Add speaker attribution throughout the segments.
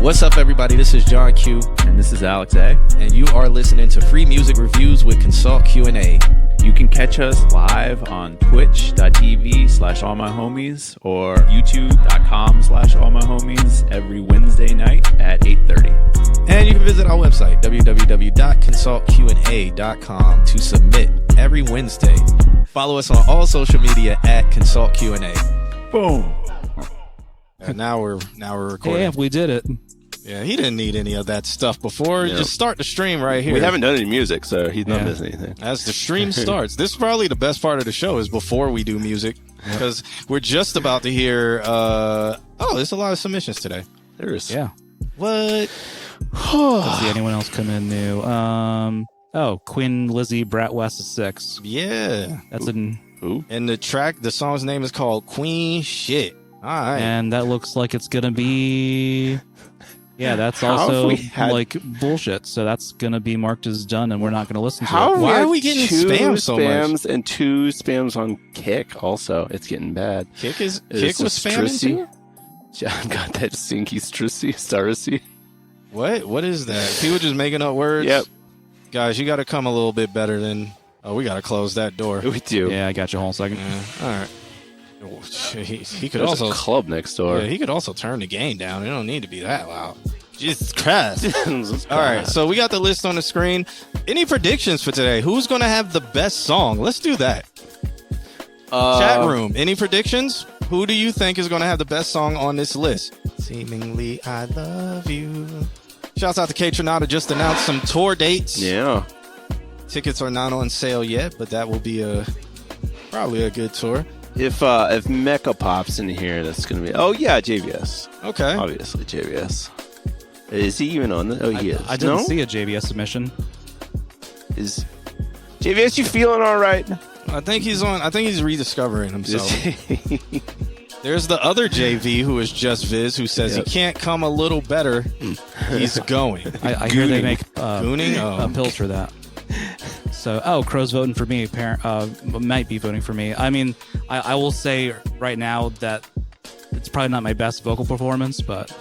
Speaker 1: What's up, everybody? This is John Q.
Speaker 2: And this is Alex A.
Speaker 1: And you are listening to Free Music Reviews with Consult Q&A.
Speaker 2: You can catch us live on twitch.tv/allmyhomies or youtube.com/allmyhomies every Wednesday night at 8:30.
Speaker 1: And you can visit our website, www.consultqa.com, to submit every Wednesday. Follow us on all social media at Consult Q&A.
Speaker 2: Boom.
Speaker 1: And now we're recording.
Speaker 3: Yeah, we did it.
Speaker 1: Yeah, he didn't need any of that stuff before.
Speaker 4: Yeah.
Speaker 1: Just start the stream right here.
Speaker 4: We haven't done any music, so he's not missing anything.
Speaker 1: As the stream starts, this is probably the best part of the show is before we do music, because we're just about to hear. There's a lot of submissions today.
Speaker 4: There is.
Speaker 3: Yeah.
Speaker 1: What?
Speaker 3: Let's see anyone else come in new. Quinn Lizzie Brat West is 6.
Speaker 1: Yeah.
Speaker 3: That's in.
Speaker 4: Who?
Speaker 1: And the song's name is called Queen Shit. All right.
Speaker 3: And that looks like it's gonna be. Yeah, that's
Speaker 4: How
Speaker 3: also
Speaker 4: have we had-
Speaker 3: like bullshit. So that's gonna be marked as done, and we're not gonna listen to
Speaker 4: How
Speaker 3: it.
Speaker 1: Why are we getting
Speaker 4: two
Speaker 1: spam so much?
Speaker 4: spams and 2 spams on Kick? Also, it's getting bad.
Speaker 1: Kick was
Speaker 4: Is this
Speaker 1: spamming too?
Speaker 4: John got that sinky staracy.
Speaker 1: What is that? People just making up words?
Speaker 4: Yep.
Speaker 1: Guys, you got to come a little bit better than. Oh, we got to close that door.
Speaker 4: We do.
Speaker 3: Yeah, I got you. Hold on a second.
Speaker 1: Yeah, all right. He could
Speaker 4: There's
Speaker 1: also
Speaker 4: a club next door.
Speaker 1: Yeah, he could also turn the game down. It don't need to be that loud. Jesus Christ.
Speaker 4: Jesus
Speaker 1: All right,
Speaker 4: Christ.
Speaker 1: so we got the list on the screen. Any predictions for today? Who's going to have the best song? Let's do that. Chat room. Any predictions? Who do you think is going to have the best song on this list? Seemingly I Love You. Shouts out to K Tronada. Just announced some tour dates.
Speaker 4: Yeah.
Speaker 1: Tickets are not on sale yet, but that will be probably a good tour.
Speaker 4: If Mecha pops in here, that's gonna be. Oh yeah, JVS.
Speaker 1: Okay.
Speaker 4: Obviously JVS. Is he even on the? Oh, he is.
Speaker 3: I didn't
Speaker 4: No?
Speaker 3: see a JVS submission.
Speaker 4: Is JVS? You feeling all right?
Speaker 1: I think he's rediscovering himself.
Speaker 4: Is he-
Speaker 1: There's the other JV who is Just Viz, who says
Speaker 4: Yep.
Speaker 1: he can't come a little better. He's going.
Speaker 3: I hear they make
Speaker 1: Gooning? Oh.
Speaker 3: pills for that. So, Crow's voting for me. Might be voting for me. I mean, I will say right now that it's probably not my best vocal performance, but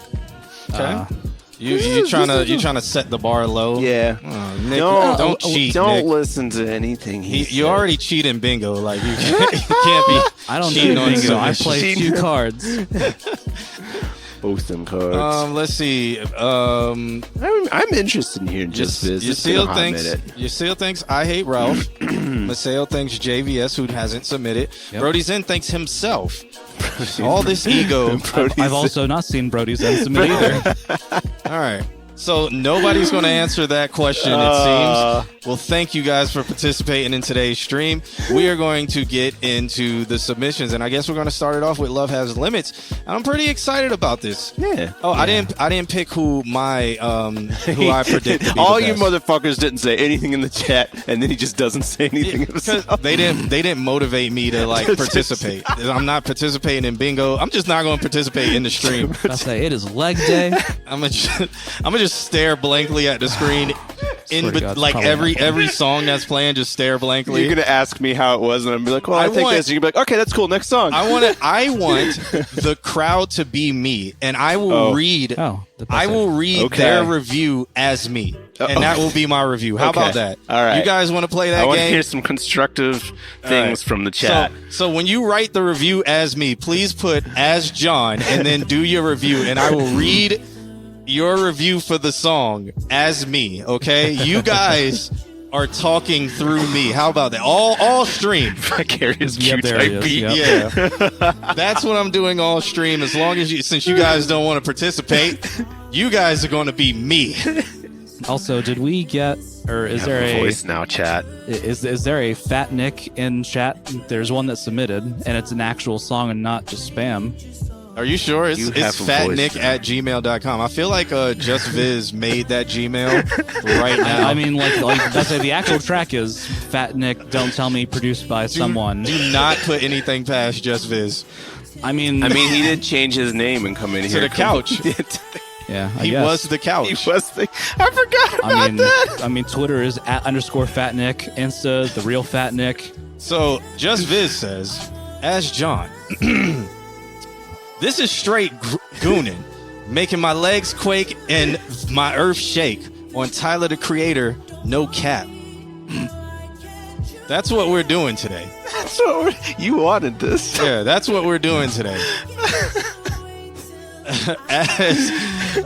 Speaker 1: Okay. You trying to set the bar low?
Speaker 4: Yeah.
Speaker 1: Oh, Nick,
Speaker 4: Don't
Speaker 1: cheat.
Speaker 4: Don't
Speaker 1: Nick.
Speaker 4: listen to anything
Speaker 1: You already cheat in bingo. Like you can't be.
Speaker 3: I don't
Speaker 1: cheating
Speaker 3: do
Speaker 1: on
Speaker 3: bingo. I
Speaker 1: submissions.
Speaker 3: play 2 cards.
Speaker 4: Both them cards.
Speaker 1: Let's see.
Speaker 4: I'm interested in hearing just this.
Speaker 1: Yasiel thinks I Hate Ralph. Maseo thinks JVS, who hasn't submitted.
Speaker 3: Yep.
Speaker 1: Brody Zen thinks himself. All this ego.
Speaker 3: I've also not seen Brody's end submit either.
Speaker 1: All right. So nobody's going to answer that question, it seems. Well, thank you guys for participating in today's stream. We are going to get into the submissions, and I guess we're going to start it off with Love Has Limits. I'm pretty excited about this.
Speaker 4: Yeah.
Speaker 1: Oh, yeah. I didn't pick who I predict to be
Speaker 4: All
Speaker 1: the
Speaker 4: you
Speaker 1: best.
Speaker 4: motherfuckers didn't say anything in the chat, and then he just doesn't say anything himself.
Speaker 1: They didn't motivate me to participate. I'm not participating in bingo. I'm just not going to participate in the stream.
Speaker 3: I say it is leg day.
Speaker 1: I'm gonna just stare blankly at the screen.
Speaker 3: Swear to God, it's probably
Speaker 1: Every song that's playing, just stare blankly.
Speaker 4: You're gonna ask me how it was, and I'm gonna be like, "Well, I think this." You're gonna be like, "Okay, that's cool. Next song."
Speaker 1: I want the crowd to be me, and I will read. Their review as me, and that will be my review. How about that?
Speaker 4: All right.
Speaker 1: You guys want to play that
Speaker 4: I want
Speaker 1: game?
Speaker 4: to hear some constructive things from the chat.
Speaker 1: So when you write the review as me, please put as John, and then do your review, and I will read your review for the song as me. Okay, you guys are talking through me. How about that? All stream.
Speaker 4: Vicarious
Speaker 3: Yep, there it is. Yep.
Speaker 1: Yeah, that's what I'm doing all stream. As long as since you guys don't want to participate, you guys are going to be me.
Speaker 3: Also, did we get, or is there a
Speaker 4: voice now, chat?
Speaker 3: Is there a Fat Nick in chat? There's one that's submitted, and it's an actual song and not just spam.
Speaker 1: Are you sure? It's
Speaker 4: You have a voice
Speaker 1: fatnick@gmail.com. I feel like Just Viz made that Gmail right now.
Speaker 3: I mean, like that's the actual track is Fat Nick. Don't tell me, produced by someone.
Speaker 1: Do not put anything past Just Viz.
Speaker 3: I mean,
Speaker 4: he did change his name and come in
Speaker 1: To
Speaker 4: here
Speaker 1: the couch.
Speaker 3: yeah, I
Speaker 1: He
Speaker 3: guess.
Speaker 1: was the couch.
Speaker 4: He was the. I forgot about that.
Speaker 3: I mean, Twitter is @_Fat Nick. Insta, the real Fat Nick.
Speaker 1: So Just Viz says, as John, this is straight gooning. Making my legs quake and my earth shake on Tyler the Creator, No Cap. That's what we're doing today.
Speaker 4: That's what you wanted this.
Speaker 1: Yeah, that's what we're doing today. As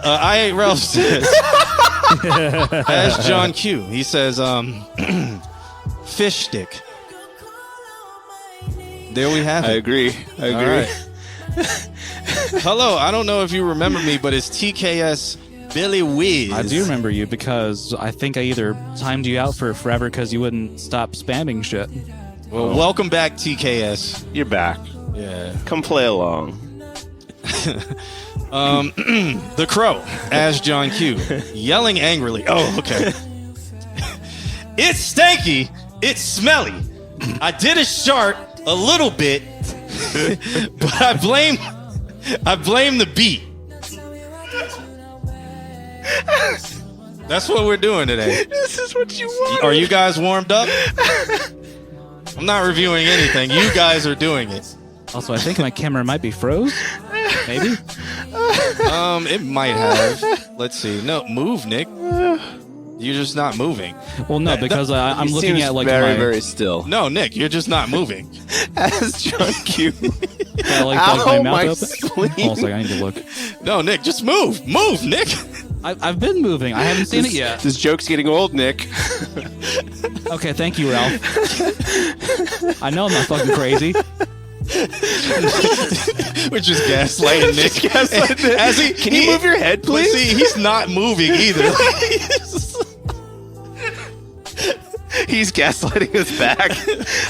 Speaker 1: I Ain't Ralph says, as John Q, he says, fish stick. There we have it.
Speaker 4: I agree.
Speaker 1: All right. Hello, I don't know if you remember me, but it's TKS Billy Wiz.
Speaker 3: I do remember you because I think I either timed you out for forever because you wouldn't stop spamming shit.
Speaker 1: Well, welcome back, TKS.
Speaker 4: You're back.
Speaker 1: Yeah.
Speaker 4: Come play along.
Speaker 1: The Crow, as John Q, yelling angrily. Oh, okay. It's stanky. It's smelly. I did a shart a little bit, but I blame the beat. That's what we're doing today.
Speaker 4: This is what you want.
Speaker 1: Are you guys warmed up? I'm not reviewing anything. You guys are doing it.
Speaker 3: Also, I think my camera might be froze. Maybe.
Speaker 1: It might have. Let's see. No, move, Nick. You're just not moving.
Speaker 3: Well, no, because I'm
Speaker 4: He
Speaker 3: looking
Speaker 4: seems
Speaker 3: at like
Speaker 4: very,
Speaker 3: my
Speaker 4: very still.
Speaker 1: No, Nick, you're just not moving.
Speaker 4: As John Q.
Speaker 3: like
Speaker 4: Ow,
Speaker 3: my mouth
Speaker 4: my
Speaker 3: open.
Speaker 4: spleen.
Speaker 3: Oh, it's like I need to look.
Speaker 1: No, Nick, just move. Move, Nick.
Speaker 3: I've been moving. I haven't seen it yet.
Speaker 4: This joke's getting old, Nick.
Speaker 3: Okay, thank you, Ralph. I know I'm not fucking crazy.
Speaker 1: We're just gaslighting Nick.
Speaker 4: Gaslighting Nick.
Speaker 1: As
Speaker 4: Can you move your head,
Speaker 1: But
Speaker 4: please?
Speaker 1: see, he's not moving either.
Speaker 4: He's gaslighting us back.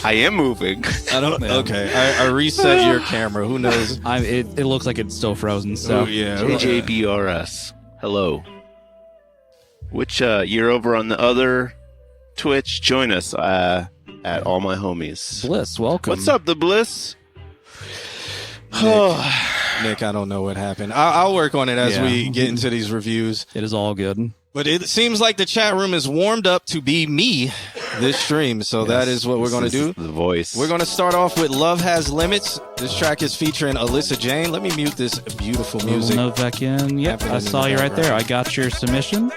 Speaker 4: I am moving.
Speaker 1: I don't. Okay, I reset your camera. Who knows?
Speaker 3: It looks like it's still frozen. So
Speaker 1: Oh yeah.
Speaker 4: JJBRS. Hello. Which you're over on the other Twitch? Join us at All My Homies.
Speaker 3: Bliss, welcome.
Speaker 4: What's up, the Bliss?
Speaker 1: Nick, I don't know what happened. I'll work on it as
Speaker 3: Yeah.
Speaker 1: we get into these reviews.
Speaker 3: It is all good.
Speaker 1: But it seems like the chat room is warmed up to be me this stream. So that is what we're going to do.
Speaker 4: The voice.
Speaker 1: We're going to start off with Love Has Limits. This track is featuring Alyssa Jane. Let me mute this beautiful music.
Speaker 3: Novekian. Yep,
Speaker 1: Happening
Speaker 3: I
Speaker 1: in
Speaker 3: saw
Speaker 1: the
Speaker 3: you right there.
Speaker 1: background.
Speaker 3: I got your submission.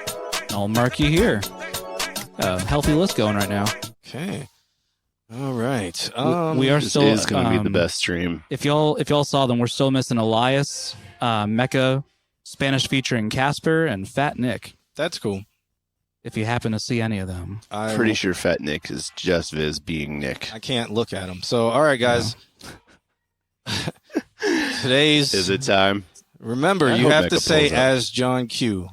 Speaker 3: I'll mark you here. Healthy list going right now.
Speaker 1: Okay. All right.
Speaker 3: We are
Speaker 4: This
Speaker 3: still
Speaker 4: is going to be the best stream.
Speaker 3: If y'all saw them, we're still missing Elias, Mecca, Spanish featuring Casper, and Fat Nick.
Speaker 1: That's cool.
Speaker 3: If you happen to see any of them.
Speaker 1: I'm
Speaker 4: Pretty sure Fat Nick is just Viz being Nick.
Speaker 1: I can't look at him. So, all right, guys. Today's.
Speaker 4: Is it time?
Speaker 1: Remember,
Speaker 4: I
Speaker 1: you
Speaker 4: hope
Speaker 1: have
Speaker 4: Mecca
Speaker 1: to say
Speaker 4: pulls up.
Speaker 1: as John Q.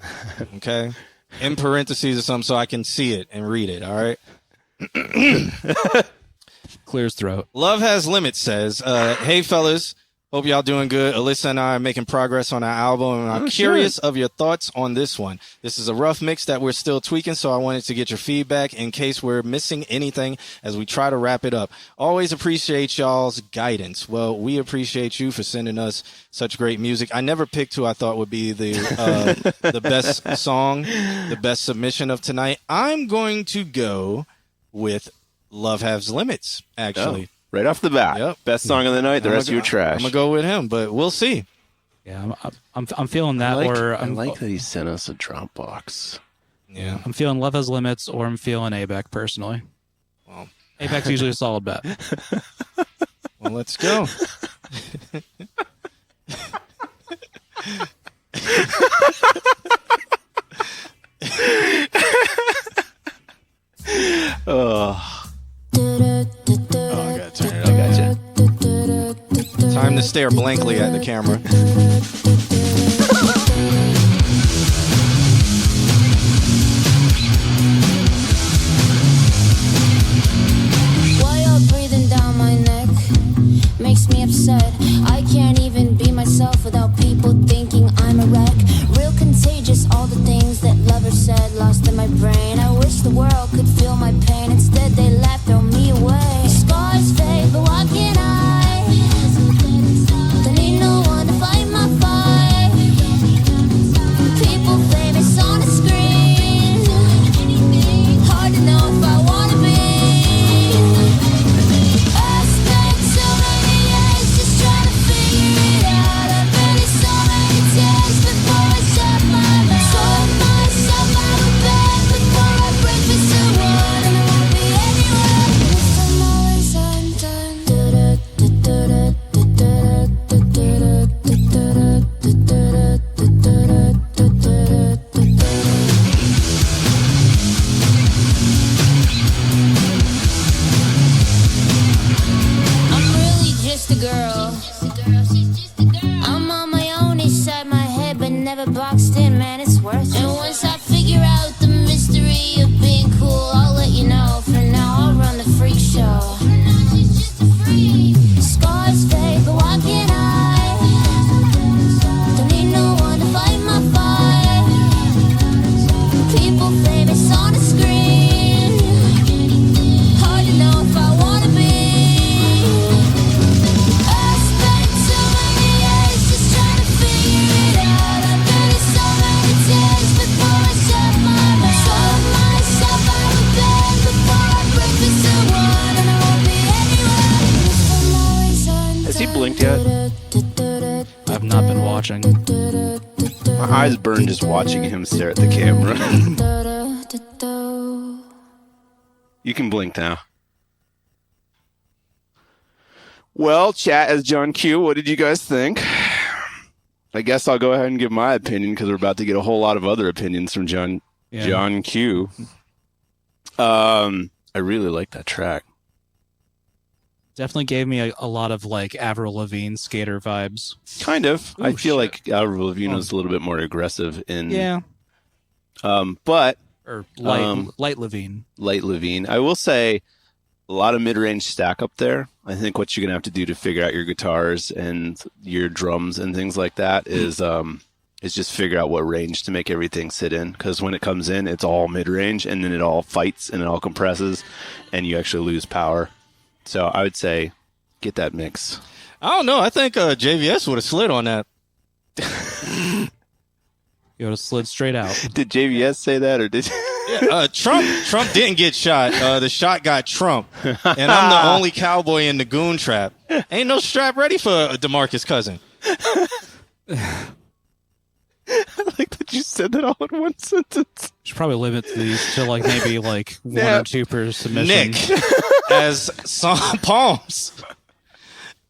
Speaker 1: Okay? In parentheses or something so I can see it and read it. All right?
Speaker 3: Clears throat.
Speaker 1: Love Has Limits says, hey, fellas. Hope y'all doing good. Alyssa and I are making progress on our album, and I'm curious of your thoughts on this one. This is a rough mix that we're still tweaking, so I wanted to get your feedback in case we're missing anything as we try to wrap it up. Always appreciate y'all's guidance. Well, we appreciate you for sending us such great music. I never picked who I thought would be the best song, the best submission of tonight. I'm going to go with Love Has Limits, actually.
Speaker 4: Oh, right off the bat.
Speaker 1: Yep.
Speaker 4: Best song of the night. The rest of you are trash.
Speaker 1: I'm gonna go with him, but we'll see.
Speaker 3: Yeah, I'm feeling that,
Speaker 4: I
Speaker 3: or
Speaker 4: like that he sent us a Dropbox.
Speaker 1: Yeah.
Speaker 3: I'm feeling Love Has Limits, or I'm feeling ABEC personally.
Speaker 1: Well,
Speaker 3: ABEC's usually a solid bet.
Speaker 1: well, let's go.
Speaker 4: Oh,
Speaker 1: I gotta turn it up.
Speaker 4: gotcha.
Speaker 1: Time to stare blankly at the camera.
Speaker 5: While you're breathing down my neck makes me upset. I can't even be myself without people thinking I'm a wreck. Real contagious, all the things that lovers said lost in my brain. I wish the world could feel my pain. Instead they laugh, throw me away. Scars fade, but what can I? Don't need no one to fight my fight.
Speaker 3: watched yet? I've not been watching.
Speaker 4: My eyes burn just watching him stare at the camera. You can blink now. Well, chat as John Q, what did you guys think? I guess I'll go ahead and give my opinion because we're about to get a whole lot of other opinions from John Q. I really like that track.
Speaker 3: Definitely gave me a lot of like Avril Lavigne skater vibes.
Speaker 4: Kind of.
Speaker 3: Ooh,
Speaker 4: I feel
Speaker 3: shit.
Speaker 4: like Avril Lavigne was a little bit more aggressive in.
Speaker 3: Yeah.
Speaker 4: But
Speaker 3: Or light Lavigne.
Speaker 4: Light Levine. I will say a lot of mid-range stack up there. I think what you're going to have to do to figure out your guitars and your drums and things like that is just figure out what range to make everything sit in. Because when it comes in, it's all mid-range, and then it all fights and it all compresses, and you actually lose power. So I would say get that mix.
Speaker 1: I don't know. I think JVS would have slid on that.
Speaker 3: You would have slid straight out.
Speaker 4: Did JVS say that, or did
Speaker 1: Yeah, Trump didn't get shot. The shot got Trump. And I'm the only cowboy in the goon trap. Ain't no strap ready for DeMarcus Cousin.
Speaker 4: I like that you said that all in one sentence.
Speaker 3: Should probably limit these to like maybe like 1 or 2 per submission.
Speaker 1: Nick, as palms.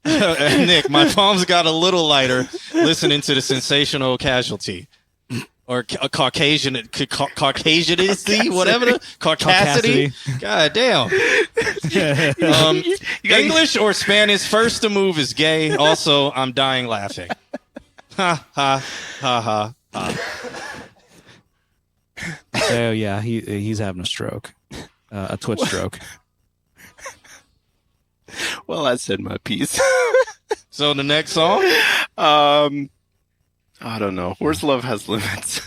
Speaker 1: Nick, my palms got a little lighter listening to the sensational casualty. Or a Caucasianity, whatever the Caucasity. God damn. English or Spanish, first to move is gay. Also, I'm dying laughing. Ha ha ha ha ha.
Speaker 3: So yeah, he's having a stroke, a twitch stroke.
Speaker 4: Well, I said my piece.
Speaker 1: So the next song?
Speaker 4: I don't know. Where's Love Has Limits?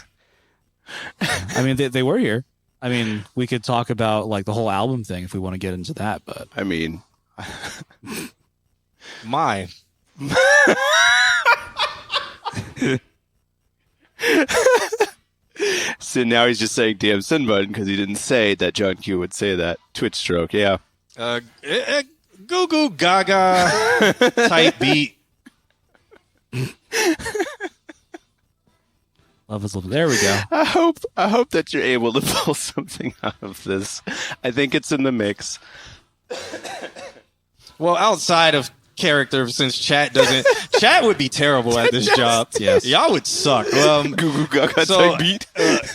Speaker 3: I mean, they were here. I mean, we could talk about like the whole album thing if we want to get into that, but
Speaker 4: I mean,
Speaker 1: My.
Speaker 4: So now he's just saying damn sin button because he didn't say that John Q would say that. Twitch stroke, yeah.
Speaker 1: Goo goo gaga type beat.
Speaker 3: Love is Love. There we go.
Speaker 4: I hope that you're able to pull something out of this. I think it's in the mix.
Speaker 1: Well, outside of character, since chat would be terrible at this job.
Speaker 3: Yes.
Speaker 1: Y'all would suck.
Speaker 4: Goo goo gaga
Speaker 1: So,
Speaker 4: type beat.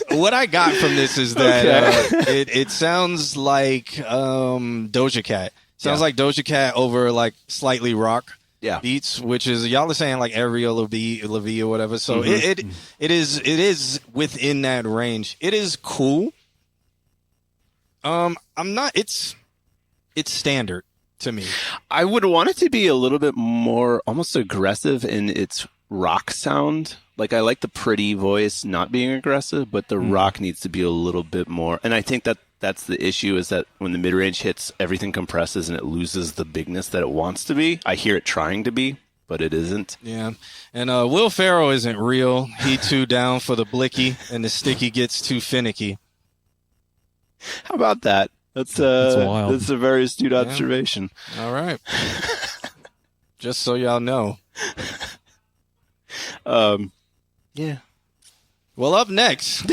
Speaker 1: What I got from this is that it sounds like Doja Cat. Sounds like Doja Cat over like slightly rock beats, which is y'all are saying like Avril Lavigne or whatever. So it is within that range. It is cool. I'm not. It's standard to me.
Speaker 4: I would want it to be a little bit more almost aggressive in its rock sound. Like I like the pretty voice not being aggressive, but the rock needs to be a little bit more. And I think that's the issue is that when the mid-range hits, everything compresses and it loses the bigness that it wants to be. I hear it trying to be, but it isn't.
Speaker 1: Yeah. And Will Ferrell isn't real. He too down for the blicky and the sticky gets too finicky.
Speaker 4: How about that? That's
Speaker 3: wild.
Speaker 4: That's a very astute observation.
Speaker 1: All right. Just so y'all know.
Speaker 4: Yeah.
Speaker 1: Well, up next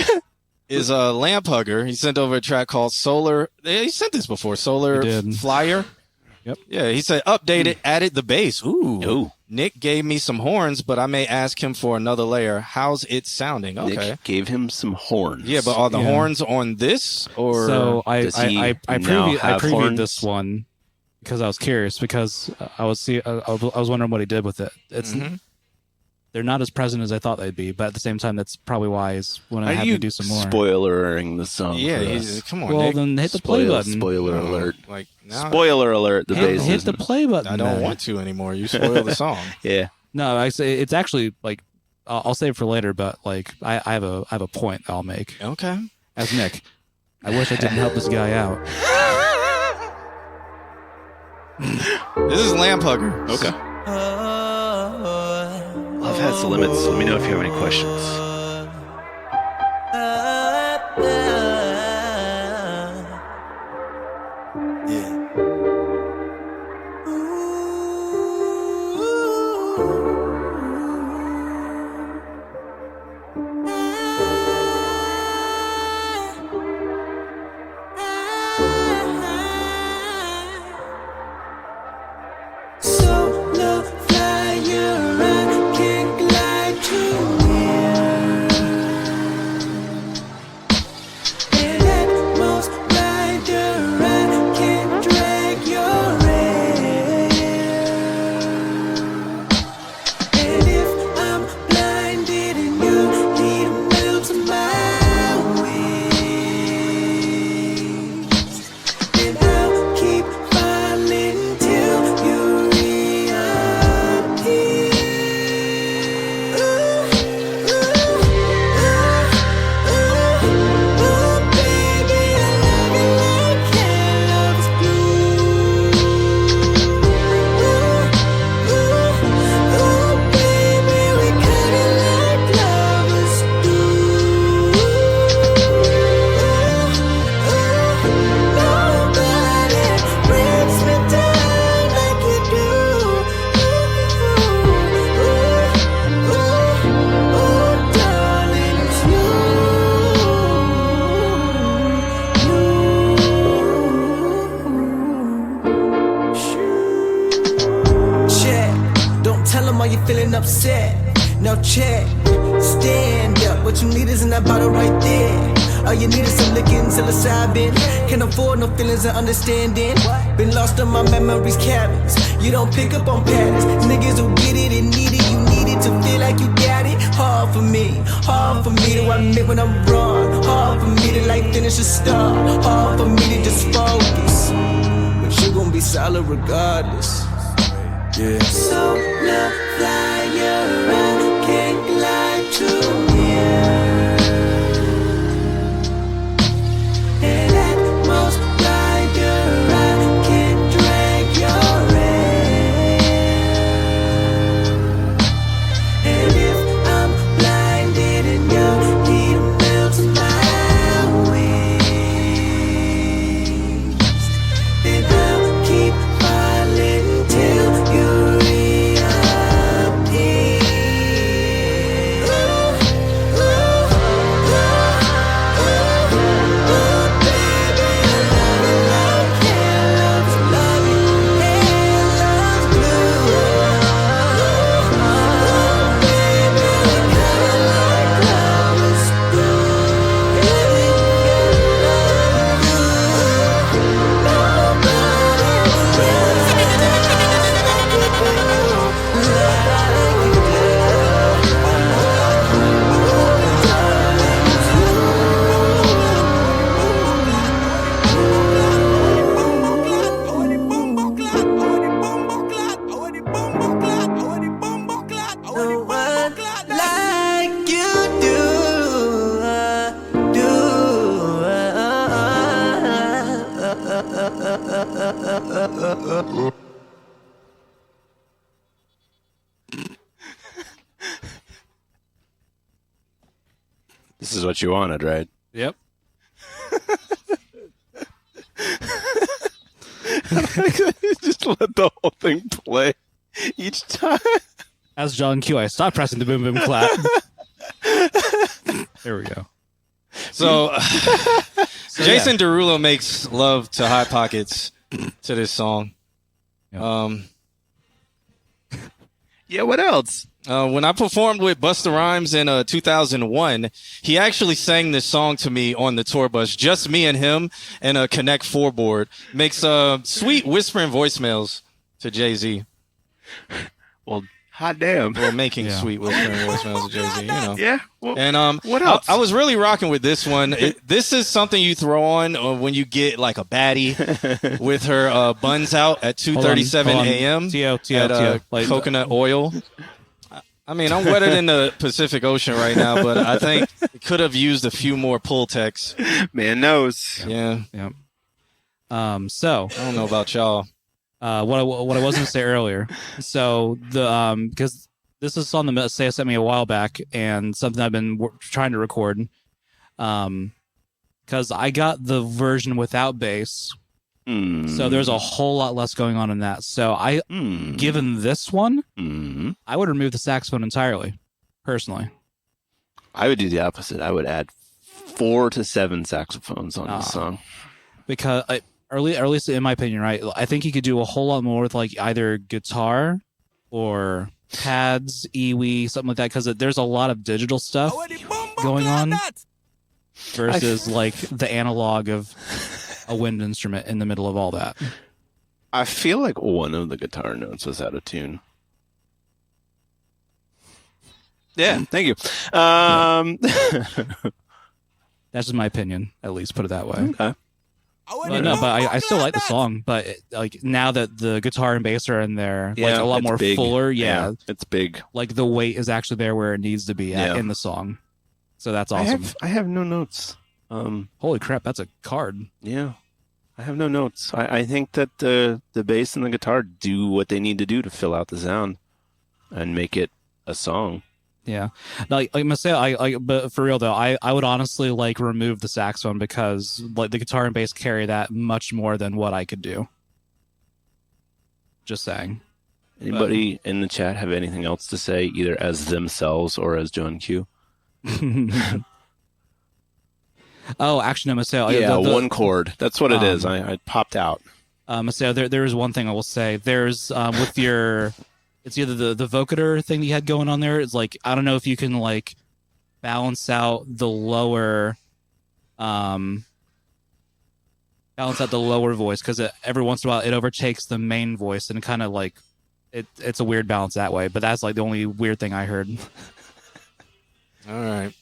Speaker 1: is Lamp Hugger. He sent over a track called Solar. He sent this before. Solar
Speaker 3: He did.
Speaker 1: Flyer.
Speaker 3: Yep.
Speaker 1: Yeah, he said updated, added the bass. Ooh.
Speaker 4: Ooh.
Speaker 1: Nick gave me some horns, but I may ask him for another layer. How's it sounding? Okay.
Speaker 4: Nick gave him some horns.
Speaker 1: Yeah, but are the horns on this or
Speaker 3: So I
Speaker 4: does he now have
Speaker 3: previewed
Speaker 4: horns?
Speaker 3: this one because I was curious because I was wondering what he did with it. It's they're not as present as I thought they'd be, but at the same time, that's probably why he's when I
Speaker 4: Are
Speaker 3: had
Speaker 4: you
Speaker 3: to do some more.
Speaker 4: spoilering the song?
Speaker 1: Yeah,
Speaker 4: for
Speaker 1: he's
Speaker 4: us?
Speaker 1: come on,
Speaker 3: Well,
Speaker 1: Nick.
Speaker 3: then hit the play button.
Speaker 4: Spoiler alert.
Speaker 1: Like now,
Speaker 4: Spoiler alert. The bass
Speaker 3: Hit
Speaker 4: is
Speaker 3: the play button.
Speaker 1: I don't
Speaker 3: then.
Speaker 1: want to anymore. You spoil the song.
Speaker 4: Yeah.
Speaker 3: No, I say it's actually like I'll save it for later, but like I have a point I'll make
Speaker 1: Okay.
Speaker 3: as Nick. I wish I didn't help this guy out.
Speaker 1: This is Lamp Hugger.
Speaker 4: Okay. Love has limits. Let me know if you have any questions.
Speaker 6: Now check, stand up. What you need is in that bottle right there. All you need is some licking psilocybin. Can't afford no feelings and understanding. Been lost in my memories, cabins. You don't pick up on patterns. Niggas who get it and need it, you need it to feel like you got it. Hard for me to admit when I'm wrong. Hard for me to like finish a star. Hard for me to just focus. But you gon' be solid regardless. Yeah. So love flyer, I can't glide to me. And at most rider, I can't drag your hand. And if I'm blinded and your heat melts my wings, then I'll keep falling till you reappear. Like you do.
Speaker 4: This is what you wanted, right?
Speaker 3: Yep.
Speaker 4: Just let the whole thing play each time.
Speaker 3: As John Q, I stopped pressing the boom boom clap. There we go.
Speaker 1: So, Jason Derulo makes love to Hot Pockets to this song.
Speaker 3: Yep.
Speaker 4: Yeah, what else?
Speaker 1: When I performed with Busta Rhymes in 2001, he actually sang this song to me on the tour bus. Just me and him and a Connect 4 board. Makes sweet whispering voicemails to Jay-Z.
Speaker 4: Well, hot damn.
Speaker 1: Or making sweet whispering voicemails to Jay-Z, you know.
Speaker 4: Yeah. Well,
Speaker 1: And
Speaker 4: what else?
Speaker 1: I was really rocking with this one. This is something you throw on when you get like a baddie with her buns out at 2:37 a.m. at coconut oil. I mean, I'm wetter than the Pacific Ocean right now, but I think it could have used a few more pull texts.
Speaker 4: Man knows.
Speaker 1: Yeah.
Speaker 3: So
Speaker 1: I don't know about y'all.
Speaker 3: what I was going to say earlier. So the because this is a song that Saya sent me a while back, and something I've been trying to record. Because I got the version without bass, so there's a whole lot less going on in that. So given this one, I would remove the saxophone entirely, personally.
Speaker 4: I would do the opposite. I would add 4 to 7 saxophones on this song.
Speaker 3: Because, or at least in my opinion, right? I think you could do a whole lot more with like either guitar or pads, EWI, something like that. Because there's a lot of digital stuff going on versus like the analog of a wind instrument in the middle of all that.
Speaker 4: I feel like one of the guitar notes was out of tune. Yeah, thank you.
Speaker 3: That's just my opinion, at least, put it that way.
Speaker 4: Okay.
Speaker 3: But I still like the song, but like now that the guitar and bass are in there, like a lot more
Speaker 4: big.
Speaker 3: fuller.
Speaker 4: Yeah, it's big.
Speaker 3: Like the weight is actually there where it needs to be at in the song. So that's awesome.
Speaker 4: I have no notes.
Speaker 3: Holy crap, that's a card.
Speaker 4: Yeah, I have no notes. I think that the bass and the guitar do what they need to do to fill out the sound and make it a song.
Speaker 3: Yeah, like I'm gonna say, but for real though, I would honestly like remove the saxophone because like the guitar and bass carry that much more than what I could do. Just saying.
Speaker 4: Anybody in the chat have anything else to say, either as themselves or as John Q?
Speaker 3: Oh, actually, no, Maceo.
Speaker 4: Yeah, one chord. That's what it is. I popped out.
Speaker 3: Maceo, there is one thing I will say. There's with your it's either the vocoder thing that you had going on there. It's like, I don't know if you can like balance out the lower voice, because every once in a while it overtakes the main voice and kind of like it's a weird balance that way. But that's like the only weird thing I heard.
Speaker 1: All right.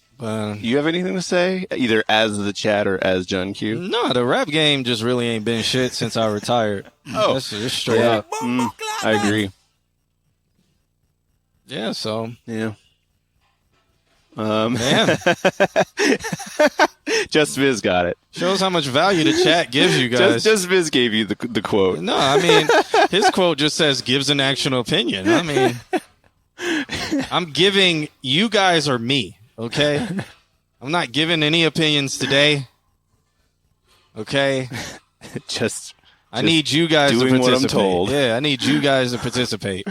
Speaker 4: You have anything to say, either as the chat or as John Q?
Speaker 1: No, the rap game just really ain't been shit since I retired.
Speaker 4: Oh,
Speaker 1: that's just straight up.
Speaker 4: I agree.
Speaker 1: Yeah, so
Speaker 4: Yeah.
Speaker 1: damn.
Speaker 4: Just Viz got it.
Speaker 1: Shows how much value the chat gives you guys.
Speaker 4: Just Viz gave you the quote.
Speaker 1: No, I mean, his quote just says gives an actual opinion. I mean, I'm giving, you guys are me, okay? I'm not giving any opinions today. Okay? I need you guys to
Speaker 4: doing
Speaker 1: participate.
Speaker 4: what I'm told.
Speaker 1: Yeah, I need you guys to participate.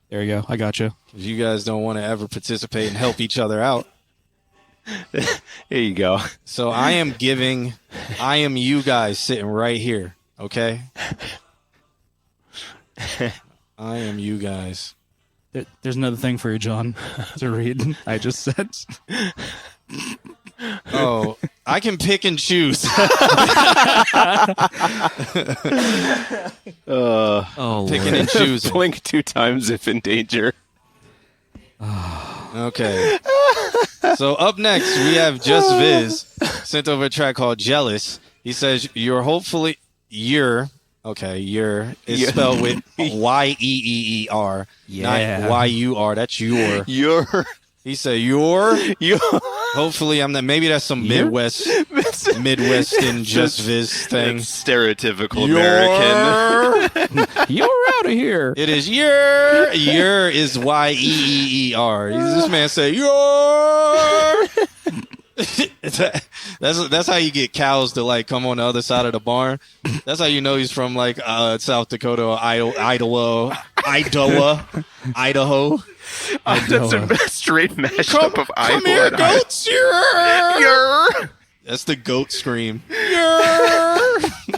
Speaker 3: There you go. I got you.
Speaker 1: You guys don't want to ever participate and help each other out.
Speaker 4: There you go.
Speaker 1: So I am you guys sitting right here, okay? I am you guys.
Speaker 3: There's another thing for you, John, to read. I just said.
Speaker 1: Oh, I can pick and choose. Picking and choosing.
Speaker 4: Blink 2 times if in danger.
Speaker 1: Okay. So up next, we have Just Viz sent over a track called Jealous. He says, you're is spelled with Y-E-E-E-R,
Speaker 3: Yeah.
Speaker 1: not Y-U-R. That's your.
Speaker 4: You're.
Speaker 1: He said, hopefully I'm not. Maybe that's some Midwestern Just Viz thing.
Speaker 4: Stereotypical American.
Speaker 3: You're out of here.
Speaker 1: It is your is Y-E-E-E-R. This man said, your. That's how you get cows to like come on the other side of the barn. That's how you know he's from like South Dakota or Idaho.
Speaker 4: That's a straight mashup of Iowa.
Speaker 1: Come here,
Speaker 4: and
Speaker 1: goats!
Speaker 4: Yer.
Speaker 1: That's the goat scream.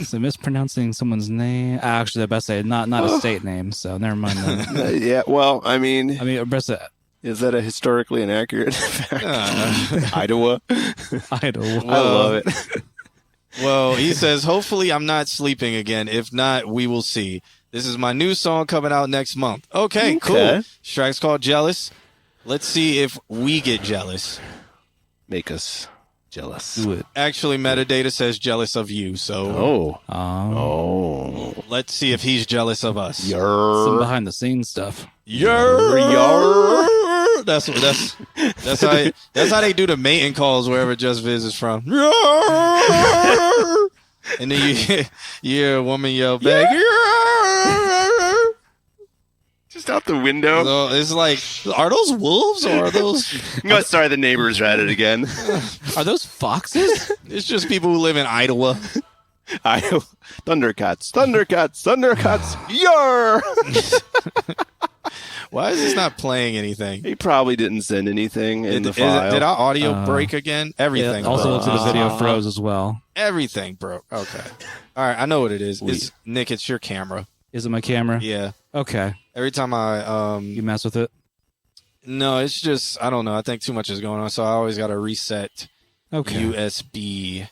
Speaker 3: So mispronouncing someone's name. Actually, I best say not a state name. So never mind that.
Speaker 4: Yeah, well, I mean,
Speaker 3: best say
Speaker 4: is that a historically inaccurate fact? Iowa.
Speaker 3: Idaho.
Speaker 4: I love it.
Speaker 1: Well, he says, hopefully I'm not sleeping again. If not, we will see. This is my new song coming out next month. Okay, cool. Track's called Jealous. Let's see if we get jealous.
Speaker 4: Make us jealous.
Speaker 3: Do it.
Speaker 1: Actually, metadata says jealous of you, so let's see if he's jealous of us.
Speaker 3: Some behind the scenes stuff.
Speaker 1: That's how they do the mating calls wherever Just Viz is from. And then you hear a woman yell back.
Speaker 4: Just out the window.
Speaker 1: So it's like, are those wolves or are those?
Speaker 4: No, sorry, the neighbors are at it again.
Speaker 3: Are those foxes?
Speaker 1: It's just people who live in Iowa.
Speaker 4: Thundercats. Yar!
Speaker 1: Why is this not playing anything?
Speaker 4: He probably didn't send anything in the file.
Speaker 1: Did our audio break again? Everything.
Speaker 3: Yeah, also
Speaker 1: broke.
Speaker 3: looks like the video froze as well.
Speaker 1: Everything broke. Okay. All right, I know what it is. It's Nick. It's your camera.
Speaker 3: Is it my camera?
Speaker 1: Yeah.
Speaker 3: Okay.
Speaker 1: Every time I
Speaker 3: You mess with it?
Speaker 1: No, it's just I don't know. I think too much is going on, so I always got to reset.
Speaker 3: Okay.
Speaker 1: USB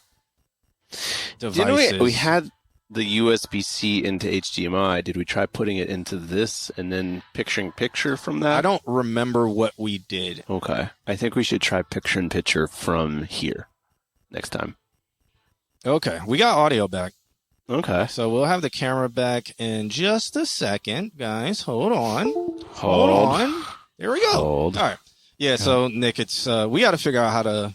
Speaker 1: devices.
Speaker 4: Didn't we had the USB-C into HDMI. Did we try putting it into this and then picture from that?
Speaker 1: I don't remember what we did.
Speaker 4: Okay. I think we should try picture from here next time.
Speaker 1: Okay. We got audio back.
Speaker 4: Okay.
Speaker 1: So we'll have the camera back in just a second, guys. Hold on. There we go.
Speaker 4: Hold.
Speaker 1: All right. Yeah, so Nick, it's we got to figure out how to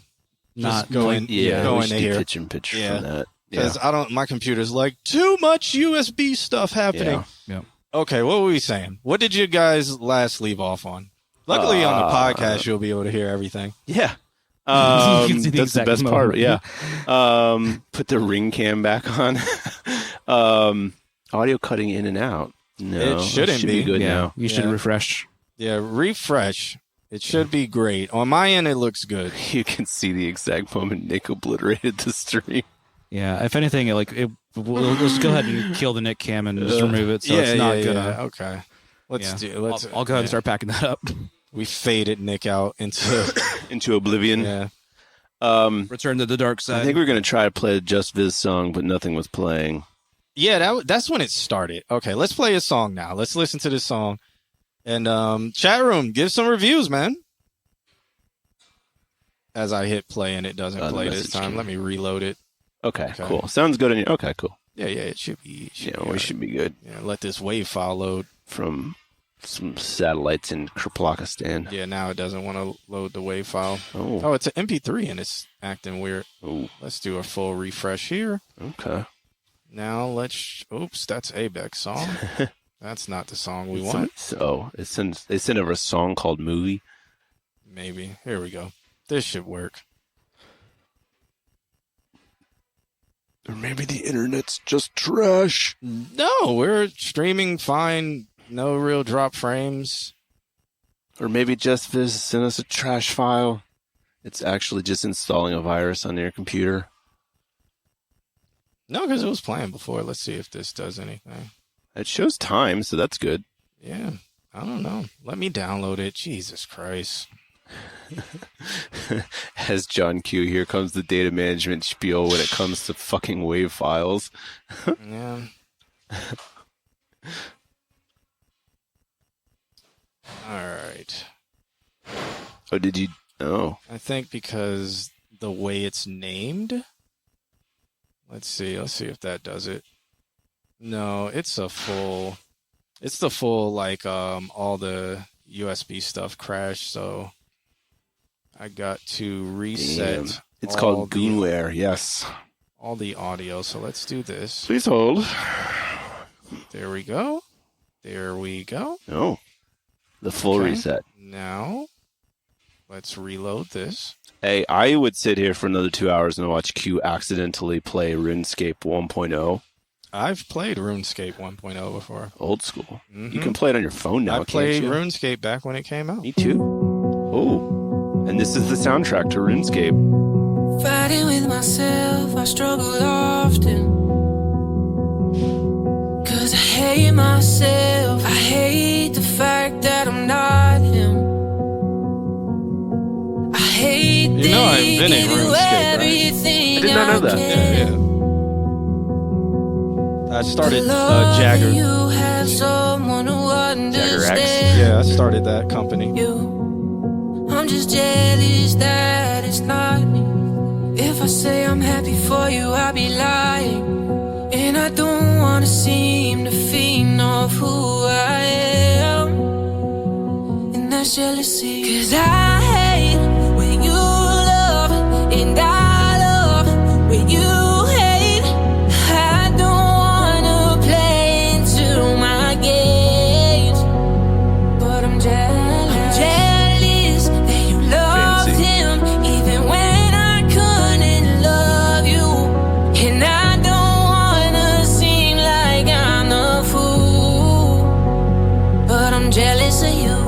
Speaker 1: just go in
Speaker 4: we should
Speaker 1: here.
Speaker 4: picture from that.
Speaker 1: Because my computer's like, too much USB stuff happening.
Speaker 3: Yeah.
Speaker 1: Okay, what were we saying? What did you guys last leave off on? Luckily on the podcast, you'll be able to hear everything.
Speaker 4: Yeah.
Speaker 3: You can see the
Speaker 4: that's the
Speaker 3: exact
Speaker 4: best
Speaker 3: moment.
Speaker 4: part. Yeah. Put the ring cam back on. Audio cutting in and out. No,
Speaker 1: It shouldn't
Speaker 4: should
Speaker 1: be.
Speaker 4: good
Speaker 3: Yeah.
Speaker 4: now.
Speaker 3: You should refresh.
Speaker 1: Yeah, refresh. It should be great. On my end, it looks good.
Speaker 4: You can see the exact moment Nick obliterated the stream.
Speaker 3: Yeah. If anything, let's go ahead and kill the Nick cam and just remove it so it's not gonna.
Speaker 1: Okay.
Speaker 3: I'll go ahead and start packing that up.
Speaker 1: We faded Nick out
Speaker 4: into oblivion.
Speaker 1: Yeah.
Speaker 3: Return to the dark side.
Speaker 4: I think we were going to try to play a Just Viz song, but nothing was playing.
Speaker 1: Yeah, that's when it started. Okay, let's play a song now. Let's listen to this song. And chat room, give some reviews, man. As I hit play and it doesn't play this time. Let me reload it.
Speaker 4: Okay, cool. Sounds good on you. Okay, cool.
Speaker 1: Yeah, it should be.
Speaker 4: We should be good.
Speaker 1: Yeah, let this wave file load
Speaker 4: from some satellites in Kerplakistan.
Speaker 1: Yeah, now it doesn't want to load the wave file.
Speaker 4: Oh,
Speaker 1: it's an MP3 and it's acting weird.
Speaker 4: Oh,
Speaker 1: let's do a full refresh here.
Speaker 4: Okay.
Speaker 1: Now let's. Oops, that's Abex song. That's not the song we want.
Speaker 4: They sent over a song called Movie.
Speaker 1: Maybe. Here we go. This should work.
Speaker 4: Or maybe the internet's just trash.
Speaker 1: No, we're streaming fine. No real drop frames.
Speaker 4: Or maybe Just Viz sent us a trash file. It's actually just installing a virus on your computer.
Speaker 1: No, because it was playing before. Let's see if this does anything.
Speaker 4: It shows time, so that's good.
Speaker 1: Yeah, I don't know. Let me download it. Jesus Christ.
Speaker 4: As John Q, here comes the data management spiel when it comes to fucking wave files.
Speaker 1: Yeah. All right.
Speaker 4: Oh, did you? Oh.
Speaker 1: I think because the way it's named. Let's see if that does it. No, it's the full like all the USB stuff crashed, so I got to reset.
Speaker 4: Damn. It's called Goonware, yes.
Speaker 1: All the audio, so let's do this.
Speaker 4: Please hold.
Speaker 1: There we go.
Speaker 4: Oh. The full reset.
Speaker 1: Now, let's reload this.
Speaker 4: Hey, I would sit here for another 2 hours and watch Q accidentally play RuneScape 1.0.
Speaker 1: I've played RuneScape 1.0 before.
Speaker 4: Old school. Mm-hmm. You can play it on your phone now,
Speaker 1: I played RuneScape back when it came out.
Speaker 4: Me too. Oh. And this is the soundtrack to RuneScape.
Speaker 6: Fighting with myself, I struggle often. 'Cause I hate myself. I hate the fact that I'm not him. I hate
Speaker 1: you know I've been in RuneScape, right?
Speaker 4: I did not know that.
Speaker 1: Yeah. I started Jagger.
Speaker 6: You have someone who
Speaker 4: Jagger X?
Speaker 1: Yeah, I started that company.
Speaker 6: I'm just jealous that it's not me. If I say I'm happy for you, I'll be lying. And I don't wanna seem to fiend of who I am. And that's jealousy. 'Cause I hate when you love, and I love when you hate. I don't wanna play into my games, but I'm jealous. I'm jealous that you loved him, even when I couldn't love you. And I don't wanna seem like I'm a fool, but I'm jealous of you.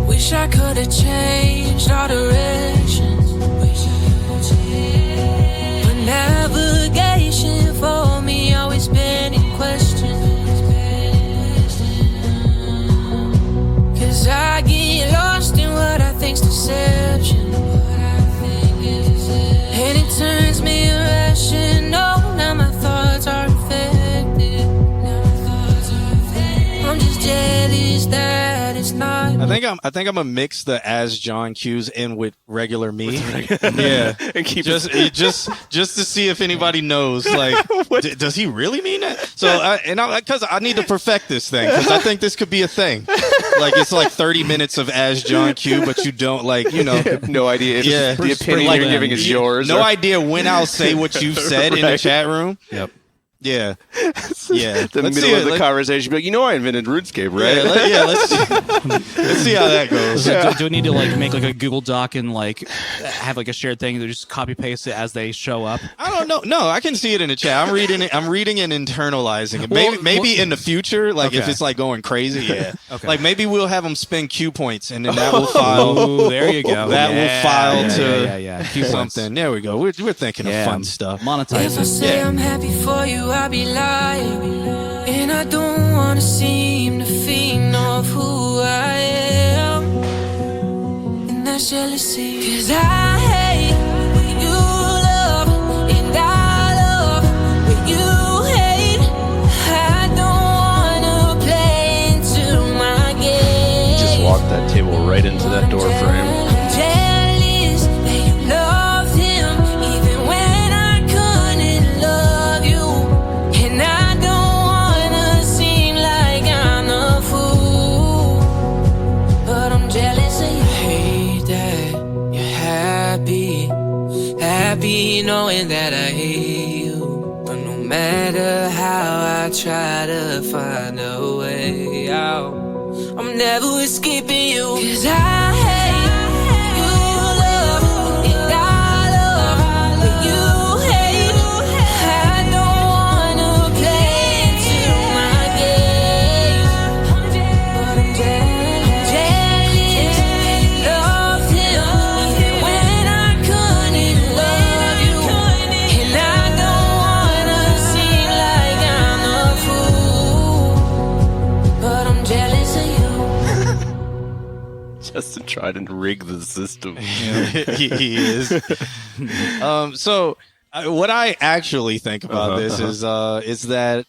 Speaker 6: Wish I could have changed our directions. But navigation for me always been in question. 'Cause I get lost in what I think's deception. And it turns me irrational. Now my thoughts are infected. I'm just jealous that it's not.
Speaker 1: I think I'm gonna mix the as John Q's in with regular me. Yeah,
Speaker 4: And keep
Speaker 1: just to see if anybody knows. Like, does he really mean that? So, because I need to perfect this thing, because I think this could be a thing. Like, it's like 30 minutes of as John Q, but you don't
Speaker 4: no idea. It's
Speaker 1: Yeah.
Speaker 4: just the opinion you're giving is yours.
Speaker 1: No idea when I'll say what you've said in the chat room.
Speaker 3: Yep.
Speaker 1: Yeah,
Speaker 4: The middle of the conversation, be like, I invented RuneScape, right?
Speaker 1: Let's see how that goes.
Speaker 3: So do we need to make a Google Doc and have a shared thing that just copy paste it as they show up?
Speaker 1: I don't know. No, I can see it in the chat. I'm reading it. I'm reading and internalizing it. Maybe in the future, if it's going crazy, yeah.
Speaker 3: Okay.
Speaker 1: Maybe we'll have them spend Q points and then that will file.
Speaker 3: Oh, there you go.
Speaker 1: That will file to
Speaker 3: Q points.
Speaker 1: something. There we go. We're thinking of fun stuff.
Speaker 6: If I
Speaker 3: Monetize it.
Speaker 6: say I'm happy for you, I be lying. And I don't wanna seem to fiend of who I am. And that's jealousy. 'Cause I hate what you love, and I love what you hate. I don't wanna play into my game.
Speaker 4: Just walk that table right into that door frame.
Speaker 6: I'm jealous that you loved him, even when I couldn't love you. And I don't wanna seem like I'm a fool, but I'm jealous of you. I hate that you're happy knowing that I hate you. But no matter how I try to find a way out, I'm never escaping you. 'Cause I hate you love, and I love what you hate. I don't wanna play into my game, but I'm jealous that you loved him, even when I couldn't love you. And I don't wanna seem like I'm a fool, but I'm jealous of you.
Speaker 4: Justin tried to rig the system.
Speaker 1: he is. So what I actually think about this is that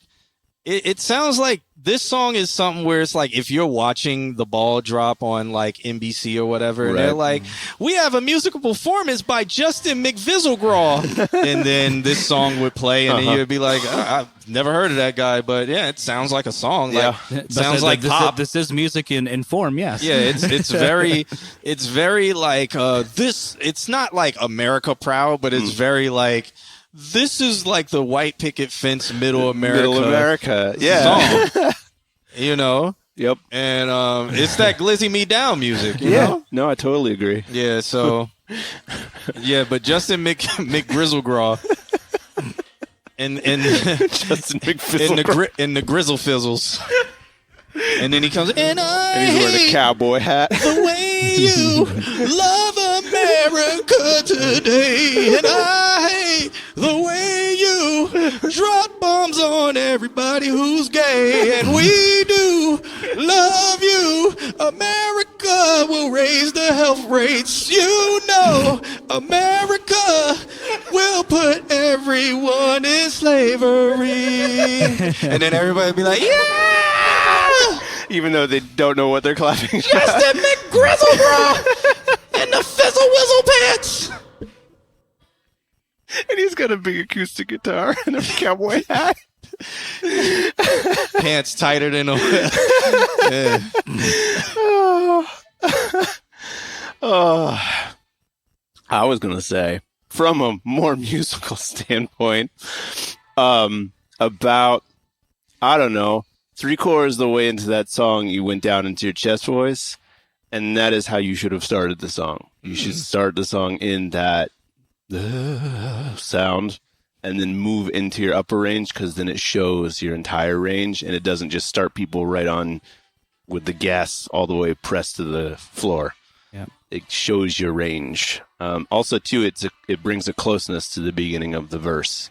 Speaker 1: it sounds like this song is something where it's like if you're watching the ball drop on like NBC or whatever, and they're
Speaker 4: Right.
Speaker 1: like, we have a musical performance by Justin McVizzlegraw, and then this song would play, and then you'd be like, I've never heard of that guy, but yeah, it sounds like a song.
Speaker 4: Yeah.
Speaker 1: Like, sounds like
Speaker 3: this,
Speaker 1: pop.
Speaker 3: This is music in form, yes.
Speaker 1: Yeah, it's very like this. It's not like America Proud, but it's very like this is like the white picket fence middle America
Speaker 4: Yeah.
Speaker 1: song, you know.
Speaker 4: Yep.
Speaker 1: And it's that glizzy me down music, you
Speaker 4: Yeah.
Speaker 1: know.
Speaker 4: No, I totally agree.
Speaker 1: Yeah. So yeah, but Justin McGrizzlegraw and
Speaker 4: Justin McPhizzle.
Speaker 1: in the Grizzle Fizzles, and then he comes and
Speaker 4: And he's wearing a cowboy hat.
Speaker 1: the way you love America today, and I hate the way you drop bombs on everybody who's gay, and we do love you. America will raise the health rates, you know. America will put everyone in slavery, and then everybody be like, yeah,
Speaker 4: Even though they don't know what they're clapping.
Speaker 1: Justin McGrizzlegraw and the fizzle whizzle pants.
Speaker 4: And he's got a big acoustic guitar and a cowboy hat.
Speaker 1: Pants tighter than a yeah.
Speaker 4: I was going to say, from a more musical standpoint, about, I don't know, 3/4 of the way into that song, you went down into your chest voice, and that is how you should have started the song. You should start the song in that sound, and then move into your upper range, because then it shows your entire range, and it doesn't just start people right on with the gas all the way pressed to the floor.
Speaker 3: Yeah.
Speaker 4: It shows your range. Also, too, it brings a closeness to the beginning of the verse,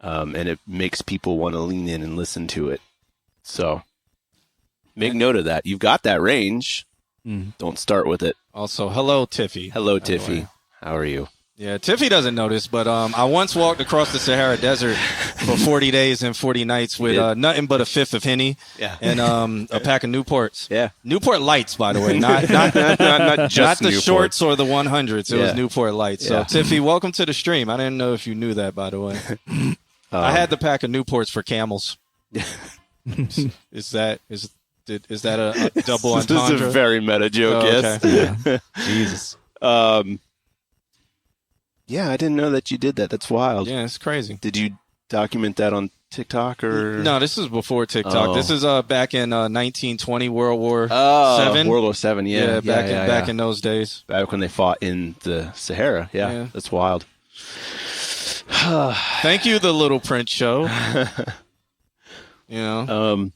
Speaker 4: and it makes people want to lean in and listen to it. So make note of that. You've got that range. Don't start with it.
Speaker 1: Also, hello, Tiffy.
Speaker 4: Hello, Tiffy. How are you?
Speaker 1: Yeah, Tiffy doesn't know this, but I once walked across the Sahara Desert for 40 days and 40 nights with nothing but a fifth of Henny and a pack of Newports.
Speaker 4: Yeah.
Speaker 1: Newport Lights, by the way, not
Speaker 4: not just
Speaker 1: not the
Speaker 4: Newport.
Speaker 1: shorts or the 100s. It was
Speaker 4: Yeah.
Speaker 1: Newport Lights.
Speaker 4: Yeah.
Speaker 1: So, Tiffy, welcome to the stream. I didn't know if you knew that, by the way. I had the pack of Newports for camels. Is that a double
Speaker 4: This is
Speaker 1: entendre?
Speaker 4: a very meta joke,
Speaker 1: Oh,
Speaker 4: yes.
Speaker 1: okay.
Speaker 3: Jesus.
Speaker 4: Yeah, I didn't know that you did that. That's wild.
Speaker 1: Yeah, it's crazy.
Speaker 4: Did you document that on TikTok or?
Speaker 1: No, this is before TikTok.
Speaker 4: Oh.
Speaker 1: This is back in 1920 World War
Speaker 4: Oh,
Speaker 1: Seven.
Speaker 4: World War Seven. Yeah,
Speaker 1: back in those days.
Speaker 4: back when they fought in the Sahara. Yeah,
Speaker 1: Yeah.
Speaker 4: that's wild.
Speaker 1: Thank you, the Little Prince Show. You know,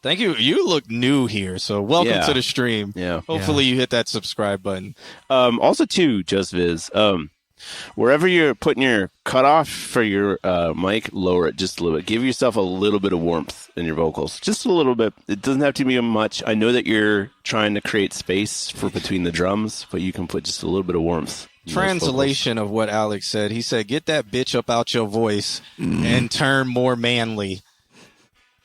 Speaker 1: thank you. You look new here, so welcome
Speaker 4: Yeah.
Speaker 1: to the stream.
Speaker 4: Yeah.
Speaker 1: Hopefully, you hit that subscribe button.
Speaker 4: Also, too, Just Viz. Wherever you're putting your cutoff for your mic, lower it just a little bit. Give yourself a little bit of warmth in your vocals. Just a little bit. It doesn't have to be much. I know that you're trying to create space for between the drums, but you can put just a little bit of warmth.
Speaker 1: Translation of what Alex said. He said, get that bitch up out your voice and turn more manly.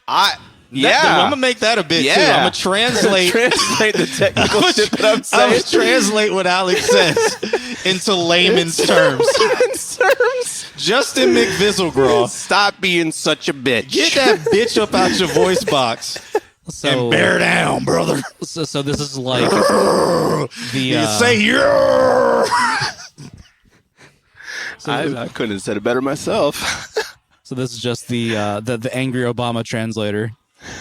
Speaker 1: I'm going to make that a bit, too. I'm going to translate
Speaker 4: the technical shit that I'm saying.
Speaker 1: I'm going to translate what Alex says into layman's terms. Justin McVizzlegraw.
Speaker 4: Stop being such a bitch.
Speaker 1: Get that bitch up out your voice box and bear down, brother.
Speaker 3: So this is like the
Speaker 1: say yeah.
Speaker 4: I couldn't have said it better myself.
Speaker 3: So this is just the angry Obama translator.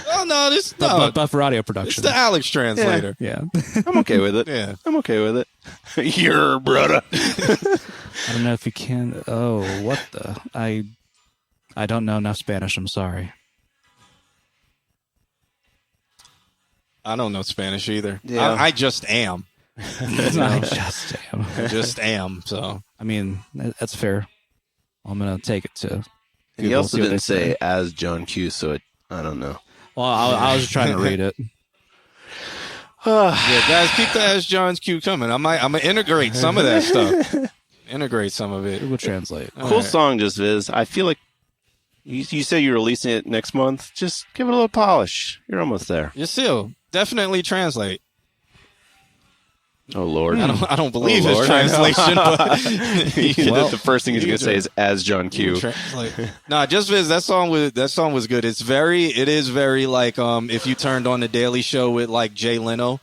Speaker 1: Oh no,
Speaker 3: But for audio
Speaker 1: it's
Speaker 3: production.
Speaker 1: the Alex translator.
Speaker 3: Yeah.
Speaker 4: I'm okay with it.
Speaker 1: Yeah.
Speaker 4: I'm okay with it. Your brother.
Speaker 3: I don't know if you can. Oh, what the? I don't know enough Spanish. I'm sorry.
Speaker 1: I don't know Spanish either.
Speaker 4: Yeah.
Speaker 1: I just am.
Speaker 3: I just am.
Speaker 1: I just am. So
Speaker 3: I mean, that's fair. I'm gonna take it to.
Speaker 4: And he
Speaker 3: Google,
Speaker 4: also
Speaker 3: see what
Speaker 4: didn't
Speaker 3: they
Speaker 4: say as John Q, so I don't know.
Speaker 3: Well, I was just trying to read it.
Speaker 1: yeah, guys, keep the As John's Q coming. I'm gonna integrate some of that stuff. Integrate some of it.
Speaker 3: Google Translate.
Speaker 1: All
Speaker 4: Cool
Speaker 1: right.
Speaker 4: song, just Viz. I feel like you say you're releasing it next month. Just give it a little polish. You're almost there.
Speaker 1: You still definitely translate.
Speaker 4: Oh Lord,
Speaker 1: I don't believe his
Speaker 4: Lord.
Speaker 1: translation, but
Speaker 4: the first thing he's gonna say is as John Q.
Speaker 1: Nah, just Viz, that song was good. It is very like if you turned on the Daily Show with like Jay Leno.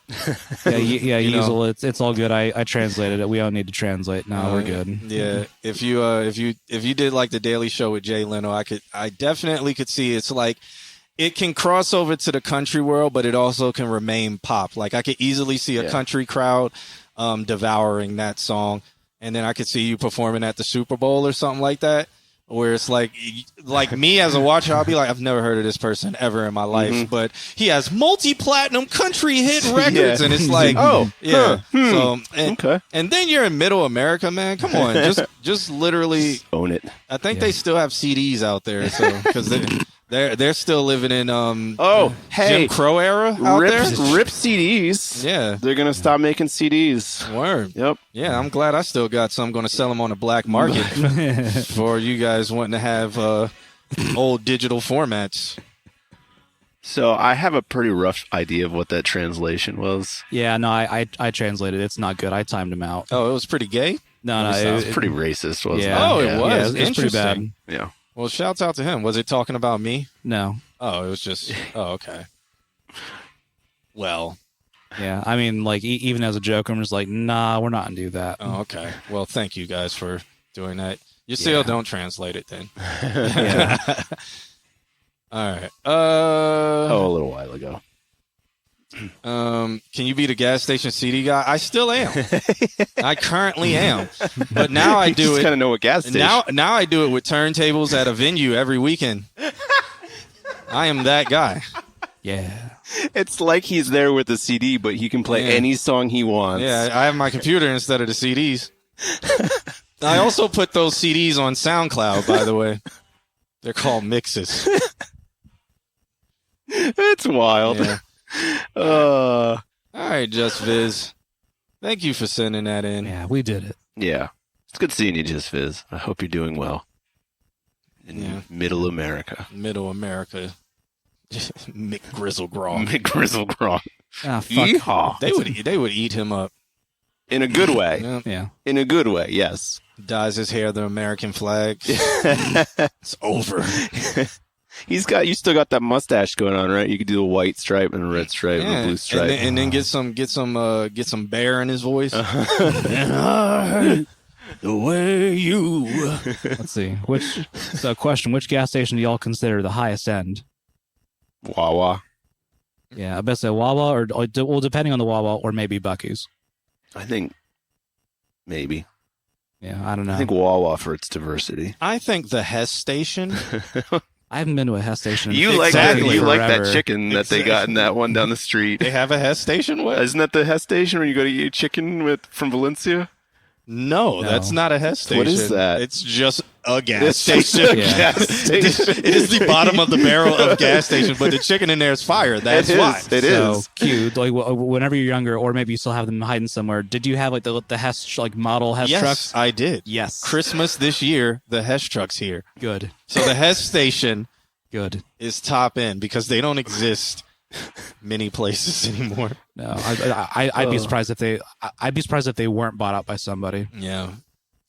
Speaker 3: Yeah,
Speaker 1: You know.
Speaker 3: usual. It's all good. I translated it. We don't need to translate. No, we're good.
Speaker 1: Yeah, if you did like the Daily Show with Jay Leno, I definitely could see it's like it can cross over to the country world, but it also can remain pop. Like I could easily see a country crowd devouring that song, and then I could see you performing at the Super Bowl or something like that, where it's like me as a watcher, I'll be like, I've never heard of this person ever in my life, but he has multi-platinum country hit records, and it's like, So
Speaker 4: Okay.
Speaker 1: and then you're in Middle America, man. Come on, just literally
Speaker 4: Own it.
Speaker 1: I think they still have CDs out there, so because they're still living in Jim Crow era out there.
Speaker 4: Rip CDs.
Speaker 1: Yeah,
Speaker 4: They're gonna stop making CDs.
Speaker 1: word.
Speaker 4: Yep.
Speaker 1: Yeah, I'm glad I still got some. Going to sell them on the black market for you guys wanting to have old digital formats.
Speaker 4: So I have a pretty rough idea of what that translation was.
Speaker 3: Yeah, no, I translated. It's not good. I timed him out.
Speaker 1: Oh, it was pretty gay.
Speaker 3: No,
Speaker 4: It sounds pretty racist, wasn't
Speaker 3: yeah.
Speaker 1: Oh,
Speaker 4: it?
Speaker 1: it was.
Speaker 3: Yeah, it's pretty bad.
Speaker 1: Interesting.
Speaker 4: Yeah.
Speaker 1: Well, shouts out to him. Was it talking about me?
Speaker 3: No.
Speaker 1: Oh, it was just. Oh, okay. Well.
Speaker 3: Yeah, I mean, like even as a joke, I'm just like, nah, we're not gonna do that.
Speaker 1: Oh, okay. Well, thank you guys for doing that. You still don't translate it then.
Speaker 3: Yeah.
Speaker 1: All right.
Speaker 4: A little while ago.
Speaker 1: Can you be the gas station CD guy? I still am. I currently am. But now I do
Speaker 4: You
Speaker 1: it.
Speaker 4: kind of know what gas station.
Speaker 1: Now I do it with turntables at a venue every weekend. I am that guy.
Speaker 3: Yeah.
Speaker 4: It's like he's there with the CD, but he can play any song he wants.
Speaker 1: Yeah, I have my computer instead of the CDs. I also put those CDs on SoundCloud, by the way. They're called mixes.
Speaker 4: It's wild.
Speaker 1: Yeah. All right, Just Viz. Thank you for sending that in.
Speaker 3: Yeah, we did it.
Speaker 4: Yeah. It's good seeing you, Just Viz. I hope you're doing well. In Middle America.
Speaker 1: Middle America. Mick Grizzlegraw.
Speaker 4: Mick Grizzlegraw.
Speaker 3: Ah, fuck.
Speaker 4: Yeehaw.
Speaker 1: They would eat him up.
Speaker 4: In a good way.
Speaker 1: Yeah.
Speaker 3: Yeah.
Speaker 4: In a good way, yes.
Speaker 1: Dyes his hair the American flag. It's over.
Speaker 4: You still got that mustache going on, right? You could do a white stripe and a red stripe and a blue stripe.
Speaker 1: And then get some bear in his voice. The way you.
Speaker 3: Let's see. Question: which gas station do y'all consider the highest end?
Speaker 4: Wawa.
Speaker 3: Yeah, I bet say Wawa or well, depending on the Wawa, or maybe Buc-ee's.
Speaker 4: I think maybe.
Speaker 3: Yeah, I don't know.
Speaker 4: I think Wawa for its diversity.
Speaker 1: I think the Hess station.
Speaker 3: I haven't been to a Hess station.
Speaker 4: You like that? You like that chicken that they got in that one down the street?
Speaker 1: They have a Hess station. What?
Speaker 4: Isn't that the Hess station where you go to eat chicken from Valencia?
Speaker 1: No, that's not a Hess station.
Speaker 4: What is that?
Speaker 1: It's just a gas
Speaker 4: It's just
Speaker 1: station.
Speaker 4: a gas station.
Speaker 1: It is the bottom of the barrel of gas station, but the chicken in there is fire. That's why.
Speaker 4: It
Speaker 3: So
Speaker 4: is.
Speaker 3: cute. Like whenever you're younger, or maybe you still have them hiding somewhere. Did you have like the Hess like model Hess
Speaker 1: Yes,
Speaker 3: trucks?
Speaker 1: I did.
Speaker 3: Yes.
Speaker 1: Christmas this year, the Hess truck's here.
Speaker 3: Good.
Speaker 1: So the Hess station
Speaker 3: Good.
Speaker 1: is top end because they don't exist many places anymore.
Speaker 3: No, I'd be surprised if they weren't bought out by somebody.
Speaker 1: Yeah.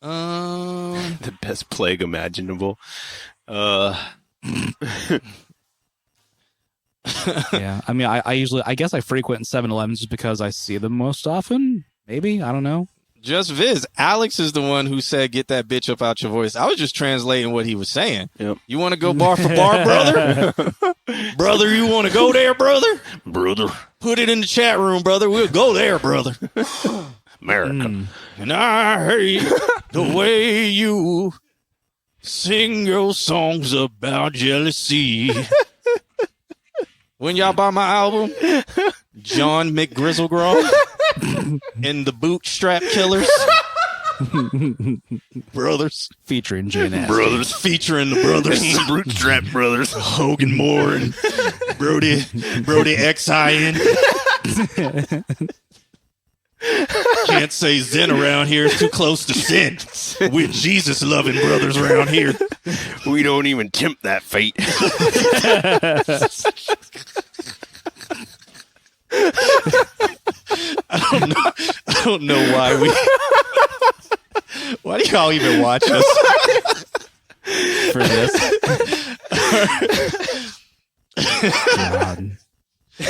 Speaker 4: The best plague imaginable.
Speaker 3: Yeah, I mean, I guess I frequent 7-Elevens just because I see them most often. Maybe, I don't know.
Speaker 1: Just Viz. Alex is the one who said, "Get that bitch up out your voice." I was just translating what he was saying.
Speaker 4: Yep.
Speaker 1: You want to go bar for bar, brother? Brother, you want to go there, brother?
Speaker 4: Brother.
Speaker 1: Put it in the chat room, brother. We'll go there, brother.
Speaker 4: America.
Speaker 1: And I hate the way you sing your songs about jealousy. When y'all buy my album, John McGrizzlegraw and the Bootstrap Killers. Brothers.
Speaker 3: Featuring Jane Ashley.
Speaker 4: Brothers.
Speaker 1: Featuring the brothers.
Speaker 4: Bootstrap brothers.
Speaker 1: Hogan Moore and Brody X-I-N. Can't say Zen around here. It's too close to sin. We're Jesus-loving brothers around here.
Speaker 4: We don't even tempt that fate.
Speaker 1: I don't know why we... Why do y'all even watch us?
Speaker 3: For this. God.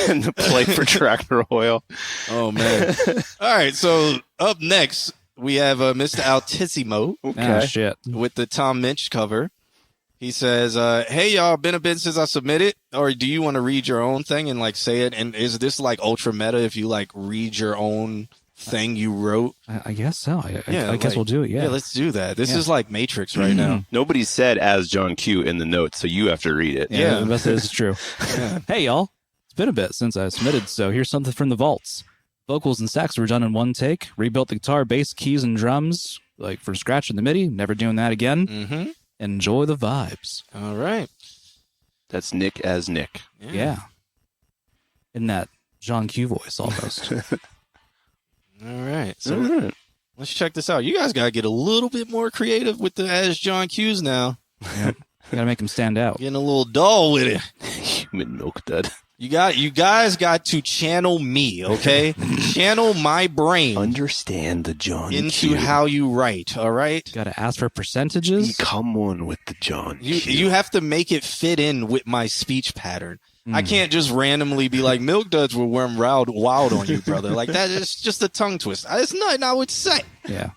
Speaker 4: And the play for Tractor Oil.
Speaker 1: Oh, man. All right, so up next, we have Mr. Altissimo
Speaker 3: Ah, shit.
Speaker 1: with the Tom Minch cover. He says, hey, y'all, been a bit since I submitted, or do you want to read your own thing and, like, say it? And is this, like, ultra meta if you, like, read your own thing you wrote?
Speaker 3: I guess so. I
Speaker 1: like,
Speaker 3: guess we'll do it, yeah.
Speaker 1: let's do that. This
Speaker 3: Yeah.
Speaker 1: is like Matrix right now.
Speaker 4: Nobody said as John Q in the notes, so you have to read it.
Speaker 3: Yeah, the best is true. Hey, y'all. It's been a bit since I submitted, so here's something from the vaults. Vocals and sax were done in one take. Rebuilt the guitar, bass, keys, and drums, like from scratch in the MIDI. Never doing that again.
Speaker 1: Mm-hmm.
Speaker 3: Enjoy the vibes.
Speaker 1: All right.
Speaker 4: That's Nick as Nick.
Speaker 3: Yeah. In that John Q voice almost.
Speaker 1: All right. So let's check this out. You guys got to get a little bit more creative with the as John Q's now.
Speaker 3: Yep. Gotta make him stand out.
Speaker 1: Getting a little dull with it.
Speaker 4: Human milk dud.
Speaker 1: You guys got to channel me, okay? Channel my brain
Speaker 4: Understand the John
Speaker 1: into
Speaker 4: Q.
Speaker 1: how you write, all right?
Speaker 3: Gotta ask for percentages.
Speaker 4: Become one with the John Q.
Speaker 1: You have to make it fit in with my speech pattern. I can't just randomly be like, milk duds will worm wild on you, brother. Like, that is just a tongue twist. It's nothing I would say.
Speaker 3: Yeah.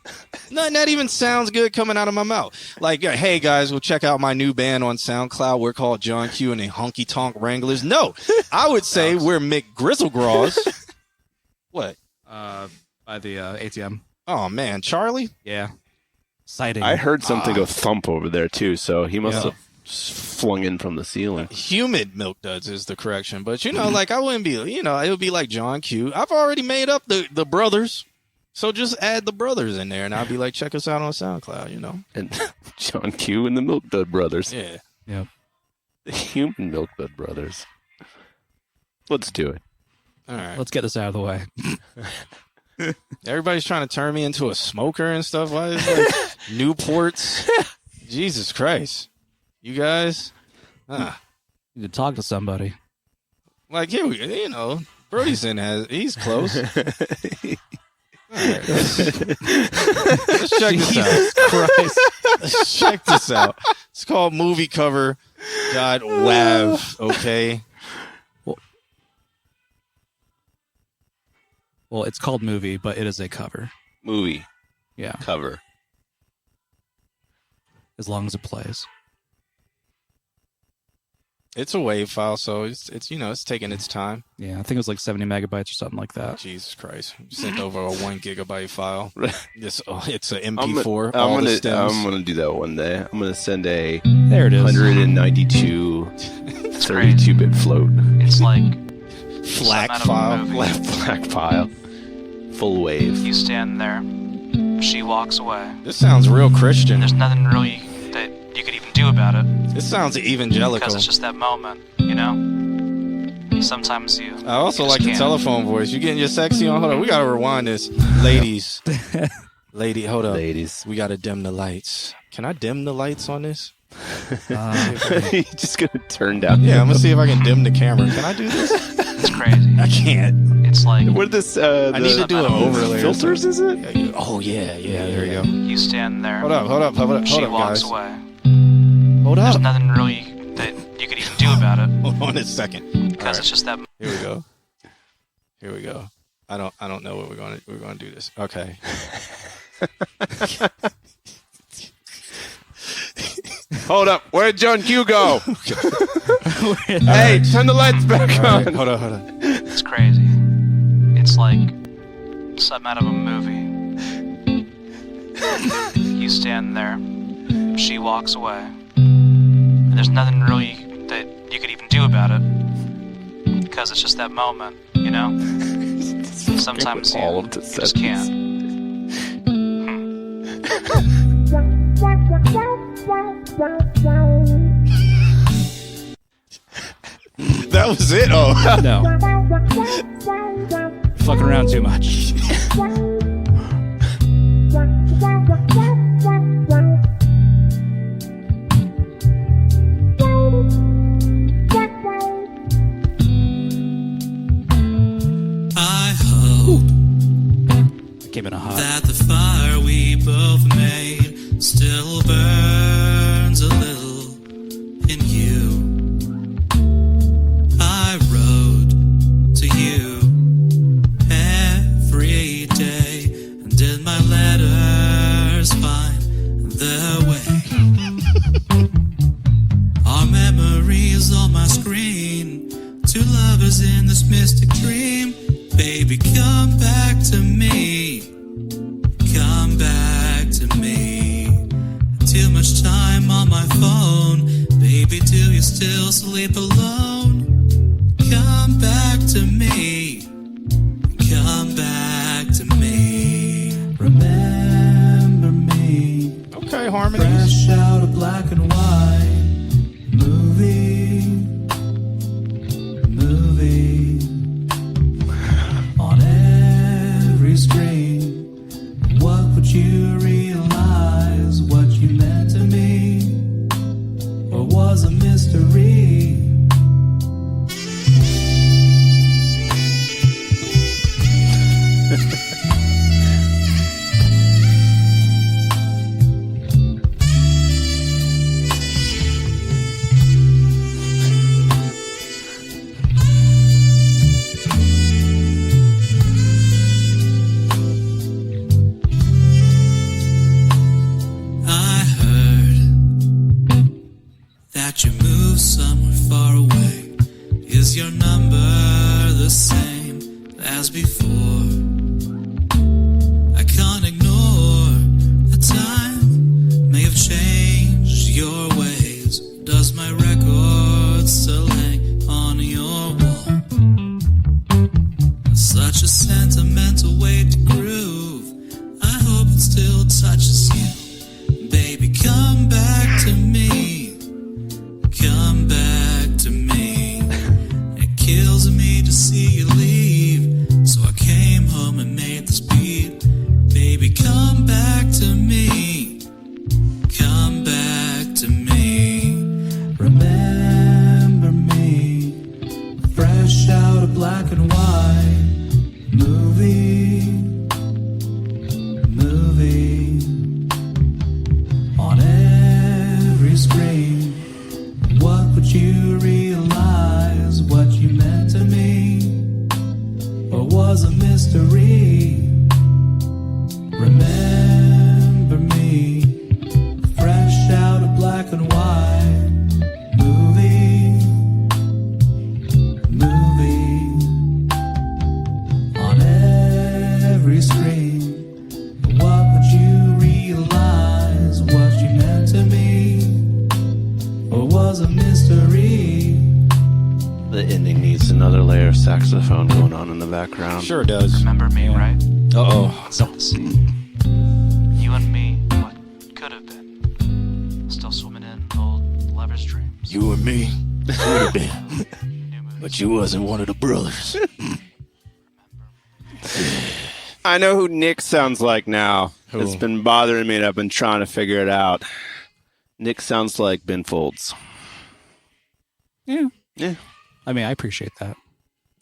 Speaker 1: Nothing that even sounds good coming out of my mouth. Like, hey, guys, we'll check out my new band on SoundCloud. We're called John Q and the Honky Tonk Wranglers. No, I would say we're McGrizzlegraws. What?
Speaker 3: By the ATM.
Speaker 1: Oh, man. Charlie?
Speaker 3: Yeah. Sighting.
Speaker 4: I heard something go thump over there, too, so he must have flung in from the ceiling.
Speaker 1: Humid milk duds is the correction. But, like, I wouldn't be, it would be like John Q. I've already made up the brothers. So just add the brothers in there, and I'll be like, check us out on SoundCloud,
Speaker 4: And John Q and the Milk Dud Brothers.
Speaker 1: Yeah.
Speaker 3: Yep.
Speaker 4: The Human Milk Dud Brothers. Let's do it.
Speaker 1: All right.
Speaker 3: Let's get this out of the way.
Speaker 1: Everybody's trying to turn me into a smoker and stuff. Why is like Newports? Jesus Christ. You guys?
Speaker 3: You need to talk to somebody.
Speaker 1: Like, here we Brody's he's close. All right, let's check this out.
Speaker 3: Christ.
Speaker 1: Let's check this out. It's called moviecover.wav, okay?
Speaker 3: Well, it's called movie, but it is a cover.
Speaker 4: Movie
Speaker 3: Yeah.
Speaker 4: cover.
Speaker 3: As long as it plays.
Speaker 1: It's a WAV file, so it's taking its time.
Speaker 3: Yeah, I think it was like 70 megabytes or something like that.
Speaker 1: Jesus Christ. Sent over a 1 gigabyte file. It's an
Speaker 4: I'm
Speaker 1: MP4.
Speaker 4: I'm gonna do that one day. I'm gonna send a
Speaker 3: There it is.
Speaker 4: 192 32-bit float.
Speaker 7: It's like
Speaker 1: FLAC
Speaker 7: Some out of a
Speaker 1: file.
Speaker 7: movie.
Speaker 4: Black file. Full wave.
Speaker 7: you stand there
Speaker 3: she walks away.
Speaker 1: This sounds real Christian.
Speaker 3: There's nothing really that you could even do about it.
Speaker 1: This sounds evangelical.
Speaker 3: Because it's just that moment, you know? Sometimes you.
Speaker 1: I also
Speaker 3: you just
Speaker 1: like the
Speaker 3: can't.
Speaker 1: telephone voice. You getting your sexy on? Hold on, we gotta rewind this, ladies. Hold up,
Speaker 4: Ladies.
Speaker 1: We gotta dim the lights. Can I dim the lights on this?
Speaker 4: You're just gonna turn down.
Speaker 1: Yeah, I'm gonna see if I can dim the camera. Can I do this?
Speaker 3: It's crazy.
Speaker 1: I can't.
Speaker 3: It's like
Speaker 4: What this?
Speaker 1: I need to do an overlay. or
Speaker 4: Filters, is it?
Speaker 1: something. Oh yeah. There you go.
Speaker 3: you stand there.
Speaker 1: Hold up,
Speaker 3: She
Speaker 1: guys.
Speaker 3: walks away.
Speaker 1: Hold
Speaker 3: There's
Speaker 1: up.
Speaker 3: nothing really that you could even do about it.
Speaker 1: Hold on a second.
Speaker 3: Because it's just that.
Speaker 1: Here we go. I don't know what we're gonna do this. Okay.
Speaker 4: Hold up. Where'd John Q go? Hey, turn the lights back
Speaker 1: All
Speaker 4: on.
Speaker 1: right, hold on.
Speaker 3: It's crazy. It's like something out of a movie. You stand there. She walks away. And there's nothing really that you could even do about it. Because it's just that moment, you know? Sometimes you,
Speaker 4: all of the
Speaker 3: you just can't.
Speaker 1: That was it. Oh.
Speaker 3: No. Fucking around too much.
Speaker 7: I hope
Speaker 3: Came in a hot.
Speaker 7: that the fire we both made still burns a little in you. I wrote to you every day, and did my letters find their way? Our memories on my screen, two lovers in this mystic dream. Baby, come back to me. Come back to me. Too much time on my phone. Baby, do you still sleep alone? Come back to me. Come back to me. Remember me.
Speaker 1: Okay, harmonies.
Speaker 7: Fresh out of black and white movie. On every screen, what would you realize? What you meant to me, or was a mystery? I heard that you moved somewhere far away. Is your number the same as before? I can't ignore the time may have changed your ways. Does my record still hang on your wall? Such a sentimental way to groove. I hope it still touches you. Baby, come back to me. Come back to me. It kills me to see you leave. So I came home and made this beat. Baby, come back to me. Come back to me. Remember me. Fresh out of black and white movie. On every screen, what would you realize? What you meant to me, or was a mystery? Remember me, fresh out of black and white movie. On every screen, what would you realize? What you meant to me, or was a mystery?
Speaker 4: The ending needs another layer of saxophone going on in the background.
Speaker 1: Sure does.
Speaker 3: Remember me, right?
Speaker 1: Uh-oh.
Speaker 3: Let's see.
Speaker 1: You and me would have been, but you wasn't one of the brothers.
Speaker 4: I know who Nick sounds like now.
Speaker 1: Who?
Speaker 4: It's been bothering me and I've been trying to figure it out. Nick sounds like Ben Folds.
Speaker 3: Yeah.
Speaker 4: Yeah.
Speaker 3: I mean, I appreciate that.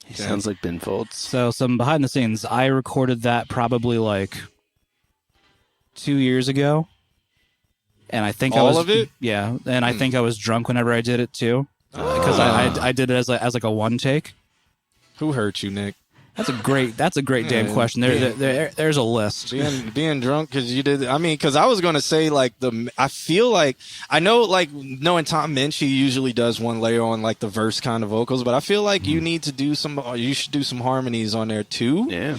Speaker 4: He sounds like Ben Folds.
Speaker 3: So some behind the scenes, I recorded that probably like 2 years ago. And I think
Speaker 1: All
Speaker 3: I was
Speaker 1: of it?
Speaker 3: Yeah, and I think I was drunk whenever I did it too, because I did it as like a one take.
Speaker 1: Who hurt you, Nick?
Speaker 3: That's a great damn question. There's a list.
Speaker 1: Being drunk because you did. I mean, because I was gonna say like I feel like I know like knowing Tom Minch, he usually does one layer on like the verse kind of vocals, but I feel like you need to do some. You should do some harmonies on there too.
Speaker 4: Yeah.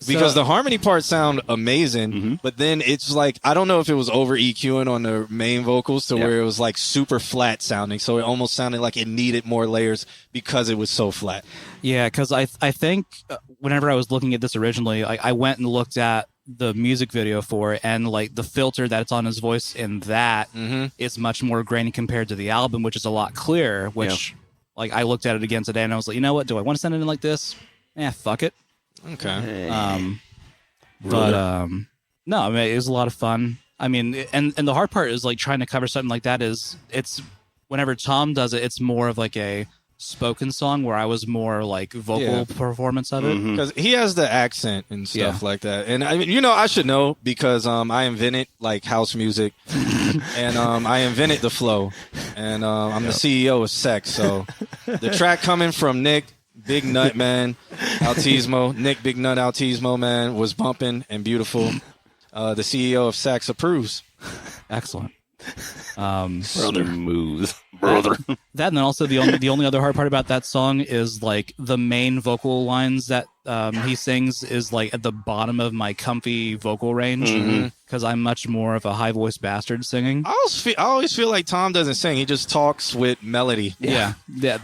Speaker 1: Because the harmony parts sound amazing, but then it's like I don't know if it was over EQing on the main vocals to where it was like super flat sounding, so it almost sounded like it needed more layers because it was so flat.
Speaker 3: Yeah, because I think whenever I was looking at this originally, I went and looked at the music video for it, and like the filter that's on his voice in that is much more grainy compared to the album, which is a lot clearer. Which like I looked at it again today, and I was like, you know what? Do I want to send it in like this? Fuck it.
Speaker 1: Okay.
Speaker 3: No, I mean, it was a lot of fun. I mean, and the hard part is like trying to cover something like that is it's whenever Tom does it, it's more of like a spoken song where I was more like vocal performance of it.
Speaker 1: Because he has the accent and stuff like that. And I mean, you know, I should know because I invented like house music and I invented the flow and I'm the CEO of Sex. So the track coming from Nick, Big Nut Man, Altismo, Nick Big Nut Altismo Man was bumping and beautiful. The CEO of Sax approves.
Speaker 3: Excellent.
Speaker 4: Smooth. Brother.
Speaker 3: That and then also the only other hard part about that song is like the main vocal lines that he sings is like at the bottom of my comfy vocal range because I'm much more of a high voice bastard singing.
Speaker 1: I always feel like Tom doesn't sing; he just talks with melody.
Speaker 3: Yeah.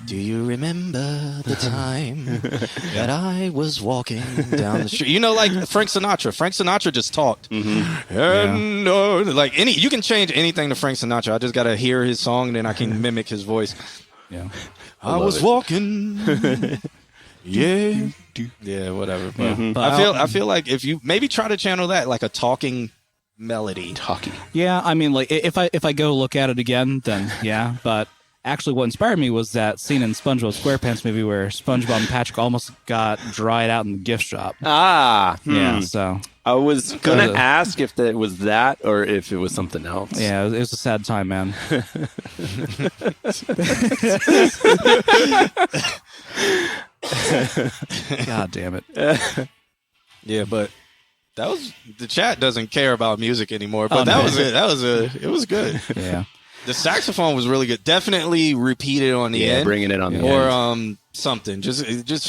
Speaker 1: Do you remember the time that I was walking down the street? You know, like Frank Sinatra. Frank Sinatra just talked, and like you can change anything to Frank Sinatra. I just gotta hear his song, and then I can mimic his voice.
Speaker 3: Yeah,
Speaker 1: I was walking. Yeah, whatever. But I feel like if you maybe try to channel that like a talking melody.
Speaker 3: Yeah, I mean, like if I go look at it again, then yeah. But actually, what inspired me was that scene in SpongeBob SquarePants movie where SpongeBob and Patrick almost got dried out in the gift shop. Yeah. So
Speaker 4: I was gonna ask if it was that or if it was something else.
Speaker 3: yeah, it was a sad time, man. God damn it.
Speaker 1: Yeah, but that was the chat doesn't care about music anymore. But was it. It was good.
Speaker 3: Yeah.
Speaker 1: The saxophone was really good. Definitely repeat it on the end.
Speaker 4: Bringing it on the
Speaker 1: or
Speaker 4: end.
Speaker 1: Something. Just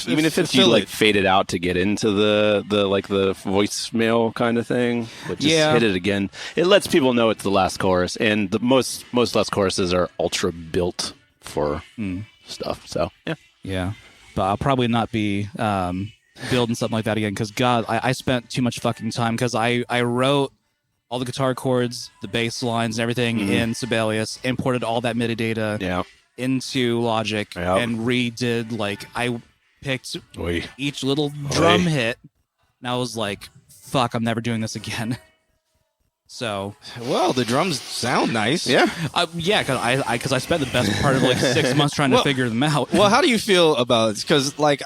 Speaker 4: even if it's you like fade it out to get into the like the voicemail kind of thing, but just hit it again. It lets people know it's the last chorus, and the most last choruses are ultra built for stuff. So
Speaker 3: yeah. But I'll probably not be building something like that again because God, I spent too much fucking time because I wrote all the guitar chords, the bass lines, and everything in Sibelius, imported all that MIDI data into Logic, and redid, like, I picked each little drum hit, and I was like, fuck, I'm never doing this again. So,
Speaker 1: well, the drums sound nice.
Speaker 3: Yeah, because I spent the best part of like 6 months trying to figure them out.
Speaker 1: Well, how do you feel about it? Because like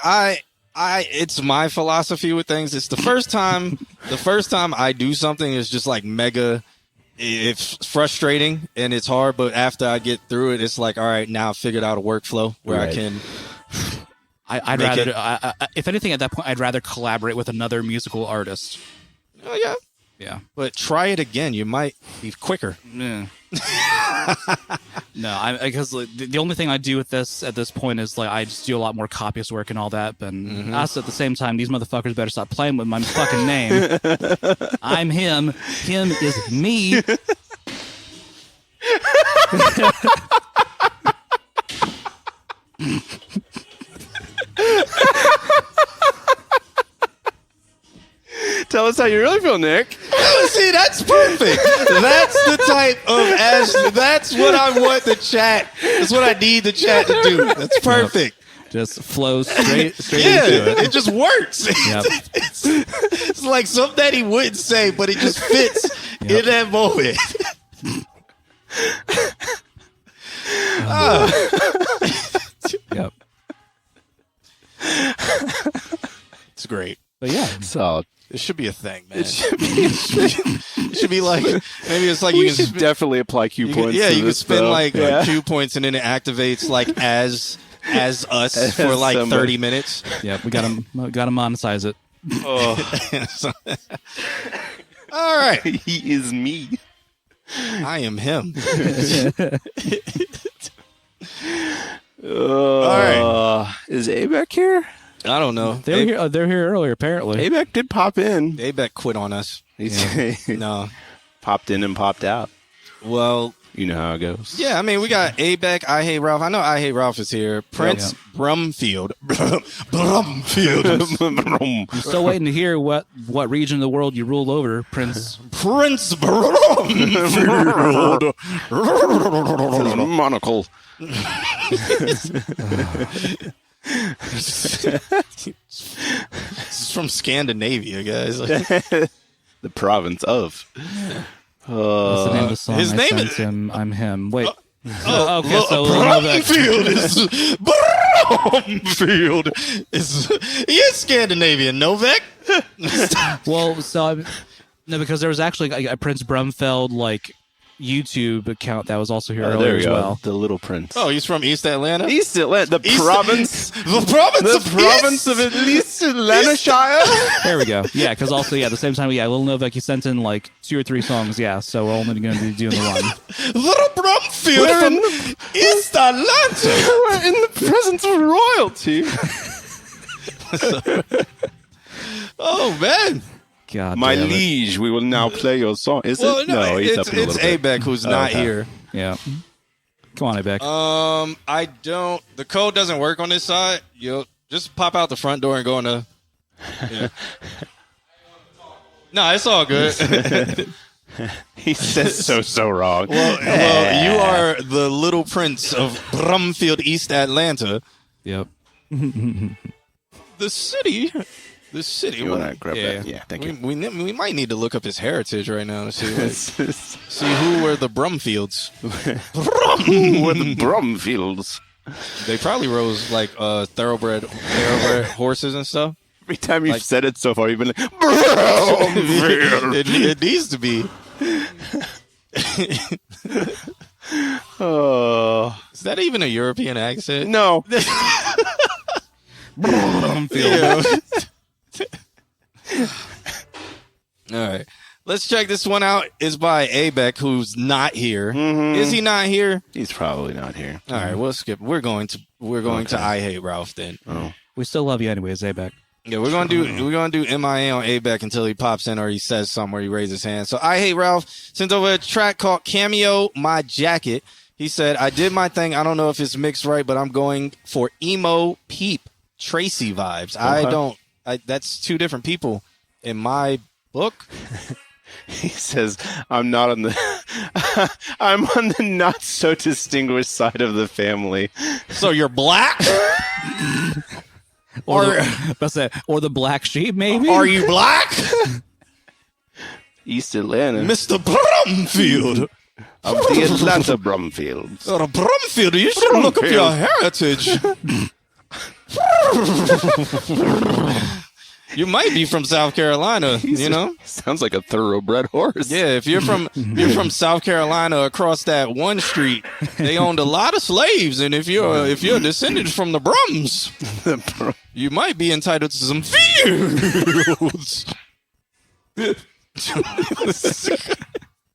Speaker 1: it's my philosophy with things. It's the first time I do something is just like mega. It's frustrating and it's hard, but after I get through it, it's like, all right, now I've figured out a workflow where I can.
Speaker 3: I'd rather, if anything, at that point, I'd rather collaborate with another musical artist.
Speaker 1: Oh yeah.
Speaker 3: Yeah,
Speaker 1: but try it again. You might be quicker.
Speaker 3: No, because the only thing I do with this at this point is like I just do a lot more copyist work and all that. But us at the same time, these motherfuckers better stop playing with my fucking name. I'm him. Him is me.
Speaker 4: Tell us how you really feel, Nick.
Speaker 1: See, that's perfect. That's the type of that's what I want the chat. That's what I need the chat to do. That's perfect.
Speaker 3: Just flows straight
Speaker 1: Yeah,
Speaker 3: into it.
Speaker 1: it just works.
Speaker 3: Yep.
Speaker 1: It's like something that he wouldn't say, but it just fits in that moment.
Speaker 3: Yep.
Speaker 1: It's great.
Speaker 3: But yeah,
Speaker 4: Solid.
Speaker 1: It should be a thing, man.
Speaker 4: It should be.
Speaker 1: It should be like maybe it's like
Speaker 4: We
Speaker 1: you can
Speaker 4: should definitely apply Q
Speaker 1: you
Speaker 4: points.
Speaker 1: can, yeah,
Speaker 4: to
Speaker 1: you can
Speaker 4: this,
Speaker 1: spend
Speaker 4: though.
Speaker 1: like
Speaker 4: Yeah.
Speaker 1: 2 points and then it activates like as us for like
Speaker 4: somebody.
Speaker 1: 30 minutes.
Speaker 3: yeah, we gotta monetize it.
Speaker 1: All right.
Speaker 4: He is me.
Speaker 1: I am him.
Speaker 4: All
Speaker 1: right.
Speaker 4: Is ABEC here?
Speaker 1: I don't know.
Speaker 3: They were here. They're here earlier, apparently.
Speaker 4: ABEC did pop in.
Speaker 1: Abek quit on us.
Speaker 4: He's
Speaker 1: No.
Speaker 4: popped in and popped out.
Speaker 1: Well,
Speaker 4: You know how it goes.
Speaker 1: yeah, I mean, we got Abek, I Hate Ralph. I know I Hate Ralph is here. Prince Brumfield. Brumfield.
Speaker 3: I'm still waiting to hear what region of the world you rule over, Prince.
Speaker 1: Prince Brumfield.
Speaker 4: Monocle.
Speaker 1: This is from Scandinavia, guys.
Speaker 4: The province of.
Speaker 3: What's the name of the song?
Speaker 1: his
Speaker 3: I
Speaker 1: name
Speaker 3: sent
Speaker 1: is-
Speaker 3: him. I'm him. Wait.
Speaker 1: Okay,
Speaker 3: so we'll know that.
Speaker 1: Brumfield is he is Scandinavian. Novak.
Speaker 3: Well, no, because there was actually a Prince Brumfeld like YouTube account that was also here
Speaker 4: Oh,
Speaker 3: earlier
Speaker 4: there we
Speaker 3: as
Speaker 4: go.
Speaker 3: well.
Speaker 4: The Little Prince.
Speaker 1: Oh, he's from East Atlanta.
Speaker 4: East Atlanta. The
Speaker 1: East-
Speaker 4: province.
Speaker 1: The province
Speaker 4: The
Speaker 1: of
Speaker 4: province of East Atlanta's.
Speaker 3: There we go. Yeah, because also at the same time, Lil Novak he sent in like 2 or 3 songs. Yeah, so we're only going to be doing the one.
Speaker 1: Little Brumfield
Speaker 4: We're
Speaker 1: from
Speaker 4: in
Speaker 1: East Atlanta.
Speaker 4: We're in the presence of royalty.
Speaker 1: Oh man.
Speaker 3: God,
Speaker 4: My
Speaker 3: damn it.
Speaker 4: liege, we will now play your song. Is
Speaker 1: Well,
Speaker 4: it?
Speaker 1: no,
Speaker 4: he's
Speaker 1: it's
Speaker 4: up in a little bit.
Speaker 1: Abek who's not
Speaker 4: okay.
Speaker 1: here.
Speaker 3: Yeah. Come on, Abek.
Speaker 1: I don't. The code doesn't work on this side. You'll just pop out the front door and go in the. Yeah. No, it's all good.
Speaker 4: He says so wrong.
Speaker 1: Well, you are the little prince of Brumfield, East Atlanta,
Speaker 3: Yep.
Speaker 1: the city. The city.
Speaker 4: You wanna grab that? Yeah, thank you.
Speaker 1: We might need to look up his heritage right now to see see who were the Brumfields.
Speaker 4: With the Brumfields.
Speaker 1: They probably rose like thoroughbred horses and stuff.
Speaker 4: Every time you've
Speaker 1: Like-
Speaker 4: said it so far, you've been like, Brumfield.
Speaker 1: it needs to be.
Speaker 4: Oh,
Speaker 1: Is that even a European accent?
Speaker 4: no.
Speaker 1: Yeah. All right. Let's check this one out. It's by Abek, who's not here. Is he not here?
Speaker 4: He's probably not here.
Speaker 1: All right, we'll skip. We're going to I Hate Ralph then.
Speaker 4: Oh.
Speaker 3: We still love you anyways, Abek.
Speaker 1: Yeah, we're gonna do MIA on Abek until he pops in or he says something or he raises his hand. So I Hate Ralph sent over a track called Cameo My Jacket. He said, I did my thing. I don't know if it's mixed right, but I'm going for emo peep Tracy vibes. That's 2 different people in my book.
Speaker 4: He says, I'm not on the I'm on the not so distinguished side of the family.
Speaker 1: So you're black?
Speaker 3: Or the black sheep, maybe.
Speaker 1: Are you black?
Speaker 4: East Atlanta.
Speaker 1: Mr. Brumfield.
Speaker 4: Of the Atlanta Brumfields.
Speaker 1: Oh, Brumfield, you should look up your heritage. You might be from South Carolina, you know?
Speaker 4: Sounds like a thoroughbred horse.
Speaker 1: Yeah, if you're from South Carolina across that one street, they owned a lot of slaves, and if you're descended from the Brums, you might be entitled to some fields.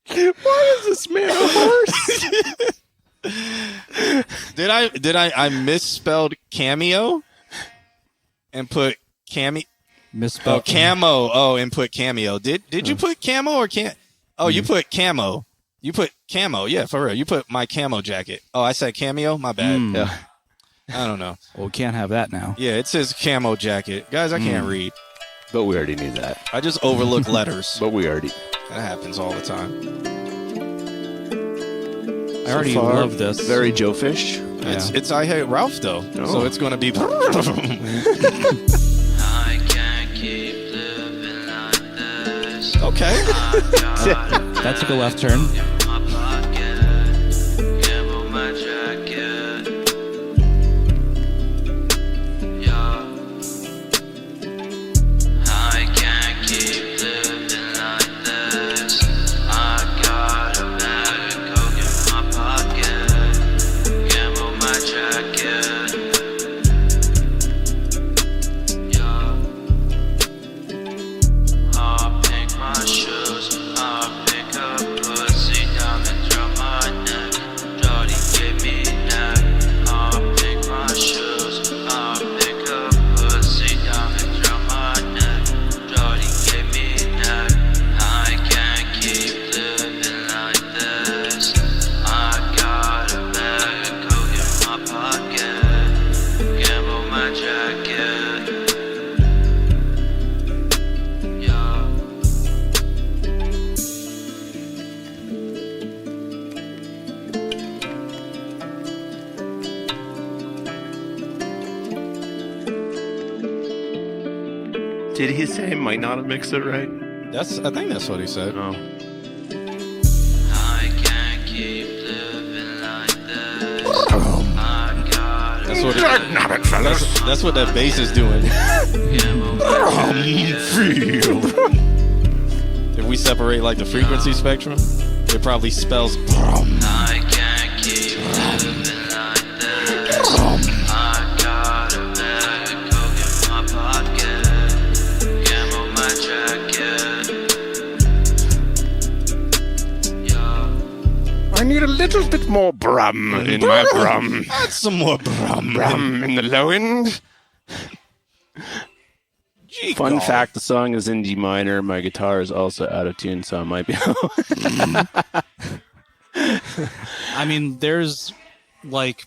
Speaker 4: Why is this man a horse?
Speaker 1: Did I misspelled cameo and put cami?
Speaker 3: Misspelled.
Speaker 1: Oh, camo. Oh, and put cameo. Did you put camo or can? Oh, you put camo. You put camo. Yeah, for real. You put my camo jacket. Oh, I said cameo. My bad.
Speaker 4: Yeah.
Speaker 1: I don't know.
Speaker 3: Well, we can't have that now.
Speaker 1: Yeah, it says camo jacket. Guys, I can't read.
Speaker 4: But we already knew that.
Speaker 1: I just overlook letters.
Speaker 4: But we already.
Speaker 1: That happens all the time.
Speaker 3: I already
Speaker 4: far,
Speaker 3: love this.
Speaker 4: Very Joe Fish.
Speaker 1: It's I Hate Ralph though, so it's gonna be.
Speaker 7: I can't keep living like this.
Speaker 1: Okay.
Speaker 3: That took a left turn.
Speaker 7: My pocket, gamble my jacket. Yeah. I can't keep living like this. I got a bag of coke in my pocket. Gamble my jacket. Yeah. I'll pick my shoes. I'll pick up pussy, diamonds round my neck. Jody gave me neck. I'll pick my shoes. I'll pick up pussy, diamonds round my neck. Jody gave me neck. I can't keep living like this. I got a bag of coke in my pocket. Gamble my jacket. Yeah.
Speaker 4: Did he say he might not have mixed it right?
Speaker 1: I think that's what he said.
Speaker 4: Oh.
Speaker 7: I can't keep living like this. I got
Speaker 1: That's what. That's what that bass is doing. If we separate like the frequency spectrum, it probably spells.
Speaker 7: I can't keep living like this. I got a bag of coke in my pocket. Gamble my jacket. Yeah.
Speaker 4: I need a little bit more brum in my brum.
Speaker 1: Add some more brum.
Speaker 4: Brum in the low end. Fun fact, the song is in G minor. My guitar is also out of tune, so I might be...
Speaker 3: I mean, there's like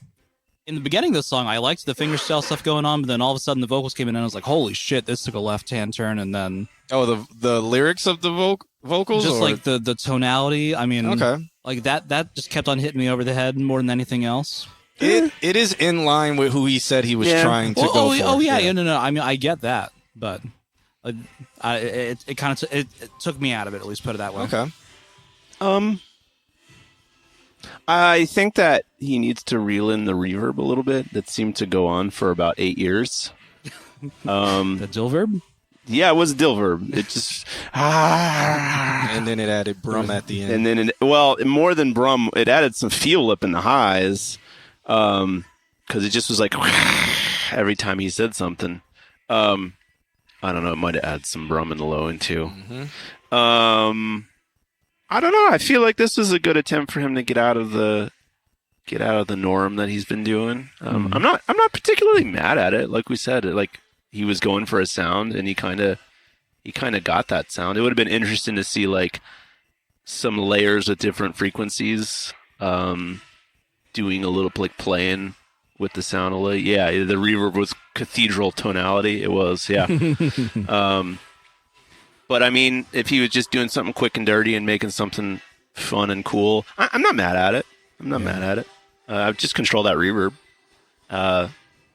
Speaker 3: in the beginning of the song, I liked the fingerstyle stuff going on, but then all of a sudden the vocals came in and I was like, holy shit, this took a left-hand turn. And then
Speaker 1: the lyrics of the vocals?
Speaker 3: just
Speaker 1: or?
Speaker 3: like the tonality. I mean,
Speaker 1: Okay.
Speaker 3: like that just kept on hitting me over the head more than anything else.
Speaker 1: It is in line with who he said he was trying to go for.
Speaker 3: Oh yeah, no. I mean, I get that, but it kind of it took me out of it. At least put it that way.
Speaker 1: Okay.
Speaker 4: I think that he needs to reel in the reverb a little bit. That seemed to go on for about 8 years.
Speaker 3: The Dilverb?
Speaker 4: Yeah, it was a Dilverb. It just...
Speaker 1: And then it added brum at the end.
Speaker 4: And then, more than brum, it added some feel up in the highs. Because it just was like... every time he said something. I don't know. It might have added some brum in the low end, too.
Speaker 1: Mm-hmm.
Speaker 4: I don't know. I feel like this was a good attempt for him to get out of the norm that he's been doing. I'm not particularly mad at it. Like we said, like he was going for a sound, and he kind of got that sound. It would have been interesting to see like some layers with different frequencies, doing a little like playing with the sound a little. Yeah, the reverb was cathedral tonality. It was, yeah. But I mean, if he was just doing something quick and dirty and making something fun and cool, I'm not mad at it. I've just controlled that reverb.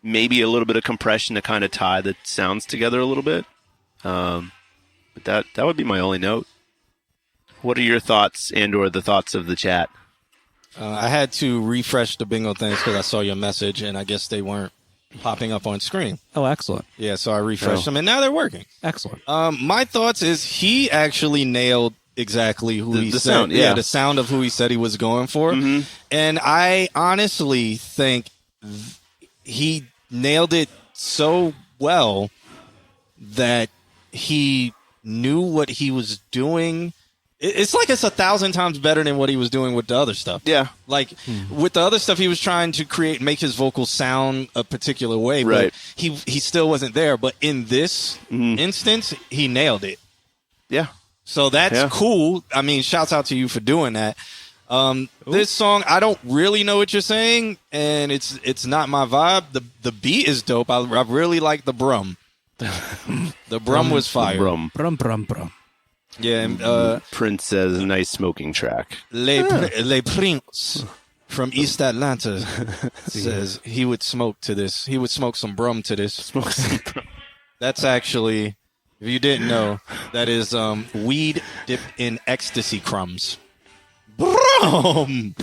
Speaker 4: Maybe a little bit of compression to kind of tie the sounds together a little bit. But that would be my only note. What are your thoughts and/or the thoughts of the chat?
Speaker 1: I had to refresh the bingo things because I saw your message, and I guess they weren't popping up on screen.
Speaker 3: Oh, excellent.
Speaker 1: Yeah, so I refreshed them, and now they're working.
Speaker 3: Excellent.
Speaker 1: My thoughts is he actually nailed exactly who he
Speaker 4: the
Speaker 1: said.
Speaker 4: sound, yeah.
Speaker 1: The sound of who he said he was going for.
Speaker 4: Mm-hmm.
Speaker 1: And I honestly think he nailed it so well that he knew what he was doing. It's like it's 1,000 times better than what he was doing with the other stuff.
Speaker 4: Yeah.
Speaker 1: Like with the other stuff, he was trying to make his vocals sound a particular way,
Speaker 4: right.
Speaker 1: but he still wasn't there. But in this instance, he nailed it.
Speaker 4: Yeah.
Speaker 1: So that's cool. I mean, shouts out to you for doing that. This song, I don't really know what you're saying, and it's not my vibe. The beat is dope. I really like the brum. The brum was fire.
Speaker 3: Brum, brum, brum.
Speaker 1: Yeah, and,
Speaker 4: Prince says, nice smoking track.
Speaker 1: Le Prince from East Atlanta says he would smoke to this. He would smoke some brum to this. That's actually, if you didn't know, that is weed dipped in ecstasy crumbs. Brum!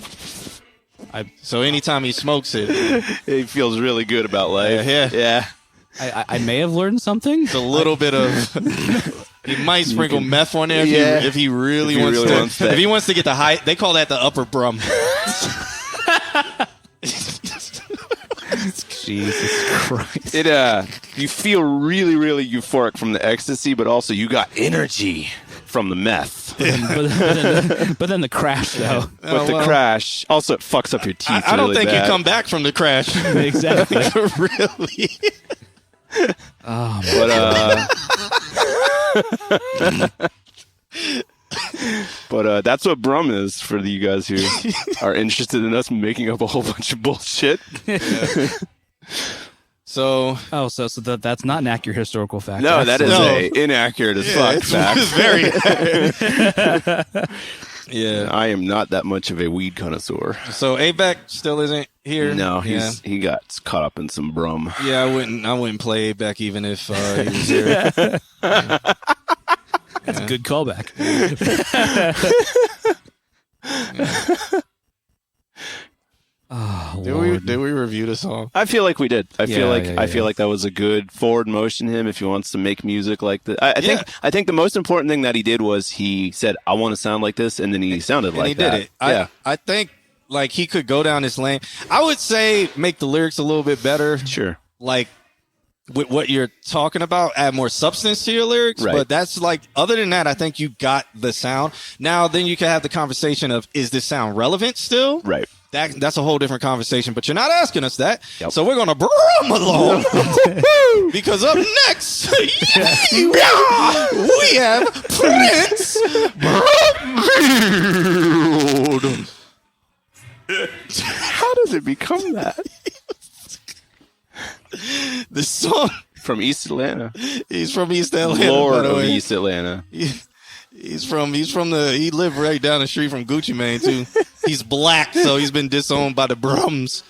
Speaker 1: So anytime he smokes it,
Speaker 4: He feels really good about life.
Speaker 1: Yeah.
Speaker 3: I may have learned something.
Speaker 1: it's a little bit of. He might sprinkle meth on there if he really wants to. If he wants to get the high, they call that the upper brum.
Speaker 3: Jesus Christ.
Speaker 4: You feel really, really euphoric from the ecstasy, but also you got energy from the meth.
Speaker 3: But then the crash, though.
Speaker 4: But the crash also it fucks up your teeth.
Speaker 1: I don't
Speaker 4: really
Speaker 1: think
Speaker 4: bad.
Speaker 1: you come back from the crash.
Speaker 3: Exactly.
Speaker 1: Really.
Speaker 4: But that's what Brum is for you guys who are interested in us making up a whole bunch of bullshit.
Speaker 1: So
Speaker 3: that's not an accurate historical fact.
Speaker 4: No, that is
Speaker 1: No.
Speaker 4: a inaccurate as fuck fact.
Speaker 1: It's very. Yeah.
Speaker 4: I am not that much of a weed connoisseur.
Speaker 1: So ABEC still isn't here.
Speaker 4: No, he got caught up in some Brum.
Speaker 1: Yeah, I wouldn't play ABEC even if he was here.
Speaker 3: That's a good callback. Oh,
Speaker 1: Did we review the song?
Speaker 4: I feel like we did. I feel
Speaker 3: Yeah,
Speaker 4: like that was a good forward motion to him if he wants to make music like that. I think the most important thing that he did was he said, "I want to sound like this," and then he sounded
Speaker 1: And
Speaker 4: like
Speaker 1: he
Speaker 4: that.
Speaker 1: did it.
Speaker 4: Yeah.
Speaker 1: I think like he could go down this lane. I would say make the lyrics a little bit better.
Speaker 4: Sure.
Speaker 1: Like with what you're talking about, add more substance to your lyrics.
Speaker 4: Right.
Speaker 1: But that's like, other than that, I think you got the sound. Now, then you can have the conversation of, is this sound relevant still?
Speaker 4: Right.
Speaker 1: That's a whole different conversation, but you're not asking us that.
Speaker 4: Yep.
Speaker 1: So we're going to brum along. Because up next, we have Prince Brumfield.
Speaker 4: How does it become that?
Speaker 1: The song,
Speaker 4: From East Atlanta.
Speaker 1: he's from East Atlanta.
Speaker 4: Lord
Speaker 1: by the
Speaker 4: of
Speaker 1: way.
Speaker 4: East Atlanta.
Speaker 1: He lived right down the street from Gucci Mane too. He's black, so he's been disowned by the Brums.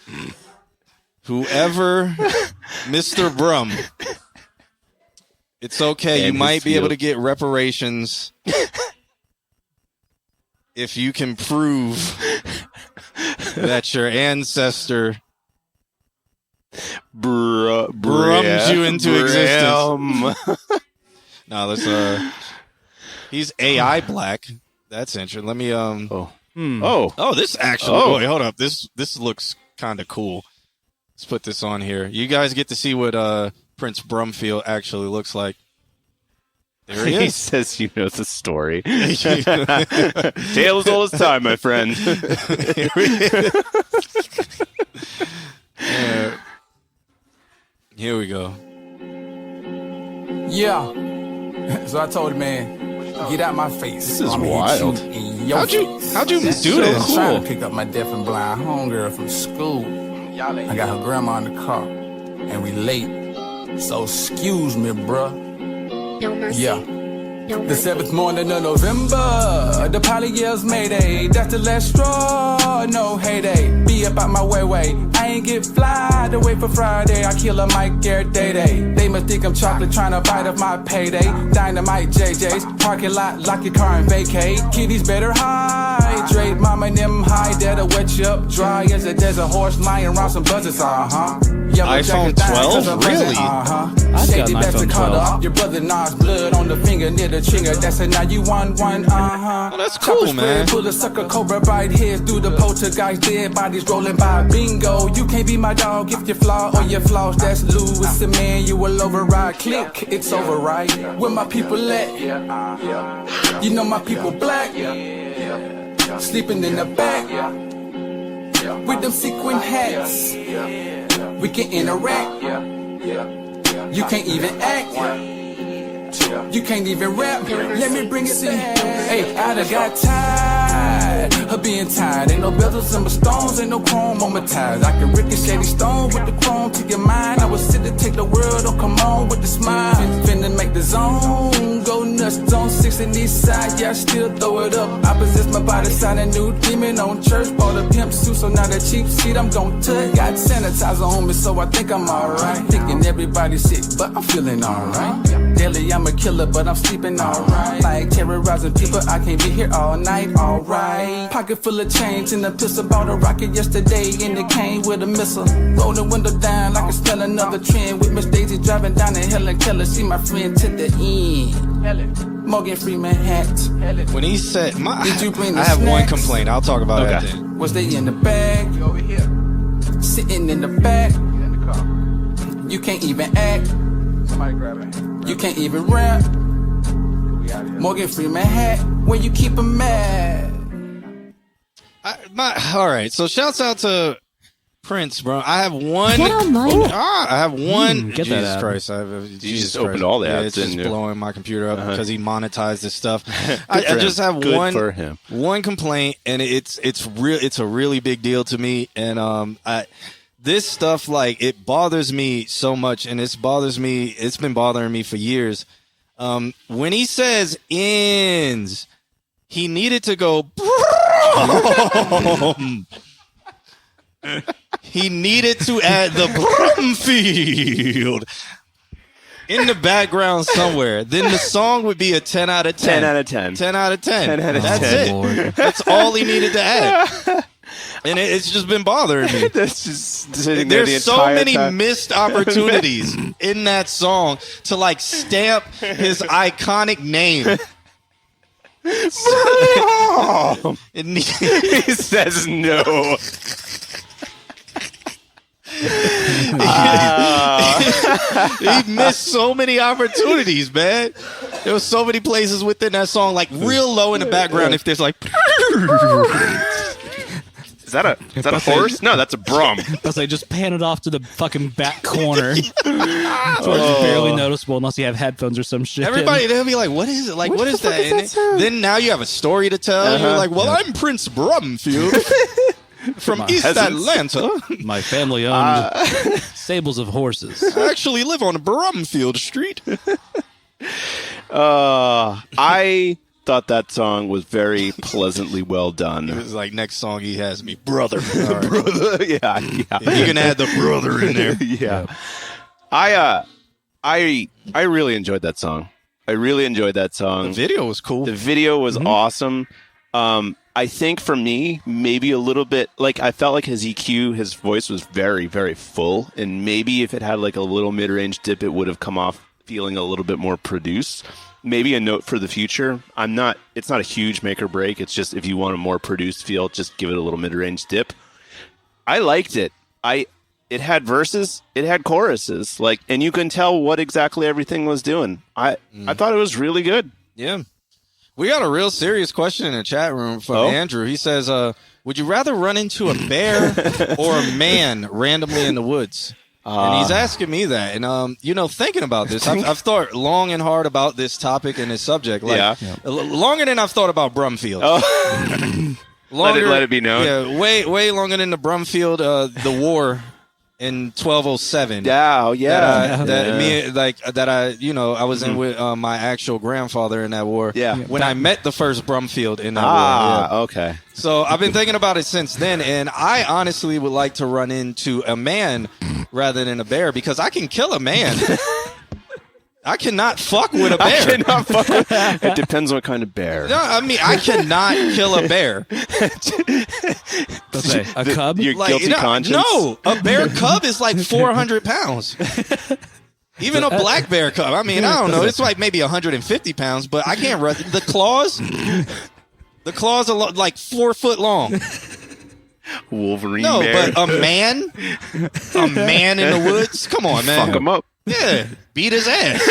Speaker 1: Whoever, Mr. Brum, it's okay.
Speaker 4: And
Speaker 1: you might
Speaker 4: his
Speaker 1: be able
Speaker 4: field.
Speaker 1: to get reparations if you can prove that your ancestor brummed you into existence. No, let's he's AI black. That's interesting. Let me
Speaker 4: Oh,
Speaker 1: this actually.
Speaker 4: Oh.
Speaker 1: Wait, hold up. This looks kind of cool. Let's put this on here. You guys get to see what Prince Brumfield actually looks like. There he
Speaker 4: he
Speaker 1: is.
Speaker 4: says he knows the story. Tale as old as time, my friend.
Speaker 1: Here we go.
Speaker 8: Yeah. So I told him, man, get out my face.
Speaker 4: This is
Speaker 8: I'ma hit
Speaker 4: wild.
Speaker 8: you in your
Speaker 1: How'd you
Speaker 8: face.
Speaker 1: do
Speaker 8: I'm
Speaker 1: this?
Speaker 8: trying to pick up my deaf and blind homegirl from school. I got her grandma in the car, and we late. So excuse me, bruh.
Speaker 5: No mercy.
Speaker 8: Yeah.
Speaker 5: No
Speaker 8: The
Speaker 5: mercy.
Speaker 8: 7th morning of November, the pilot yells Mayday. That's the last straw, no heyday. Be about my way. I ain't get fly to wait for Friday. I kill a mic every day. They must think I'm chocolate trying to bite off my payday. Dynamite JJ's, parking lot, lock your car and vacate. Kiddies better hydrate. Mama and them high, that'll wet you up dry as a desert horse lying around some buzzards, Yellow
Speaker 1: iPhone
Speaker 8: jacket,
Speaker 1: 12?
Speaker 8: cause I'm buzzing,
Speaker 1: Really?
Speaker 3: I've
Speaker 8: Shady
Speaker 3: got an
Speaker 8: back to
Speaker 3: iPhone
Speaker 8: cut
Speaker 3: 12.
Speaker 8: off your brother Nas blood on the finger near the trigger. That's it. Now you want one.
Speaker 1: Oh, that's cool,
Speaker 8: Chopper
Speaker 1: man.
Speaker 8: spread, full of sucker cobra bite heads through the poltergeist. Dead bodies rolling by. Bingo. You can't be my dog if you flaw or your flaws. That's Lewis, the man you will override. Click, it's over, right? Where my people at? You know my people black. Sleeping in the back with them sequin hats. We can interact. You can't even act. You can't even rap. Let me bring it to you. Hey, I done got tired of being tired. Ain't no bezels in my stones, ain't no chrome on my ties. I can ricochet these stones with the chrome to your mind. I was sit to take the world, oh come on with the smile. Finna make the zone go nuts. Zone 6 6 in east side, yeah, I still throw it up. I possess my body, sign a new demon on church. Bought a pimp suit, so now that cheap seat I'm gon' touch. Got sanitizer on me, so I think I'm alright. Thinking everybody's sick, but I'm feeling alright. Daily I'm a killer, but I'm sleeping alright. Like terrorizing people, I can't be here all night, alright. Pocket full of change and a pistol. Bought a rocket yesterday and it came with a missile. Roll the window down, I can smell another trend. With Miss Daisy driving down in Helen Keller. See my friend to the end. Morgan Freeman hat.
Speaker 1: When he said,
Speaker 8: Did you bring the
Speaker 1: I have one
Speaker 8: snacks?
Speaker 1: complaint. I'll talk about that then.
Speaker 8: Was they in the bag? Over here. Sitting in the back. In the car. You can't even act. Somebody grab it. You can't even rap. Morgan Freeman hat. Where you keep 'em mad?
Speaker 1: All right. So shouts out to Prince, bro. I have one.
Speaker 5: Get on mine.
Speaker 1: I have one.
Speaker 3: Get that
Speaker 1: Jesus
Speaker 3: out.
Speaker 1: Christ!
Speaker 4: You just opened all the apps,
Speaker 1: It's just
Speaker 4: didn't you?
Speaker 1: blowing my computer up because he monetized this stuff.
Speaker 4: Good
Speaker 1: I
Speaker 4: for
Speaker 1: just
Speaker 4: him.
Speaker 1: have
Speaker 4: Good for him.
Speaker 1: one complaint, and it's a really big deal to me. And this stuff, like, it bothers me so much, and it's been bothering me for years. When he says ends, he needed to go. He needed to add the Brumfield in the background somewhere. Then the song would be a 10 out of 10.
Speaker 4: 10 out of 10.
Speaker 1: 10 out of 10.
Speaker 4: 10 out of
Speaker 1: That's
Speaker 4: 10.
Speaker 1: it.
Speaker 3: Lord.
Speaker 1: That's all he needed to add. And it's just been bothering me.
Speaker 4: That's just sitting there the
Speaker 1: There's so
Speaker 4: entire
Speaker 1: many
Speaker 4: time.
Speaker 1: missed opportunities in that song to, like, stamp his iconic name. It needs-
Speaker 4: He says no.
Speaker 1: He missed so many opportunities, man. There were so many places within that song, like real low in the background. If there's like,
Speaker 4: Is that a horse? No, that's a brum.
Speaker 3: Plus, they just pan it off to the fucking back corner. So it's barely noticeable unless you have headphones or some shit.
Speaker 1: everybody, they'll be like, what is it? Like, what is that? And then now you have a story to tell. You're like, well, I'm Prince Brumfield from East Atlanta.
Speaker 3: My family owned stables of horses.
Speaker 1: I actually live on Brumfield Street.
Speaker 4: I thought that song was very pleasantly well done.
Speaker 1: It was like, next song he has me, brother. All right.
Speaker 4: Brother, yeah.
Speaker 1: You can add the brother in there.
Speaker 4: Yeah. I really enjoyed that song.
Speaker 1: The video was cool.
Speaker 4: The video was awesome. I think for me, maybe a little bit, like, I felt like his EQ, his voice was very, very full. And maybe if it had like a little mid-range dip, it would have come off feeling a little bit more produced. Maybe a note for the future. It's not a huge make or break. It's just if you want a more produced feel, just give it a little mid-range dip. I liked it. It had verses, it had choruses, like, and you can tell what exactly everything was doing. I thought it was really good.
Speaker 1: Yeah. We got a real serious question in the chat room from Andrew. He says, would you rather run into a bear or a man randomly in the woods? And he's asking me that. And, thinking about this, I've thought long and hard about this topic and this subject. Like, longer than I've thought about Brumfield.
Speaker 4: Let it be known.
Speaker 1: Yeah, way longer than the Brumfield, the war in 1207.
Speaker 4: Yeah,
Speaker 1: I was in with my actual grandfather in that war.
Speaker 4: Yeah.
Speaker 1: When I met the first Brumfield in that war. Yeah.
Speaker 4: Okay.
Speaker 1: So I've been thinking about it since then, and I honestly would like to run into a man rather than a bear because I can kill a man. I cannot fuck with a bear.
Speaker 4: It depends what kind of bear.
Speaker 1: No, I mean, I cannot kill a bear.
Speaker 3: A cub?
Speaker 4: Your guilty conscience?
Speaker 1: No, a bear cub is like 400 pounds. Even a black bear cub. I mean, I don't know. It's like maybe 150 pounds, but I can't run. The claws are like 4 foot long.
Speaker 4: Wolverine
Speaker 1: No,
Speaker 4: bear.
Speaker 1: but a man in the woods? Come on, man.
Speaker 4: Fuck him up.
Speaker 1: Yeah, beat his ass.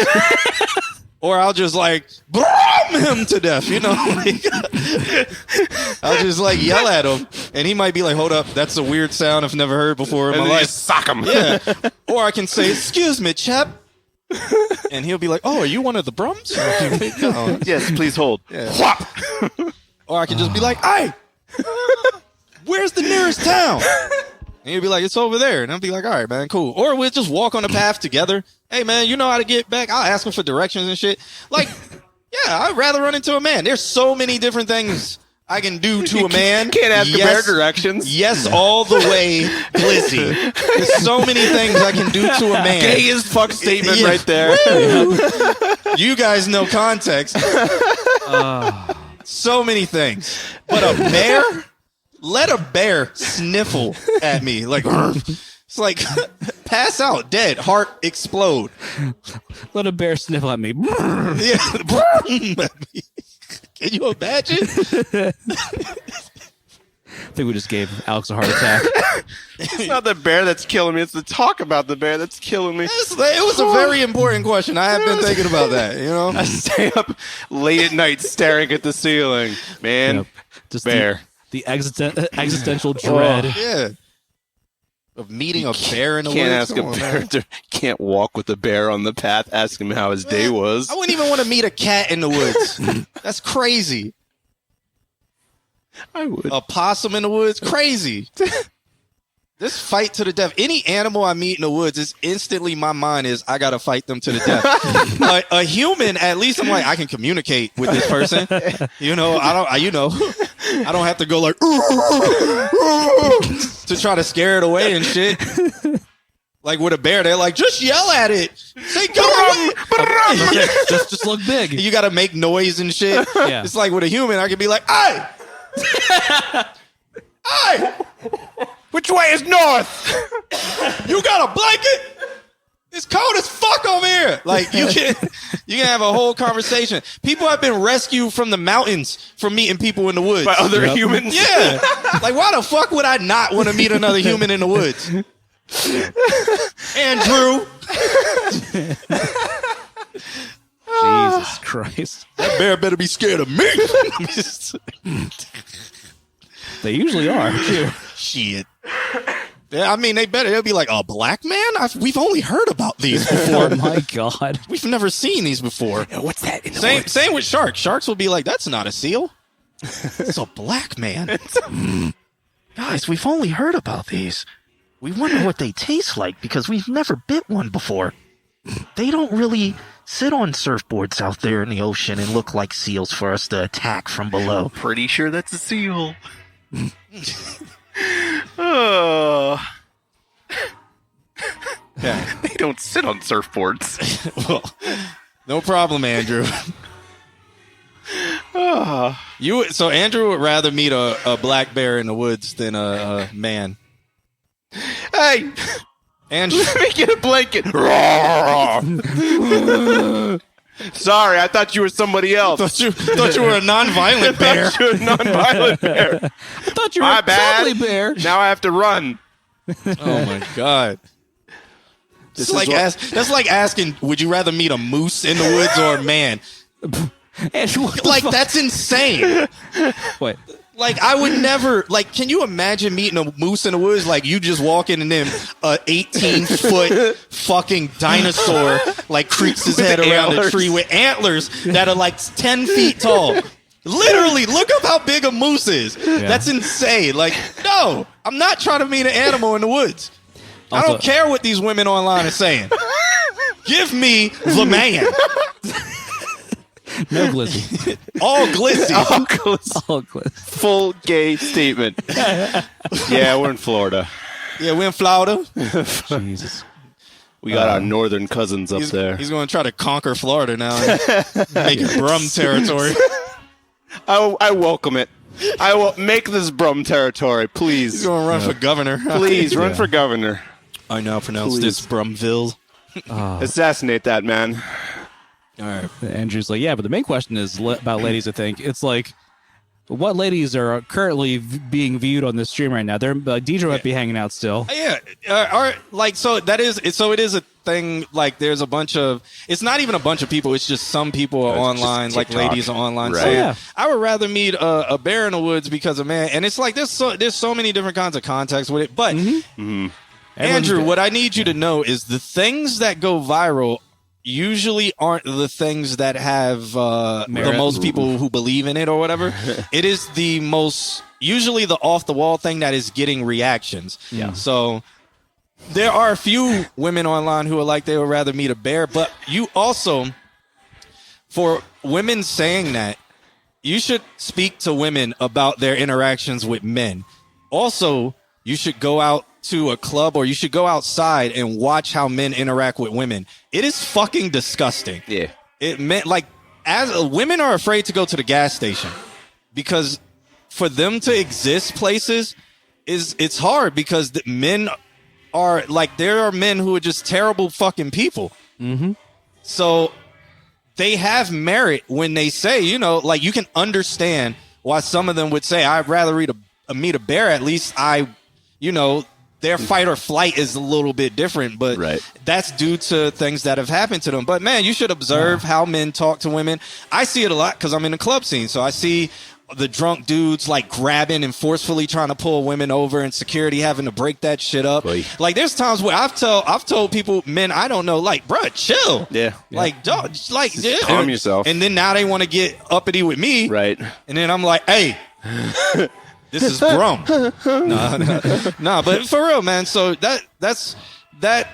Speaker 1: Or I'll just like brum him to death, I'll just like yell at him, and he might be like, "Hold up, that's a weird sound I've never heard before in my life."
Speaker 4: Sock him.
Speaker 1: Yeah. Or I can say, "Excuse me, chap," and he'll be like, "Oh, are you one of the Brums?" No.
Speaker 4: Yes, please hold.
Speaker 1: Yeah. Or I can just be like, "Hey, where's the nearest town?" And he'll be like, "It's over there." And I'll be like, "All right, man, cool." Or we'll just walk on the path together. "Hey, man, you know how to get back?" I'll ask him for directions and shit. Like, I'd rather run into a man. There's so many different things I can do to a man.
Speaker 4: Can't ask a bear directions.
Speaker 1: Yes, all the way, Glizzy. There's so many things I can do to a man.
Speaker 4: Gay as fuck statement right there.
Speaker 1: You guys know context. So many things. But a bear? Let a bear sniffle at me. Like, it's like, pass out, dead, heart explode.
Speaker 3: Let a bear sniffle at me.
Speaker 1: Yeah. Can you imagine?
Speaker 3: I think we just gave Alex a heart attack.
Speaker 4: It's not the bear that's killing me. It's the talk about the bear that's killing me.
Speaker 1: It was a very important question. I have been thinking about that, you know?
Speaker 4: I stay up late at night staring at the ceiling. Man,
Speaker 3: Yep. Just
Speaker 4: bear.
Speaker 3: The existential dread.
Speaker 1: Yeah. Of meeting a bear in the
Speaker 4: Can't
Speaker 1: woods.
Speaker 4: ask a
Speaker 1: Come on,
Speaker 4: bear.
Speaker 1: man.
Speaker 4: Can't walk with a bear on the path. Ask him how his day was.
Speaker 1: I wouldn't even want to meet a cat in the woods. That's crazy.
Speaker 4: I would.
Speaker 1: A possum in the woods? Crazy. This fight to the death. Any animal I meet in the woods is instantly my mind is I gotta fight them to the death. A human, at least I'm like I can communicate with this person. You know, I don't have to go like to try to scare it away and shit. Like with a bear, they're like, just yell at it. Say go away.
Speaker 3: just look big.
Speaker 1: You gotta make noise and shit.
Speaker 3: Yeah.
Speaker 1: It's like with a human, I could be like, hey! Hey!
Speaker 4: Which way is north?
Speaker 1: You got a blanket? It's cold as fuck over here. Like you can have a whole conversation. People have been rescued from the mountains from meeting people in the woods.
Speaker 4: By other humans?
Speaker 1: Yeah. Like why the fuck would I not want to meet another human in the woods? Andrew.
Speaker 3: Jesus Christ.
Speaker 1: That bear better be scared of me.
Speaker 3: They usually are, too.
Speaker 1: Shit. Yeah, I mean, they'll be like, a black man? We've only heard about these before.
Speaker 3: Oh, my God.
Speaker 1: We've never seen these before.
Speaker 4: What's that in the woods?
Speaker 1: Same with sharks. Sharks will be like, that's not a seal. It's a black man. Guys, we've only heard about these. We wonder what they taste like because we've never bit one before. They don't really sit on surfboards out there in the ocean and look like seals for us to attack from below.
Speaker 4: Pretty sure that's a seal. Oh.
Speaker 1: Yeah.
Speaker 4: They don't sit on surfboards.
Speaker 1: Well, no problem, Andrew. So Andrew would rather meet a black bear in the woods than a man.
Speaker 4: Hey,
Speaker 1: Andrew,
Speaker 4: let me get a blanket. Sorry, I thought you were somebody else.
Speaker 1: thought you were a non-violent bear.
Speaker 4: I thought you were a non-violent bear.
Speaker 3: I thought you were
Speaker 4: My
Speaker 3: a
Speaker 4: bad.
Speaker 3: cuddly bear.
Speaker 4: Now I have to run.
Speaker 1: Oh my god. That's like asking, would you rather meet a moose in the woods or a man?
Speaker 3: Andrew, what the
Speaker 1: Like
Speaker 3: fuck?
Speaker 1: that's insane.
Speaker 3: Wait.
Speaker 1: Like I would never. Like, can you imagine meeting a moose in the woods? Like you just walk in and then a 18-foot fucking dinosaur like creeps his head around a tree with antlers that are like 10 feet tall. Literally, look up how big a moose is. That's insane. Like, no, I'm not trying to meet an animal in the woods. I don't care what these women online are saying. Give me the man.
Speaker 3: No glizzy.
Speaker 1: All glizzy.
Speaker 3: All glizzy.
Speaker 4: Full gay statement. Yeah, we're in Florida.
Speaker 1: Yeah, we're in Florida.
Speaker 3: Jesus.
Speaker 4: We got our northern cousins up there.
Speaker 1: He's going to try to conquer Florida now and make it Brum territory.
Speaker 4: I welcome it. I will make this Brum territory, please.
Speaker 1: He's going to run for governor.
Speaker 4: Please run for governor.
Speaker 1: I now pronounce this Brumville.
Speaker 4: Assassinate that man.
Speaker 1: All right.
Speaker 3: Andrew's like, yeah, but the main question is about ladies, I think. It's like, what ladies are currently being viewed on this stream right now? They're Deidre might be hanging out still.
Speaker 1: Yeah. So it is a thing. Like, there's a bunch of. It's not even a bunch of people. It's just some people are online. Like, ladies are online.
Speaker 4: Right.
Speaker 1: Saying, I would rather meet a bear in the woods because of man. And it's like there's so many different kinds of contexts with it. But Andrew, what I need you to know is the things that go viral usually aren't the things that have the most people who believe in it or whatever. It is the most, usually the off-the-wall thing that is getting reactions.
Speaker 3: Yeah.
Speaker 1: So there are a few women online who are like they would rather meet a bear, but you also, for women saying that, you should speak to women about their interactions with men. Also, you should go out to a club or you should go outside and watch how men interact with women. It is fucking disgusting.
Speaker 4: Yeah.
Speaker 1: It meant like women are afraid to go to the gas station because for them to exist places it's hard because the men are like, there are men who are just terrible fucking people. Mm-hmm. So they have merit when they say, you know, like you can understand why some of them would say, I'd rather meet a bear. At least their fight or flight is a little bit different, but that's due to things that have happened to them. But man, you should observe how men talk to women. I see it a lot because I'm in the club scene. So I see the drunk dudes like grabbing and forcefully trying to pull women over and security having to break that shit up. Boy. Like there's times where I've told people, men I don't know, like, bruh, chill.
Speaker 4: Yeah.
Speaker 1: Like, don't, like,
Speaker 4: just calm yourself.
Speaker 1: And then now they want to get uppity with me.
Speaker 4: Right.
Speaker 1: And then I'm like, hey, this is brum. No, but for real, man. So that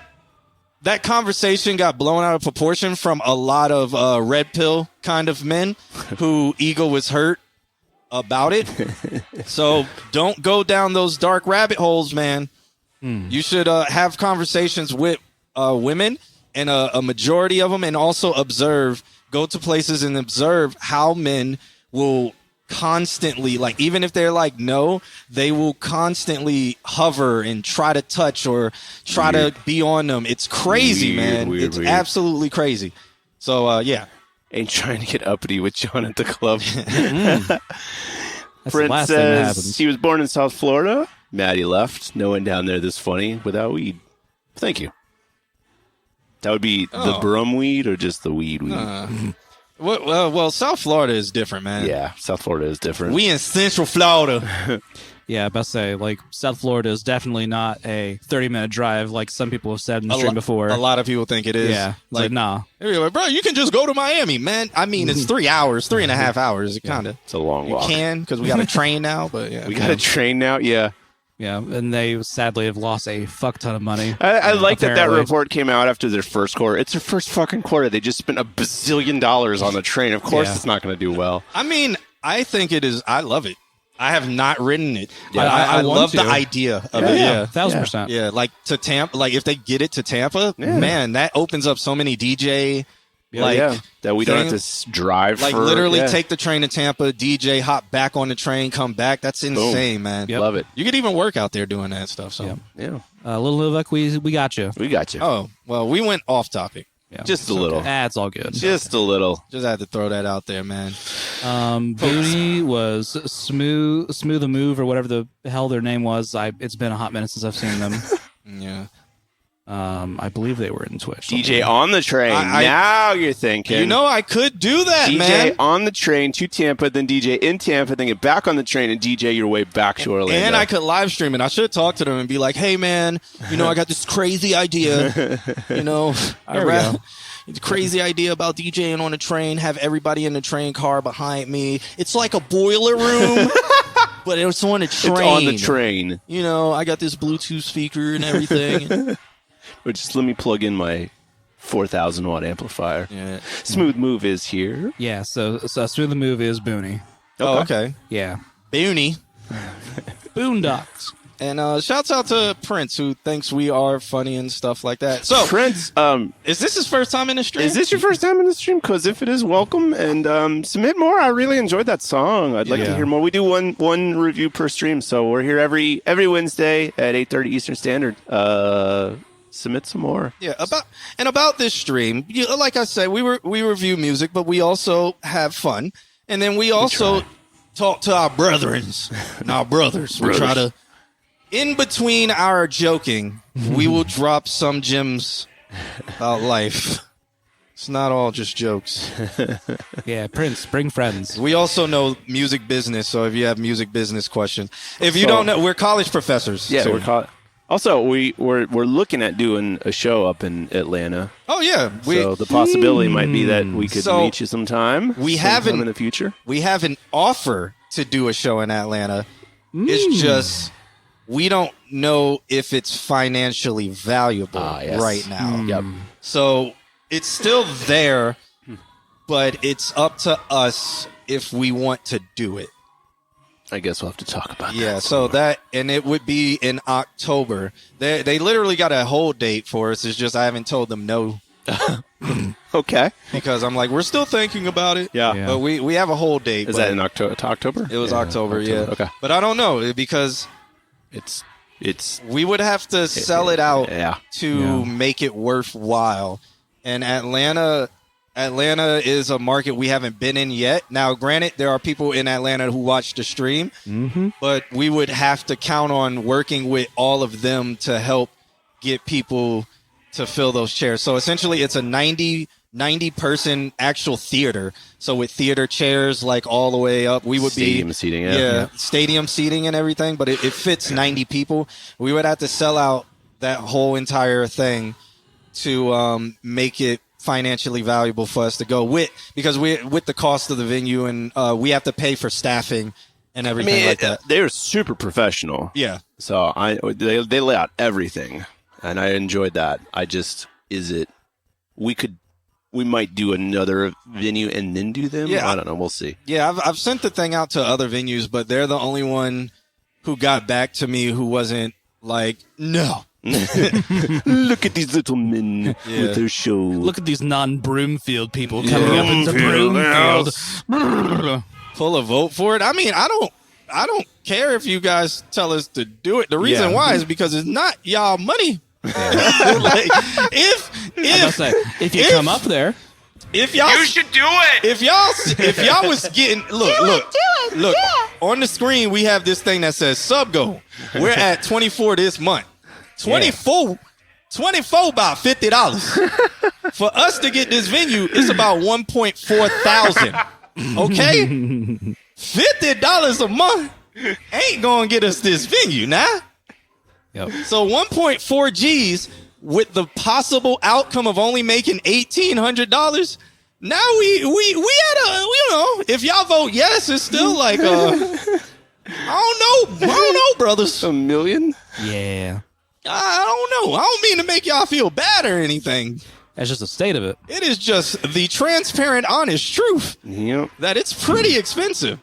Speaker 1: conversation got blown out of proportion from a lot of red pill kind of men who ego was hurt about it. So don't go down those dark rabbit holes, man. You should have conversations with women, and a majority of them, and also go to places and observe how men will constantly, like, even if they're like no, they will constantly hover and try to touch or try to be on them. It's crazy, man. It's absolutely crazy. So yeah.
Speaker 4: Ain't trying to get uppity with John at the club.
Speaker 3: Prince
Speaker 4: says he was born in South Florida. Maddie left. No one down there this funny without weed. Thank you. That would be the brum weed or just the weed?
Speaker 1: Well, South Florida is different, man.
Speaker 4: Yeah, South Florida is different.
Speaker 1: We in Central Florida.
Speaker 3: Yeah, I must say, like, South Florida is definitely not a 30-minute drive like some people have said in the stream before.
Speaker 1: A lot of people think it is.
Speaker 3: Yeah, like nah.
Speaker 1: Like, bro, you can just go to Miami, man. I mean, it's 3 hours, 3.5 hours. It kind of.
Speaker 4: It's a long walk.
Speaker 1: You can, because we got a train now, but yeah.
Speaker 4: We got a train now, yeah.
Speaker 3: Yeah, and they sadly have lost a fuck ton of money.
Speaker 4: I like that report came out after their first quarter. It's their first fucking quarter. They just spent $1 bazillion on the train. Of course it's not going to do well.
Speaker 1: I mean, I think it is. I love it. I have not ridden it.
Speaker 3: Yeah,
Speaker 1: I love the idea of it. Yeah,
Speaker 3: 1,000%.
Speaker 1: Yeah, like to Tampa. Like if they get it to Tampa, man, that opens up so many DJ.
Speaker 4: That we don't have to drive.
Speaker 1: Like literally take the train to Tampa, DJ, hop back on the train, come back. That's insane, man.
Speaker 3: Yep.
Speaker 4: Love it.
Speaker 1: You could even work out there doing that stuff. So
Speaker 4: yeah,
Speaker 3: Little Novak, we got you.
Speaker 4: We got you.
Speaker 1: Oh well, we went off topic.
Speaker 3: Yeah.
Speaker 4: Just a little.
Speaker 3: It's all good.
Speaker 4: Just a little.
Speaker 1: Just had to throw that out there, man.
Speaker 3: Booty was Smooth the Move or whatever the hell their name was. It's been a hot minute since I've seen them.
Speaker 1: Yeah.
Speaker 3: I believe they were in Twitch.
Speaker 4: DJ on the train. Now you're thinking.
Speaker 1: You know, I could do that,
Speaker 4: DJ
Speaker 1: man.
Speaker 4: on the train to Tampa, then DJ in Tampa, then get back on the train and DJ your way back to Orlando.
Speaker 1: And I could live stream it. I should talk to them and be like, hey, man, you know, I got this crazy idea. You know, crazy idea about DJing on a train, have everybody in the train car behind me. It's like a boiler room. But it's on a train.
Speaker 4: It's on the train.
Speaker 1: You know, I got this Bluetooth speaker and everything.
Speaker 4: But just let me plug in my 4,000 watt amplifier.
Speaker 1: Yeah.
Speaker 4: Smooth Move is here.
Speaker 3: Yeah, so Smooth the Move is Booney.
Speaker 1: Oh, okay.
Speaker 3: Yeah.
Speaker 1: Booney.
Speaker 3: Boondocks.
Speaker 1: And shouts out to Prince, who thinks we are funny and stuff like that. So
Speaker 4: Prince,
Speaker 1: is this his first time in the stream?
Speaker 4: Is this your first time in the stream? Because if it is, welcome and submit more. I really enjoyed that song. I'd like to hear more. We do one review per stream, so we're here every Wednesday at 8:30 Eastern Standard. Submit some more.
Speaker 1: Yeah, about this stream, like I said, we review music, but we also have fun, and then we also talk to our brethrens and our brothers. We try to, in between our joking, we will drop some gems about life. It's not all just jokes.
Speaker 3: Yeah, Prince, bring friends.
Speaker 1: We also know music business, so if you have music business questions, if you don't know, we're college professors.
Speaker 4: Yeah,
Speaker 1: too.
Speaker 4: Also, we're looking at doing a show up in Atlanta.
Speaker 1: Oh yeah,
Speaker 4: so the possibility might be that we could meet you sometime. Sometime in the future.
Speaker 1: We have an offer to do a show in Atlanta. It's just we don't know if it's financially valuable right now.
Speaker 4: Yep.
Speaker 1: So it's still there. but it's up to us if we want to do it.
Speaker 4: I guess we'll have to talk about that.
Speaker 1: Yeah, so that, and it would be in October. They literally got a whole date for us. It's just I haven't told them no.
Speaker 4: Okay.
Speaker 1: Because I'm like, we're still thinking about it.
Speaker 4: Yeah.
Speaker 1: But we have a whole date.
Speaker 4: Is that in October?
Speaker 1: It was October, yeah.
Speaker 4: Okay.
Speaker 1: But I don't know because
Speaker 4: It's
Speaker 1: we would have to sell it out
Speaker 4: yeah.
Speaker 1: to make it worthwhile. And Atlanta is a market we haven't been in yet. Now, granted, there are people in Atlanta who watch the stream, but we would have to count on working with all of them to help get people to fill those chairs. So essentially, it's a 90 person actual theater. So with theater chairs like all the way up, we would
Speaker 4: Stadium
Speaker 1: be
Speaker 4: seating, yeah.
Speaker 1: stadium seating and everything. But it fits 90 people. We would have to sell out that whole entire thing to make it financially valuable for us to go with, because with the cost of the venue and we have to pay for staffing and everything like that.
Speaker 4: They're super professional.
Speaker 1: Yeah.
Speaker 4: So they lay out everything, and I enjoyed that. We might do another venue and then do them.
Speaker 1: Yeah.
Speaker 4: I don't know. We'll see.
Speaker 1: Yeah, I've sent the thing out to other venues, but they're the only one who got back to me who wasn't like, no.
Speaker 4: Look at these little men with their show.
Speaker 3: Look at these non-Broomfield people coming up into Broomfield.
Speaker 1: Pull a vote for it. I mean, I don't care if you guys tell us to do it. The reason why is because it's not y'all money. Like,
Speaker 3: if you come up there,
Speaker 1: if y'all, you should do it. If y'all was getting look on the screen, we have this thing that says sub goal. We're at 24 this month. 24 about $50. For us to get this venue, it's about 1.4 thousand. Okay, $50 a month ain't gonna get us this venue now.
Speaker 3: Yep.
Speaker 1: So 1.4 G's with the possible outcome of only making $1,800. Now we had if y'all vote yes, it's still like I don't know, brothers.
Speaker 4: $1 million?
Speaker 3: yeah,
Speaker 1: I don't know. I don't mean to make y'all feel bad or anything.
Speaker 3: that's just the state of it.
Speaker 1: It is just the transparent, honest truth
Speaker 4: Yep.
Speaker 1: that it's pretty expensive.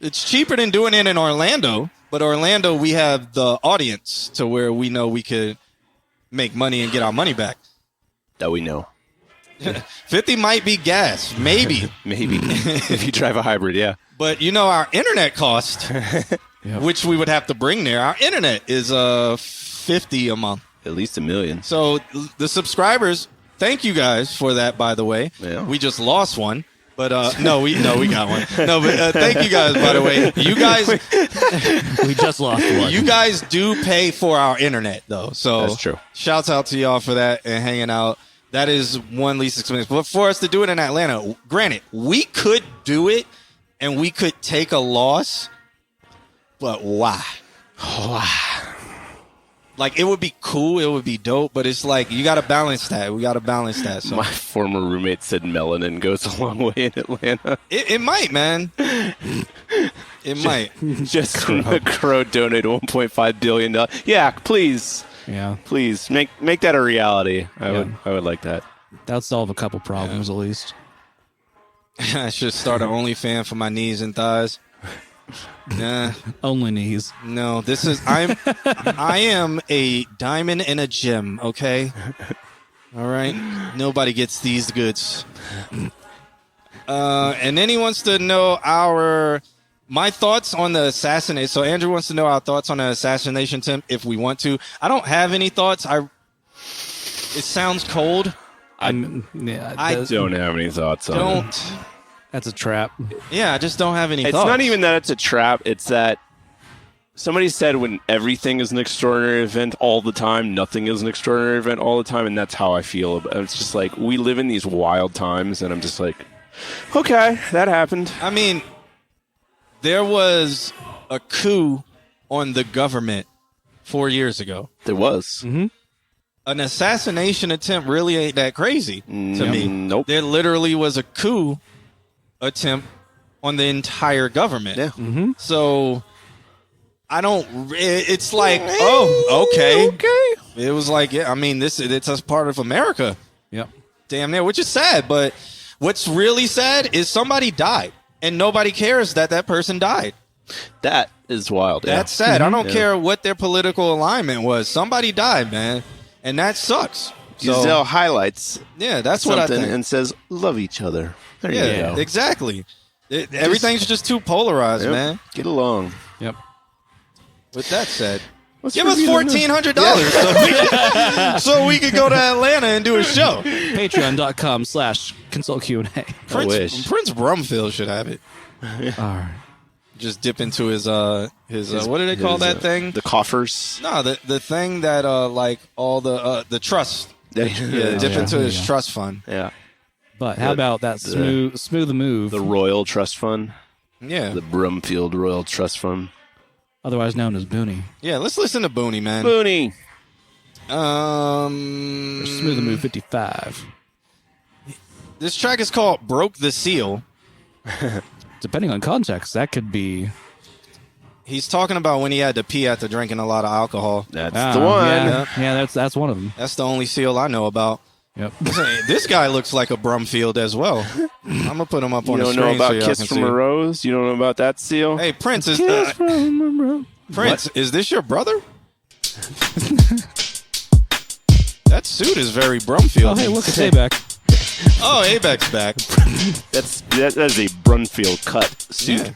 Speaker 1: It's cheaper than doing it in Orlando, but Orlando, we have the audience to where we know we could make money and get our money back.
Speaker 4: That we know.
Speaker 1: 50 might be gas, maybe.
Speaker 4: Maybe. If you drive a hybrid, yeah.
Speaker 1: But our internet cost, which we would have to bring there, our internet is $50 a month.
Speaker 4: At least $1 million.
Speaker 1: So the subscribers, thank you guys for that, by the way.
Speaker 4: Yeah.
Speaker 1: We just lost one. But no, we got one. No, but thank you guys, by the way. You guys,
Speaker 3: We just lost one.
Speaker 1: you guys do pay for our internet, though. So
Speaker 4: That's true.
Speaker 1: Shouts out to y'all for that and hanging out. That is one least expensive. But for us to do it in Atlanta, granted, we could do it and we could take a loss. But why? Like, it would be cool, it would be dope, but it's like, you got to balance that. We got to balance that. So
Speaker 4: My former roommate said melanin goes a long way in Atlanta.
Speaker 1: it might, man. It might.
Speaker 4: Just Crow donated $1.5 billion. Yeah, please.
Speaker 3: Yeah,
Speaker 4: Please make that a reality. I would like that.
Speaker 3: that would solve a couple problems at least.
Speaker 1: I should start an OnlyFans for my knees and thighs. Nah,
Speaker 3: Only knees.
Speaker 1: no. I am a diamond in a gem. Okay, all right. Nobody gets these goods. And then he wants to know my thoughts on the assassination. So Andrew wants to know our thoughts on the assassination attempt if we want to. I don't have any thoughts. It sounds cold.
Speaker 3: I
Speaker 4: Don't have any thoughts on it.
Speaker 1: Don't.
Speaker 3: That's a trap.
Speaker 1: Yeah, I just don't have any
Speaker 4: It's
Speaker 1: thoughts.
Speaker 4: not even that it's a trap. It's that somebody said when everything is an extraordinary event all the time, nothing is an extraordinary event all the time, and that's how I feel. It's just like we live in these wild times, and I'm just like, okay, that happened.
Speaker 1: I mean, there was a coup on the government 4 years ago.
Speaker 4: There was.
Speaker 3: Mm-hmm.
Speaker 1: An assassination attempt really ain't that crazy to me.
Speaker 4: Nope.
Speaker 1: There literally was a coup attempt on the entire government.
Speaker 4: Yeah.
Speaker 3: Mm-hmm.
Speaker 1: So it's like, oh, okay. It was like, yeah, I mean, it's a part of America.
Speaker 3: Yep.
Speaker 1: Damn near, which is sad, but What's really sad is somebody died, and nobody cares that that person died.
Speaker 4: That is wild.
Speaker 1: That's sad. I don't
Speaker 4: Yeah.
Speaker 1: care what their political alignment was. Somebody died, man, and that sucks.
Speaker 4: Giselle highlights
Speaker 1: Yeah, that's what I
Speaker 4: something
Speaker 1: think.
Speaker 4: and says, "Love each other." There you
Speaker 1: Yeah,
Speaker 4: go.
Speaker 1: exactly. Everything's just too polarized,
Speaker 4: Yep.
Speaker 1: man.
Speaker 4: Get along.
Speaker 3: Yep.
Speaker 1: With that said,
Speaker 4: Let's
Speaker 1: give us
Speaker 4: review the
Speaker 1: $1,400 so we could go to Atlanta and do a show.
Speaker 3: Patreon.com/consult Q&A.
Speaker 4: wish.
Speaker 1: Prince Brumfield should have it.
Speaker 3: All right.
Speaker 1: Just dip into his what do they call that thing?
Speaker 4: The coffers.
Speaker 1: No, the thing that like all the trust. Yeah, dip into his trust fund.
Speaker 4: Yeah.
Speaker 3: But how about that smooth move,
Speaker 4: The Royal Trust Fund.
Speaker 1: Yeah,
Speaker 4: The Brumfield Royal Trust Fund.
Speaker 3: otherwise known as Booney?
Speaker 1: yeah. Let's listen to Booney, man.
Speaker 4: Booney.
Speaker 3: Or smooth move 55.
Speaker 1: This track is called "Broke the Seal."
Speaker 3: Depending on context, that could be.
Speaker 1: He's talking about when he had to pee after drinking a lot of alcohol.
Speaker 4: That's the one.
Speaker 3: Yeah, that's one of them.
Speaker 1: That's the only seal I know about.
Speaker 3: Yep.
Speaker 1: This guy looks like a Brumfield as well. I'm gonna put him up
Speaker 4: You
Speaker 1: on the
Speaker 4: don't
Speaker 1: screen
Speaker 4: know about
Speaker 1: so y'all
Speaker 4: Kiss
Speaker 1: can
Speaker 4: from
Speaker 1: see.
Speaker 4: a Rose? You don't know about that seal?
Speaker 1: Hey, Prince, is this your brother? That suit is very Brumfield.
Speaker 3: Oh, hey, look, it's Ayback.
Speaker 1: Oh, Abek's back.
Speaker 4: That is a Brunfield cut suit.
Speaker 1: Yeah.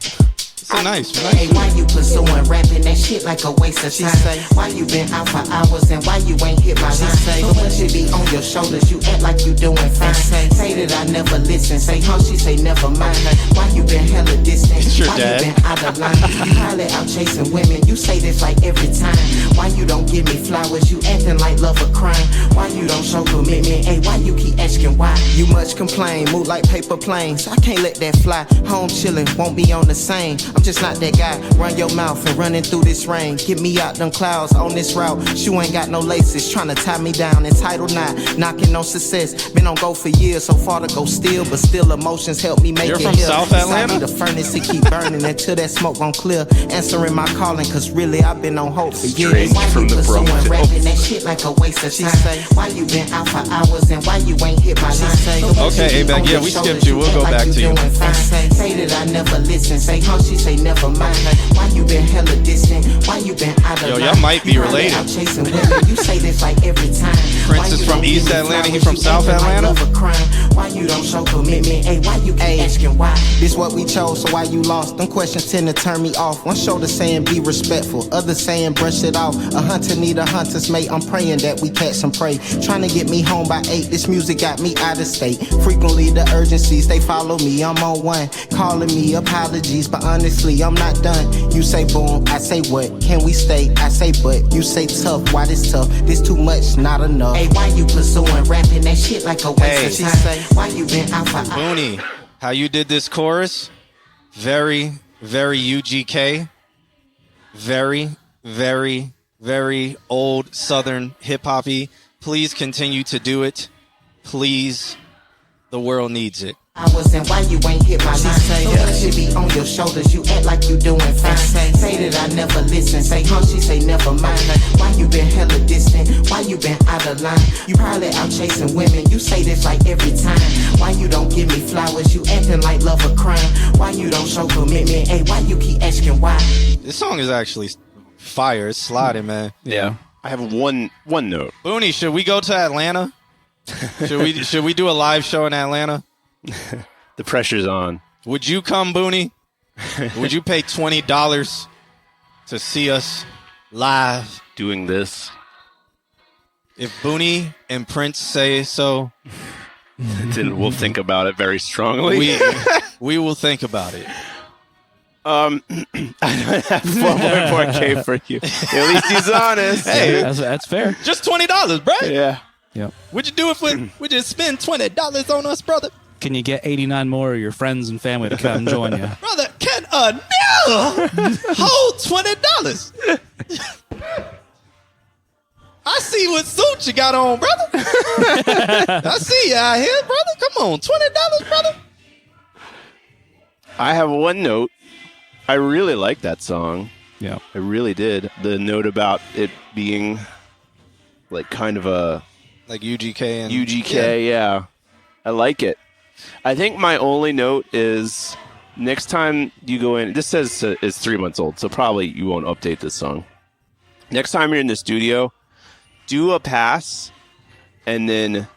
Speaker 1: It's a nice.
Speaker 9: Hey, why you pursuing rapping that shit like a waste of time? Why you been out for hours and why you ain't hit my line? So much should be on your shoulders, you act like you doing fine. Say that I never listen, say huh, she say never mind. Why you been hella distant?
Speaker 1: It's your
Speaker 9: Why
Speaker 1: dad.
Speaker 9: you been out of line? You probably out chasing women, you say this like every time. Why you don't give me flowers, you acting like love a crime? Why you don't show commitment, hey, why you keep asking why? You much complain, move like paper planes, I can't let that fly. Home chillin', won't be on the same. I'm just not that guy. Run your mouth and running through this rain. Get me out them clouds on this route. Shoe ain't got no laces, trying to tie me down. Entitled not, knocking on success. Been on go for years, so far to go still, but still emotions help me make
Speaker 1: You're
Speaker 9: it
Speaker 1: from
Speaker 9: here.
Speaker 1: South
Speaker 9: Inside
Speaker 1: Atlanta?
Speaker 9: me, the furnace it keep burning until that smoke gon' clear. Answering my calling, cause really I've been on hope for years.
Speaker 4: Straight
Speaker 9: Why
Speaker 4: from
Speaker 9: you
Speaker 4: the
Speaker 9: pursuing
Speaker 4: Brumfield.
Speaker 9: rapping that shit like a waste of time? Why you been out for hours and why you ain't hit my line?
Speaker 1: Okay, Ayback, yeah, we skipped you. We'll go back to you.
Speaker 9: Say that I never listen, say huh, she say never mind. Why you been hella distant? Why you been out of
Speaker 1: Yo,
Speaker 9: line?
Speaker 1: y'all might be
Speaker 9: You probably
Speaker 1: related.
Speaker 9: out chasing women, you say this like every time.
Speaker 1: Prince
Speaker 9: Why
Speaker 1: is
Speaker 9: you
Speaker 1: from
Speaker 9: don't
Speaker 1: East
Speaker 9: give me
Speaker 1: Atlanta, he
Speaker 9: flowers,
Speaker 1: from
Speaker 9: you
Speaker 1: South
Speaker 9: acting like
Speaker 1: Atlanta?
Speaker 9: love a crime. Why you don't show commitment? Hey, why you keep asking why? This what we chose, so why you lost? Them questions tend to turn me off. One shoulder saying be respectful, other saying brush it off. A hunter need a hunter's mate. I'm praying that we catch some prey. Trying to get me home by 8. This music got me out of state. Frequently the urgencies they follow me. I'm on one, calling me apologies, but honestly I'm not done. You say boom, I say what? Can we stay? I say but. You say tough, why this tough? This too much, not enough. Hey, why you pursuing rapping that shit like a waste of time? Why you been out for hours?
Speaker 1: Booney, how you did this chorus? Very, very UGK. Very, very, very old Southern hip hoppy. Please continue to do it. Please. The world needs it.
Speaker 9: Hours and why you ain't hit my line? So much should be on your shoulders, you act like you doing fine. Say that I never listen, say huh, she say never mind. Why you been hella distant? Why you been out of line? You probably out chasing women, you say this like every time. Why you don't give me flowers, you acting like love a crime? Why you don't show commitment, hey, why you keep asking why?
Speaker 1: This song is actually fire. It's sliding, man.
Speaker 4: Yeah. I have one note.
Speaker 1: Booney, should we go to Atlanta? Should we do a live show in Atlanta?
Speaker 4: The pressure's on.
Speaker 1: Would you come, Booney? Would you pay $20 to see us live?
Speaker 4: Doing this.
Speaker 1: If Booney and Prince say so,
Speaker 4: Then we'll think about it very strongly.
Speaker 1: we will think about it.
Speaker 4: I don't have 4.4K for you. At least he's honest.
Speaker 1: Hey,
Speaker 3: That's fair.
Speaker 1: just $20, bro.
Speaker 4: Yeah.
Speaker 3: Yep.
Speaker 1: Would you do it for? Would you spend $20 on us, brother?
Speaker 3: Can you get 89 more of your friends and family to come join you?
Speaker 1: Brother, can a nigga hold $20? I see what suit you got on, brother. I see you out here, brother. Come on, $20, brother.
Speaker 4: I have one note. I really like that song.
Speaker 3: Yeah.
Speaker 4: I really did. The note about it being like kind of a
Speaker 1: Like UGK and
Speaker 4: UGK, yeah. I like it. I think my only note is next time you go in, this says it's 3 months old, so probably you won't update this song. Next time you're in the studio, do a pass and then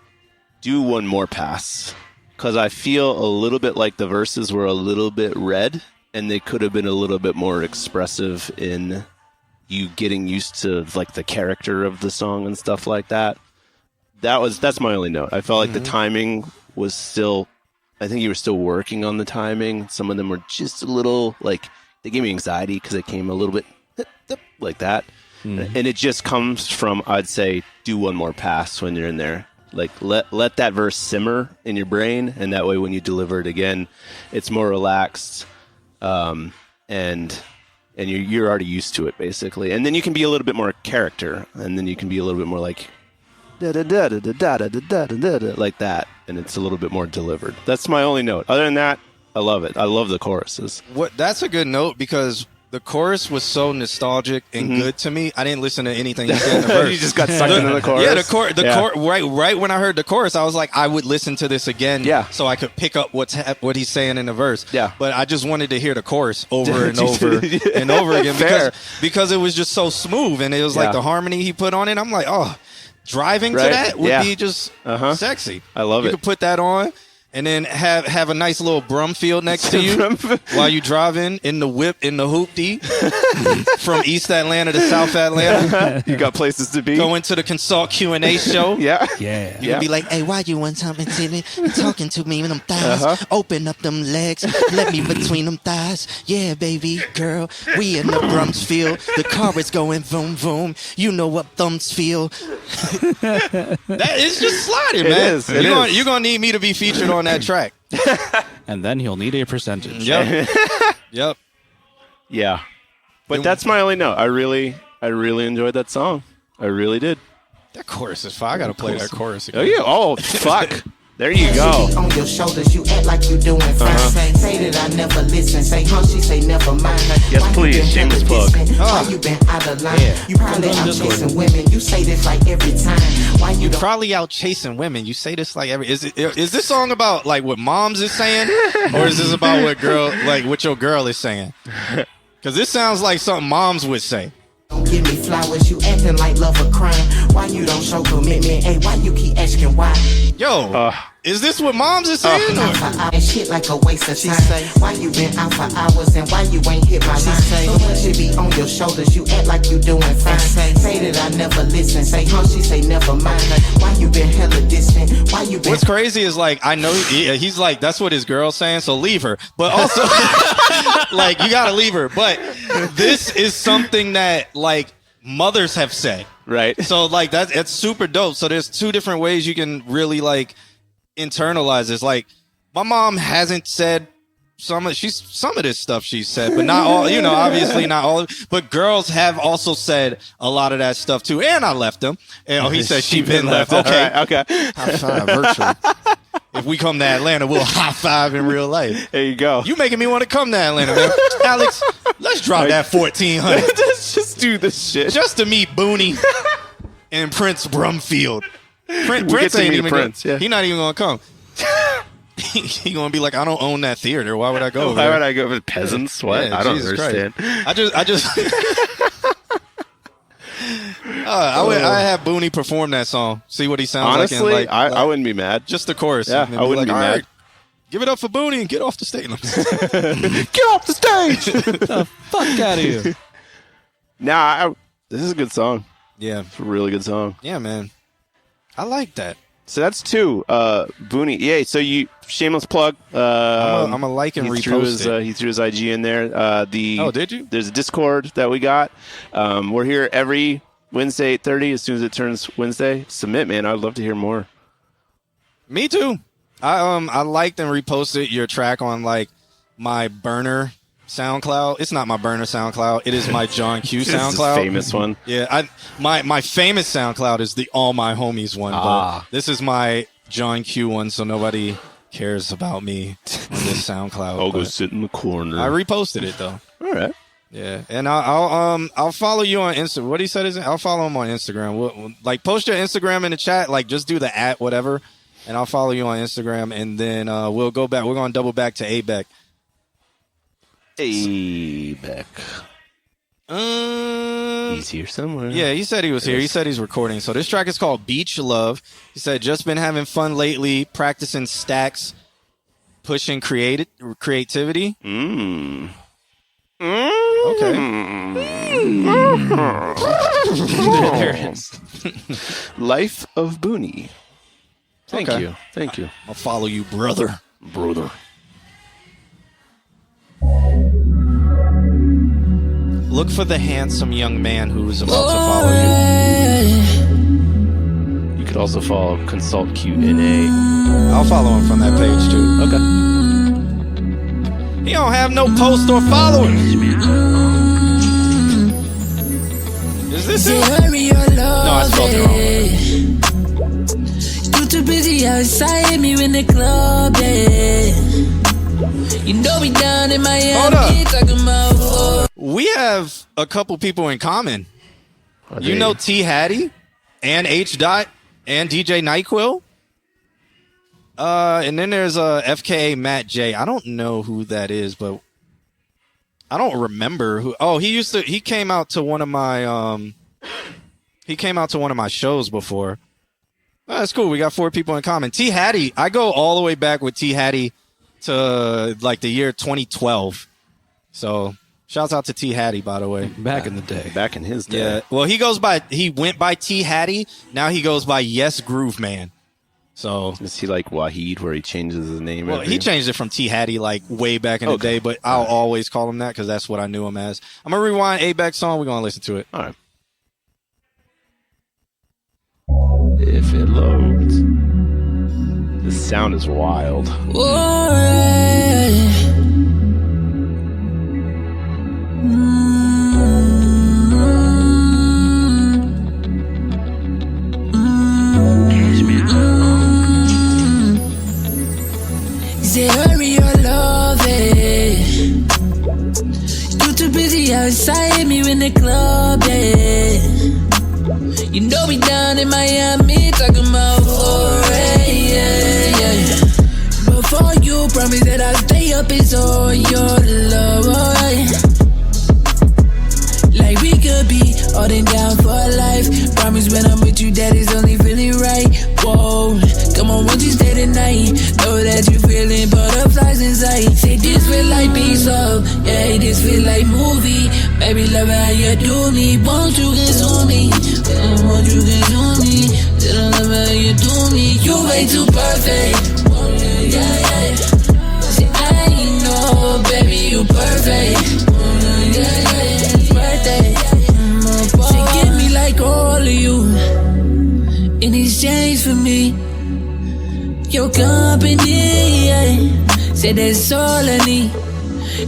Speaker 4: do one more pass. Because I feel a little bit like the verses were a little bit red and they could have been a little bit more expressive in you getting used to like the character of the song and stuff like that. That's my only note. I felt like the timing was still, I think you were still working on the timing. Some of them were just a little like, they gave me anxiety because it came a little bit like that. And it just comes from, I'd say, do one more pass when you're in there. Like let that verse simmer in your brain, and that way when you deliver it again, it's more relaxed, and you're already used to it basically. And then you can be a little bit more character, and then you can be a little bit more like da da da da da da da da da like that, and it's a little bit more delivered. That's my only note. Other than that, I love it. I love the choruses.
Speaker 1: That's a good note because the chorus was so nostalgic and good to me. I didn't listen to anything he said in the verse.
Speaker 4: You just got sucked into the chorus.
Speaker 1: Yeah, right when I heard the chorus, I was like, I would listen to this again, so I could pick up what he's saying in the verse. Yeah, but I just wanted to hear the chorus over and over and over again because it was just so smooth, and it was like the harmony he put on it. I'm like, oh, driving to that would be just sexy.
Speaker 4: I love it.
Speaker 1: You could put that on. And then have a nice little Brumfield next to you while you driving in the whip in the hoopty from East Atlanta to South Atlanta.
Speaker 4: You got places to be.
Speaker 1: Going to the Consult Q&A show.
Speaker 3: Yeah.
Speaker 1: You can be like, hey, why you want something to me? Talking to me with them thighs. Open up them legs. Let me between them thighs. Yeah, baby girl. We in the Brumfield. The car is going vroom vroom. You know what thumbs feel. That is just sliding, man. You're going to need me to be featured on that track.
Speaker 3: And then he'll need a percentage.
Speaker 1: Yep.
Speaker 4: Yeah. But that's my only note. I really enjoyed that song. I really did.
Speaker 1: That chorus is fine. I gotta play that chorus again.
Speaker 4: Oh yeah. Oh fuck. There you go.
Speaker 9: On your shoulders, you act like you doing fine. Say that I never listen. Say, she say never mind.
Speaker 4: Yes, please. Shameless plug.
Speaker 9: Why you been out of line? You probably out chasing women. You say this like every time. Why you
Speaker 1: probably out chasing women? You say this like every. Is this song about like what moms is saying, or is this about what your girl is saying? Because this sounds like something moms would say.
Speaker 9: Don't give me flowers, you acting like love a crime. Why you don't show commitment? Hey, why you keep asking why?
Speaker 1: Yo, is this what moms are saying?
Speaker 9: And shit like a waste of time. Say, why you been out for hours and why you ain't hit my line? So much should be on your shoulders, you act like you doing fine. Say that I never listen. Say, she say never mind. Why you been hella distant? Why you been?
Speaker 1: What's crazy is like I know he's like that's what his girl's saying, so leave her. But also, like you gotta leave her. But this is something that like mothers have said,
Speaker 4: right? So
Speaker 1: like it's super dope. So there's two different ways you can really like internalize this. Like my mom hasn't said some of this stuff she's said, but not all. Obviously not all. But girls have also said a lot of that stuff too. And I left them. And he said she been left. Okay,
Speaker 4: right, okay.
Speaker 1: High five virtually. If we come to Atlanta, we'll high five in real life.
Speaker 4: There you go.
Speaker 1: You making me want to come to Atlanta, man. Alex, let's drop that 1,400.
Speaker 4: Let's just do this shit.
Speaker 1: Just to meet Booney and Prince Brumfield. Prince ain't even Prince. He not even gonna come. He gonna be like, I don't own that theater. Why would I go?
Speaker 4: Why would I go with peasants? What?
Speaker 1: Yeah,
Speaker 4: I don't
Speaker 1: Jesus
Speaker 4: understand.
Speaker 1: Christ. I just. I would have Booney perform that song. See what he sounds
Speaker 4: Honestly,
Speaker 1: like. Honestly,
Speaker 4: I wouldn't be mad.
Speaker 1: Just the chorus.
Speaker 4: Yeah, I wouldn't be mad.
Speaker 1: Right, give it up for Booney and get off the stage.
Speaker 4: Get off the stage.
Speaker 3: The fuck out of here.
Speaker 4: Nah, this is a good song.
Speaker 1: Yeah,
Speaker 4: it's a really good song.
Speaker 1: Yeah, man. I like that.
Speaker 4: So that's two. Booney. Yeah. So you shameless plug.
Speaker 1: I'm gonna like and repost it.
Speaker 4: He threw his IG in there.
Speaker 1: Did you?
Speaker 4: There's a Discord that we got. We're here every Wednesday 8:30. As soon as it turns Wednesday, submit, man. I'd love to hear more.
Speaker 1: Me too. I liked and reposted your track on like my burner SoundCloud. It's not my burner SoundCloud. It is my John Q SoundCloud.
Speaker 4: Famous one.
Speaker 1: Yeah, my famous SoundCloud is the All My Homies one. But this is my John Q one, so nobody cares about me on this SoundCloud.
Speaker 4: I'll go sit in the corner.
Speaker 1: I reposted it though.
Speaker 4: All right.
Speaker 1: Yeah, and I'll follow you on Instagram. What he said is I'll follow him on Instagram. We'll, like post your Instagram in the chat. Like just do the @ whatever, and I'll follow you on Instagram, and then we'll go back. We're going to double back to ABEC.
Speaker 4: ABEC. He's here somewhere.
Speaker 1: Yeah, he said he was here. He said he's recording. So this track is called Beach Love. He said, just been having fun lately, practicing stacks, pushing creativity. Okay.
Speaker 3: There it is.
Speaker 4: Life of Booney. Thank
Speaker 1: Okay.
Speaker 4: you. Thank you.
Speaker 1: I'll follow you, brother.
Speaker 4: Brother.
Speaker 1: Look for the handsome young man who is about to follow you.
Speaker 4: You could also follow Consult Q&A.
Speaker 1: I'll follow him from that page, too.
Speaker 4: Okay.
Speaker 1: He don't have no post or followers. Is this it? No, I spelled it wrong.
Speaker 10: You too busy outside me in the club, yeah. You know me down in Miami, talking about.
Speaker 1: We have a couple people in common. You know T Hattie and H Dot and DJ NyQuil. And then there's FKA Matt J. I don't know who that is, but I don't remember who. Oh, he came out to one of my shows before. Oh, that's cool. We got 4 people in common. T Hattie, I go all the way back with T Hattie to like the year 2012. So shouts out to T Hattie, by the way.
Speaker 3: Back in the day.
Speaker 4: Back in his day.
Speaker 1: Yeah. Well, he went by T Hattie. Now he goes by Yes Groove Man. So
Speaker 4: is he like Wahid, where he changes his name?
Speaker 1: Well, he changed it from T Hattie like way back in the day, but I'll always call him that because that's what I knew him as. I'm gonna rewind ABEC song. We're gonna listen to it.
Speaker 4: All right. If it loads, the sound is wild.
Speaker 10: Say hurry your love it. You too busy outside me in the club, yeah. You know me down in Miami, talking about yeah. Before you promise that I'll stay up, it's all your love. Like we could be all in down for life. Promise when I'm with you that it's only feeling right. Whoa, come on, won't you stay tonight? Know that you feeling butterflies inside. Say this feel like peace up, yeah, this feel like movie. Baby, love how you do me. Won't you consume me? Won't you consume me? Little love how you do me. You way too perfect. Yeah. Say I know, baby, you perfect. Yeah. Birthday. Say give me like all of you in exchange for me. Your company, yeah. Say that's all I need.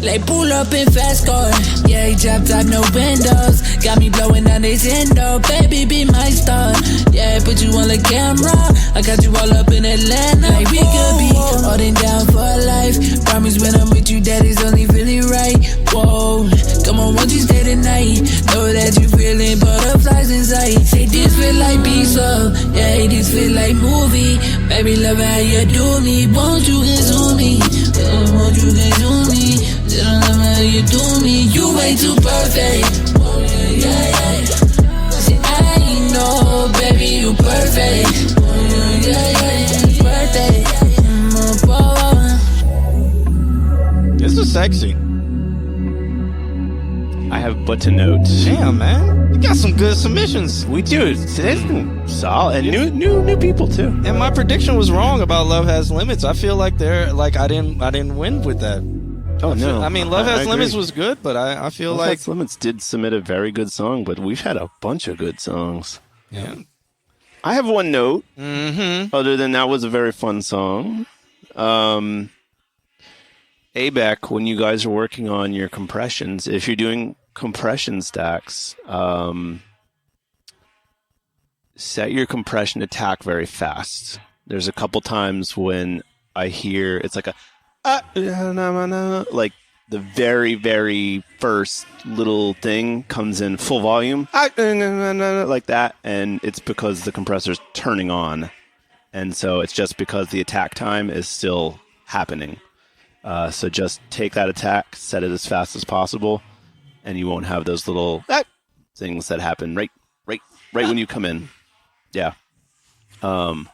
Speaker 10: Like pull up in fast car, yeah, drop top, no windows. Got me blowing on this window, baby, be my star. Yeah, put you on the camera, I got you all up in Atlanta. Like we could be all in down for life. Promise when I'm with you that it's only feeling right. Whoa, come on, won't you stay tonight? Know that you feeling butterflies inside. Say this feel like peace up, yeah, this feel like movie. Baby, love how you do me. Won't you consume me? Won't you consume me? Little love how you do me. You way too perfect. Yeah. Say I know, baby, you perfect. Yeah. Birthday.
Speaker 1: This is sexy.
Speaker 4: I have but to note.
Speaker 1: Damn, man, you got some good submissions.
Speaker 4: We do. It's solid and new people too.
Speaker 1: And my prediction was wrong about Love Has Limits. I feel like I didn't win with that.
Speaker 4: Oh no!
Speaker 1: I mean, Love Has Limits was good, but I feel
Speaker 4: Love
Speaker 1: like
Speaker 4: Has Limits did submit a very good song, but we've had a bunch of good songs.
Speaker 1: Yeah.
Speaker 4: I have one note.
Speaker 1: Mm-hmm.
Speaker 4: Other than that was a very fun song. ABEC, when you guys are working on your compressions, if you're doing compression stacks, set your compression attack very fast. There's a couple times when I hear it's like like the very, very first little thing comes in full volume, like that, and it's because the compressor's turning on. And so it's just because the attack time is still happening. So just take that attack, set it as fast as possible, and you won't have those little things that happen right when you come in. Yeah. I'm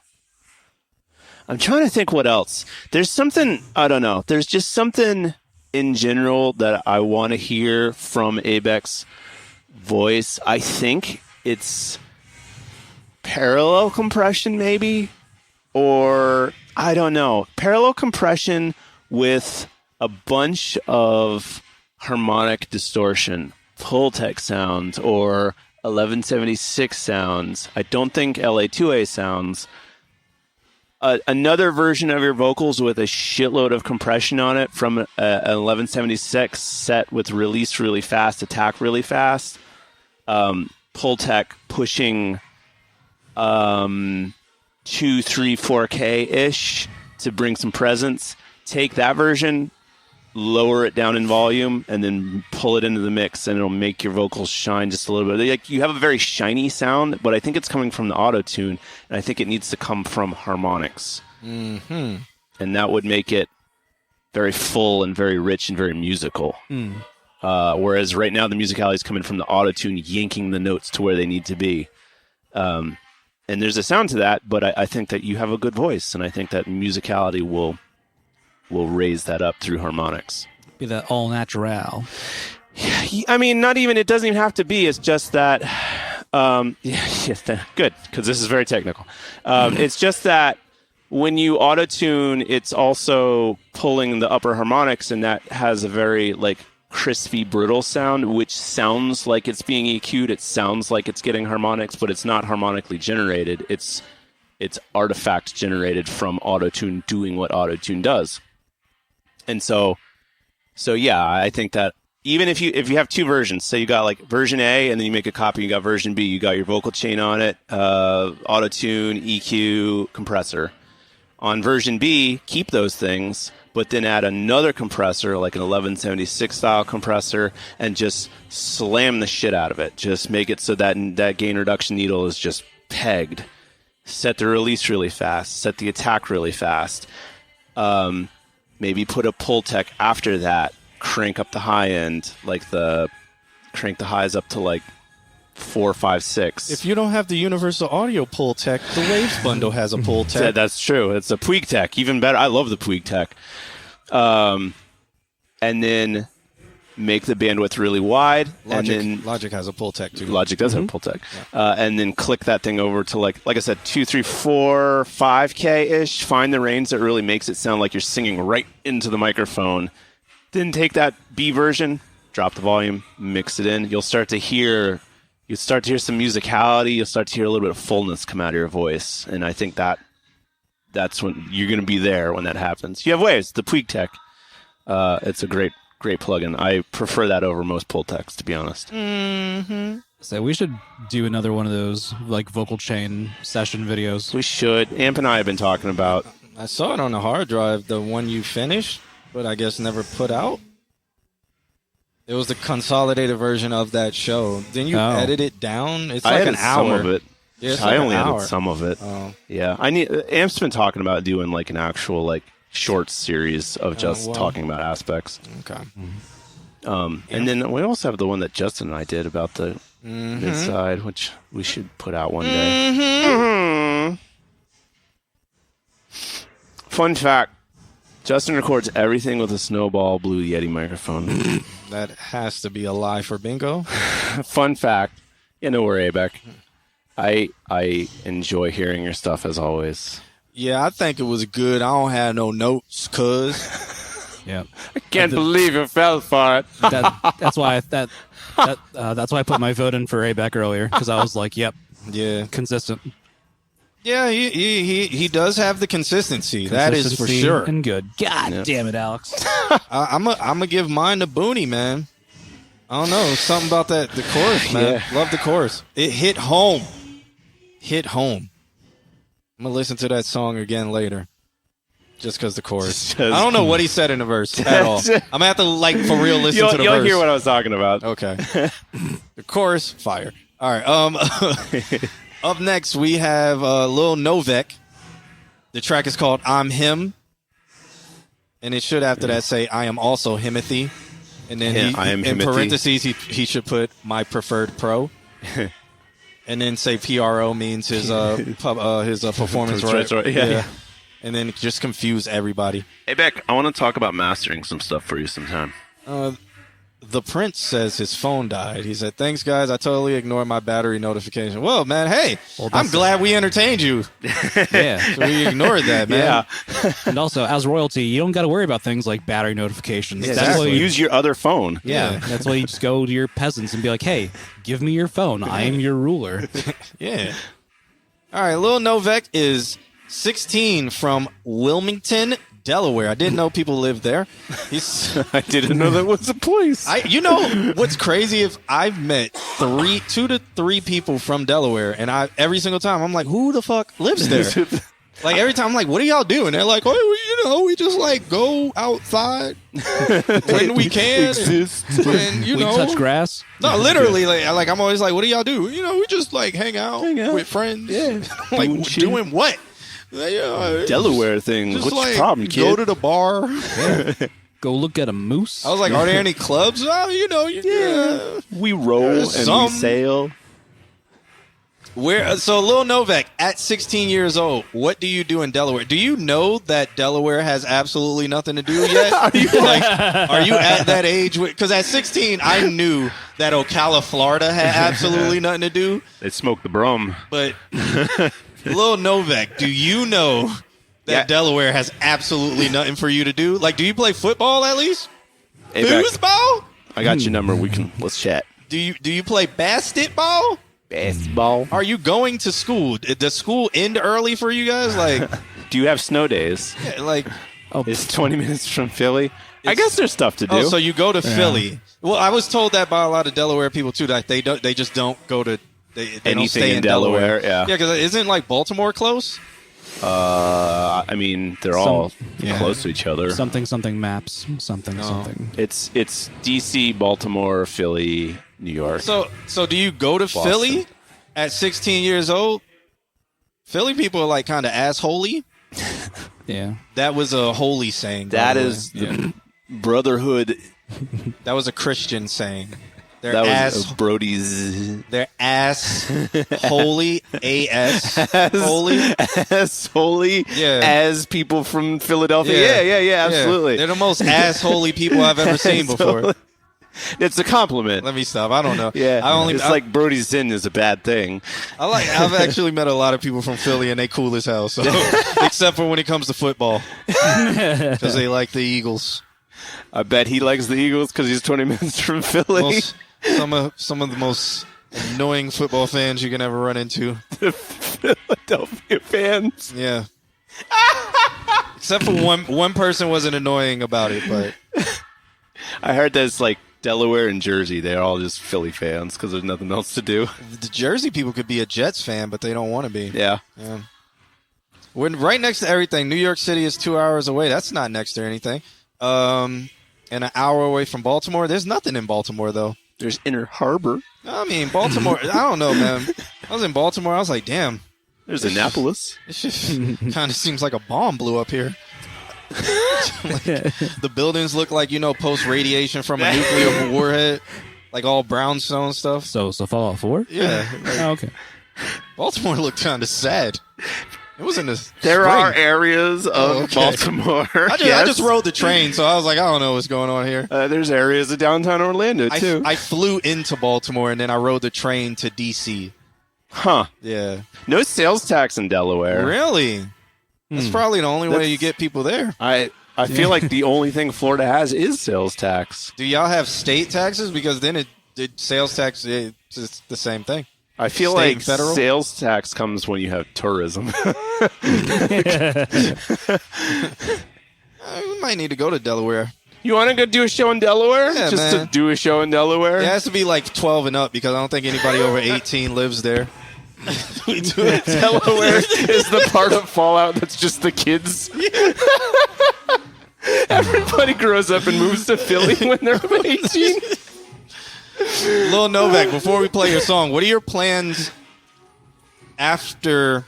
Speaker 4: trying to think what else. There's something, I don't know. There's just something in general that I want to hear from Abex's voice. I think it's parallel compression maybe, or I don't know. Parallel compression with a bunch of harmonic distortion, Pultec sounds, or 1176 sounds. I don't think LA2A sounds. Another version of your vocals with a shitload of compression on it from an 1176 set with release really fast, attack really fast. Pultec pushing 2, 3, 4K-ish to bring some presence. Take that version, lower it down in volume, and then pull it into the mix, and it'll make your vocals shine just a little bit. Like, you have a very shiny sound, but I think it's coming from the auto-tune, and I think it needs to come from harmonics.
Speaker 1: Mm-hmm.
Speaker 4: And that would make it very full and very rich and very musical. Whereas right now the musicality is coming from the auto-tune, yanking the notes to where they need to be. And there's a sound to that, but I think that you have a good voice, and I think that musicality will raise that up through harmonics.
Speaker 3: Be that all natural.
Speaker 4: I mean, not even, it doesn't even have to be. It's just that, good, because this is very technical. It's just that when you auto-tune, it's also pulling the upper harmonics, and that has a very, like, crispy, brittle sound, which sounds like it's being EQ'd. It sounds like it's getting harmonics, but it's not harmonically generated. It's artifact generated from auto-tune doing what auto-tune does. And so yeah, I think that even if you have two versions, say you got like version A and then you make a copy, you got version B, you got your vocal chain on it, auto-tune, EQ, compressor. On version B, keep those things, but then add another compressor, like an 1176 style compressor, and just slam the shit out of it. Just make it so that gain reduction needle is just pegged. Set the release really fast. Set the attack really fast. Maybe put a Pultec after that. Crank up the high end, crank the highs up to like 4, 5, 6.
Speaker 1: If you don't have the Universal Audio Pultec, the Waves bundle has a Pultec.
Speaker 4: Yeah, that's true. It's a Puig Tech, even better. I love the Puig Tech. And then make the bandwidth really wide.
Speaker 1: Logic has a Pultec too.
Speaker 4: Logic does have a Pultec. Yeah. And then click that thing over to like I said, 2, 3, 4, 5K-ish. Find the range that really makes it sound like you're singing right into the microphone. Then take that B version, drop the volume, mix it in. You'll start to hear some musicality. You'll start to hear a little bit of fullness come out of your voice. And I think that's when you're going to be there when that happens. You have Waves, the Puig Tech. It's a great plugin. I prefer that over most Pultecs, to be honest.
Speaker 3: Mm-hmm. So we should do another one of those like vocal chain session videos.
Speaker 4: We should. Amp and I have been talking about.
Speaker 1: I saw it on the hard drive, the one you finished, but I guess never put out. It was the consolidated version of that show. Then you edit it down. It's like an hour.
Speaker 4: Some of it.
Speaker 1: Yeah,
Speaker 4: I only edited some of it. Oh. Yeah, Amp's been talking about doing like an actual like short series of just talking about aspects.
Speaker 1: Okay.
Speaker 4: And then we also have the one that Justin and I did about the mid-side, which we should put out one day. Mm-hmm. Fun fact. Justin records everything with a Snowball Blue Yeti microphone.
Speaker 1: That has to be a lie for bingo.
Speaker 4: Fun fact. You know where Abec. I enjoy hearing your stuff as always.
Speaker 1: Yeah, I think it was good. I don't have no notes, cuz.
Speaker 3: Yeah.
Speaker 4: I can't believe you fell for it.
Speaker 3: That's why that's why I put my vote in for Abec earlier, because I was like, yep.
Speaker 1: Yeah.
Speaker 3: Consistent.
Speaker 1: Yeah, he does have the consistency. That is for sure.
Speaker 3: And good. God damn it, Alex.
Speaker 1: I'm gonna give mine to Booney, man. I don't know, something about the chorus, man. Yeah. Love the chorus. It hit home. I'm gonna listen to that song again later, just because the chorus. I don't know what he said in the verse at all. I'm gonna have to for real listen to the verse.
Speaker 4: You'll hear what I was talking about.
Speaker 1: Okay. The chorus, fire. All right. Up next, we have Lil Novek The track is called I'm Him. And it should after that say I am also Himothy. And then
Speaker 4: I am
Speaker 1: in
Speaker 4: Himothy.
Speaker 1: parentheses he should put my preferred pro. And then say PRO means his performance right.
Speaker 4: Yeah.
Speaker 1: And then just confuse everybody.
Speaker 4: Hey, Beck, I want to talk about mastering some stuff for you sometime.
Speaker 1: The Prince says his phone died. He said, "Thanks, guys. I totally ignored my battery notification." Well, man, hey, I'm glad we entertained you.
Speaker 3: Yeah.
Speaker 1: So we ignored that, man.
Speaker 4: Yeah.
Speaker 3: And also, as royalty, you don't got to worry about things like battery notifications.
Speaker 4: Yeah,
Speaker 3: That's
Speaker 4: just
Speaker 3: why you,
Speaker 4: use your other phone.
Speaker 3: yeah, that's why you just go to your peasants and be like, "Hey, give me your phone. I am your ruler."
Speaker 1: Yeah. All right, Lil Novek is 16 from Wilmington, Delaware. I didn't know people lived there.
Speaker 4: I didn't know that was a place.
Speaker 1: You know what's crazy? If I've met 2 to 3 people from Delaware, and every single time I'm like, who the fuck lives there? Like every time I'm like, what do y'all do? And they're like, oh, we just like go outside when we can, and
Speaker 3: We touch grass.
Speaker 1: No, literally, like I'm always like, what do y'all do? We just like hang out with friends.
Speaker 4: Yeah,
Speaker 1: like doing what?
Speaker 4: Delaware thing.
Speaker 1: Just
Speaker 4: What's
Speaker 1: like
Speaker 4: your problem, kid?
Speaker 1: go to the bar.
Speaker 3: Go look at a moose.
Speaker 1: I was like, are there any clubs? Oh,
Speaker 4: we roll and
Speaker 1: some.
Speaker 4: we sail.
Speaker 1: So Lil Novek, at 16 years old, what do you do in Delaware? Do you know that Delaware has absolutely nothing to do yet? Are you at that age? Because at 16, I knew that Ocala, Florida had absolutely nothing to do.
Speaker 4: They smoke the brum.
Speaker 1: But Lil Novek, do you know that Delaware has absolutely nothing for you to do? Like, do you play football at least?
Speaker 4: Hey, Beck,
Speaker 1: Foosball?
Speaker 4: I got your number. Let's chat.
Speaker 1: Do you play basketball?
Speaker 4: Basketball.
Speaker 1: Are you going to school? Does school end early for you guys? Like,
Speaker 4: do you have snow days?
Speaker 1: Yeah, like,
Speaker 4: it's 20 minutes from Philly. I guess there's stuff to do.
Speaker 1: Oh, so you go to Philly? Well, I was told that by a lot of Delaware people too. That they just don't go to they don't stay in Delaware.
Speaker 4: Yeah,
Speaker 1: because isn't like Baltimore close?
Speaker 4: I mean, they're all close to each other.
Speaker 3: Something maps. Something.
Speaker 4: It's DC, Baltimore, Philly, New York.
Speaker 1: So do you go to
Speaker 4: Boston.
Speaker 1: Philly at 16 years old? Philly people are like kind of assholey.
Speaker 3: Yeah.
Speaker 1: That was a holy saying.
Speaker 4: That is the brotherhood.
Speaker 1: That was a Christian saying. They're
Speaker 4: That was Brody's.
Speaker 1: They're ass holy, A-S, holy.
Speaker 4: As holy as people from Philadelphia. Yeah, absolutely.
Speaker 1: They're the most ass-holy people I've ever seen before.
Speaker 4: It's a compliment.
Speaker 1: Let me stop. I don't know.
Speaker 4: Yeah, like Brody's sin is a bad thing.
Speaker 1: I've actually met a lot of people from Philly, and they cool as hell. So, except for when it comes to football, because they like the Eagles.
Speaker 4: I bet he likes the Eagles because he's 20 minutes from Philly.
Speaker 1: Some of the most annoying football fans you can ever run into.
Speaker 4: The Philadelphia fans.
Speaker 1: Yeah. Except for one person wasn't annoying about it, but
Speaker 4: I heard that's like Delaware and Jersey. They're all just Philly fans because there's nothing else to do.
Speaker 1: The Jersey people could be a Jets fan, but they don't want to be.
Speaker 4: Yeah.
Speaker 1: We're right next to everything. New York City is 2 hours away. That's not next to anything. And an hour away from Baltimore. There's nothing in Baltimore, though.
Speaker 4: There's Inner Harbor.
Speaker 1: I mean, Baltimore, I don't know, man. I was in Baltimore. I was like, damn.
Speaker 4: There's Annapolis.
Speaker 1: It just kind of seems like a bomb blew up here. The buildings look like, post-radiation from a nuclear warhead. Like all brownstone stuff.
Speaker 3: So Fallout 4?
Speaker 1: Yeah.
Speaker 3: Oh, okay.
Speaker 1: Baltimore looked kind of sad. It was in the
Speaker 4: There
Speaker 1: spring.
Speaker 4: are areas of Baltimore.
Speaker 1: I just rode the train, so I was like, I don't know what's going on here.
Speaker 4: There's areas of downtown Orlando, too.
Speaker 1: I flew into Baltimore, and then I rode the train to D.C.
Speaker 4: Huh.
Speaker 1: Yeah.
Speaker 4: No sales tax in Delaware.
Speaker 1: Really? That's probably the only way you get people there.
Speaker 4: I feel like the only thing Florida has is sales tax.
Speaker 1: Do y'all have state taxes? Because then sales tax, it's the same thing.
Speaker 4: I feel
Speaker 1: State
Speaker 4: like
Speaker 1: and federal?
Speaker 4: sales tax comes when you have tourism.
Speaker 1: We might need to go to Delaware.
Speaker 4: You want to go do a show in Delaware?
Speaker 1: Yeah,
Speaker 4: Just
Speaker 1: man.
Speaker 4: to do a show in Delaware?
Speaker 1: It has to be like 12 and up because I don't think anybody over 18 lives there. We do it.
Speaker 4: Delaware is the part of Fallout that's just the kids. Everybody grows up and moves to Philly when they're 18.
Speaker 1: Lil Novek, before we play your song, what are your plans after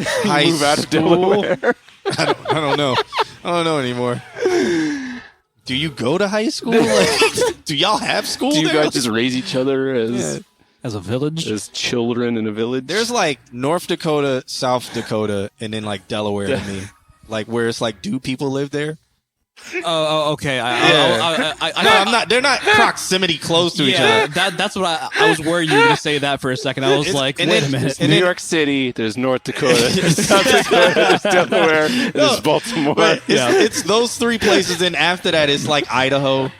Speaker 1: high
Speaker 4: Move out of
Speaker 1: school?
Speaker 4: Delaware.
Speaker 1: I don't know. I don't know anymore. Do you go to high school? Like, do y'all have school
Speaker 4: Do you
Speaker 1: there?
Speaker 4: guys just raise each other
Speaker 3: As a village?
Speaker 4: as children in a village?
Speaker 1: There's like North Dakota, South Dakota, and then like Delaware to me. Like where it's like, do people live there?
Speaker 3: Oh, okay.
Speaker 1: No, I'm not. They're not proximity close to each
Speaker 3: Yeah,
Speaker 1: other.
Speaker 3: that's what I was worried you were going to say that for a second. I was
Speaker 1: It's-
Speaker 3: like,
Speaker 1: and
Speaker 3: wait
Speaker 1: then-
Speaker 3: a minute.
Speaker 4: There's New York City, there's North Dakota, there's South Dakota, there's Delaware, and there's Baltimore.
Speaker 1: But it's those three places, and after that, it's like Idaho.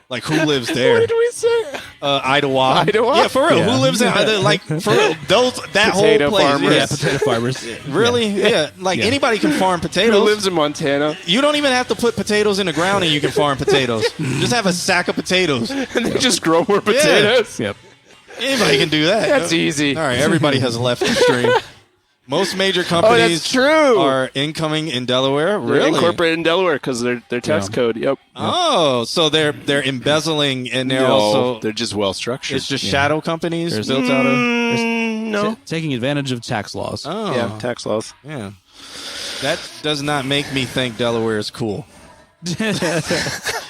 Speaker 1: Like who lives there?
Speaker 4: What did we say?
Speaker 1: Idaho.
Speaker 4: Idaho?
Speaker 1: Yeah, for real.
Speaker 3: Yeah.
Speaker 1: Who lives in like for real? That
Speaker 4: Potato
Speaker 1: whole place.
Speaker 4: farmers.
Speaker 3: Yeah,
Speaker 1: Yes.
Speaker 3: potato farmers.
Speaker 1: Really? Yeah. Like anybody can farm
Speaker 4: Who
Speaker 1: potatoes.
Speaker 4: lives in Montana?
Speaker 1: You don't even have to put potatoes in the ground, and you can farm potatoes. Just have a sack of potatoes.
Speaker 4: And they just grow more potatoes?
Speaker 3: Yep.
Speaker 1: Anybody can do that.
Speaker 4: That's easy.
Speaker 1: All right, everybody has left the stream. Most major
Speaker 4: Oh,
Speaker 1: companies
Speaker 4: that's true.
Speaker 1: are incoming in Delaware.
Speaker 4: They're
Speaker 1: Really?
Speaker 4: incorporated in Delaware because their tax code. Yep.
Speaker 1: Oh, so they're embezzling, and they're also
Speaker 4: they're just well structured.
Speaker 1: it's just shadow companies built out of.
Speaker 4: No.
Speaker 3: Taking advantage of tax laws.
Speaker 1: Oh,
Speaker 4: Yeah, tax laws.
Speaker 1: yeah. That does not make me think Delaware is cool.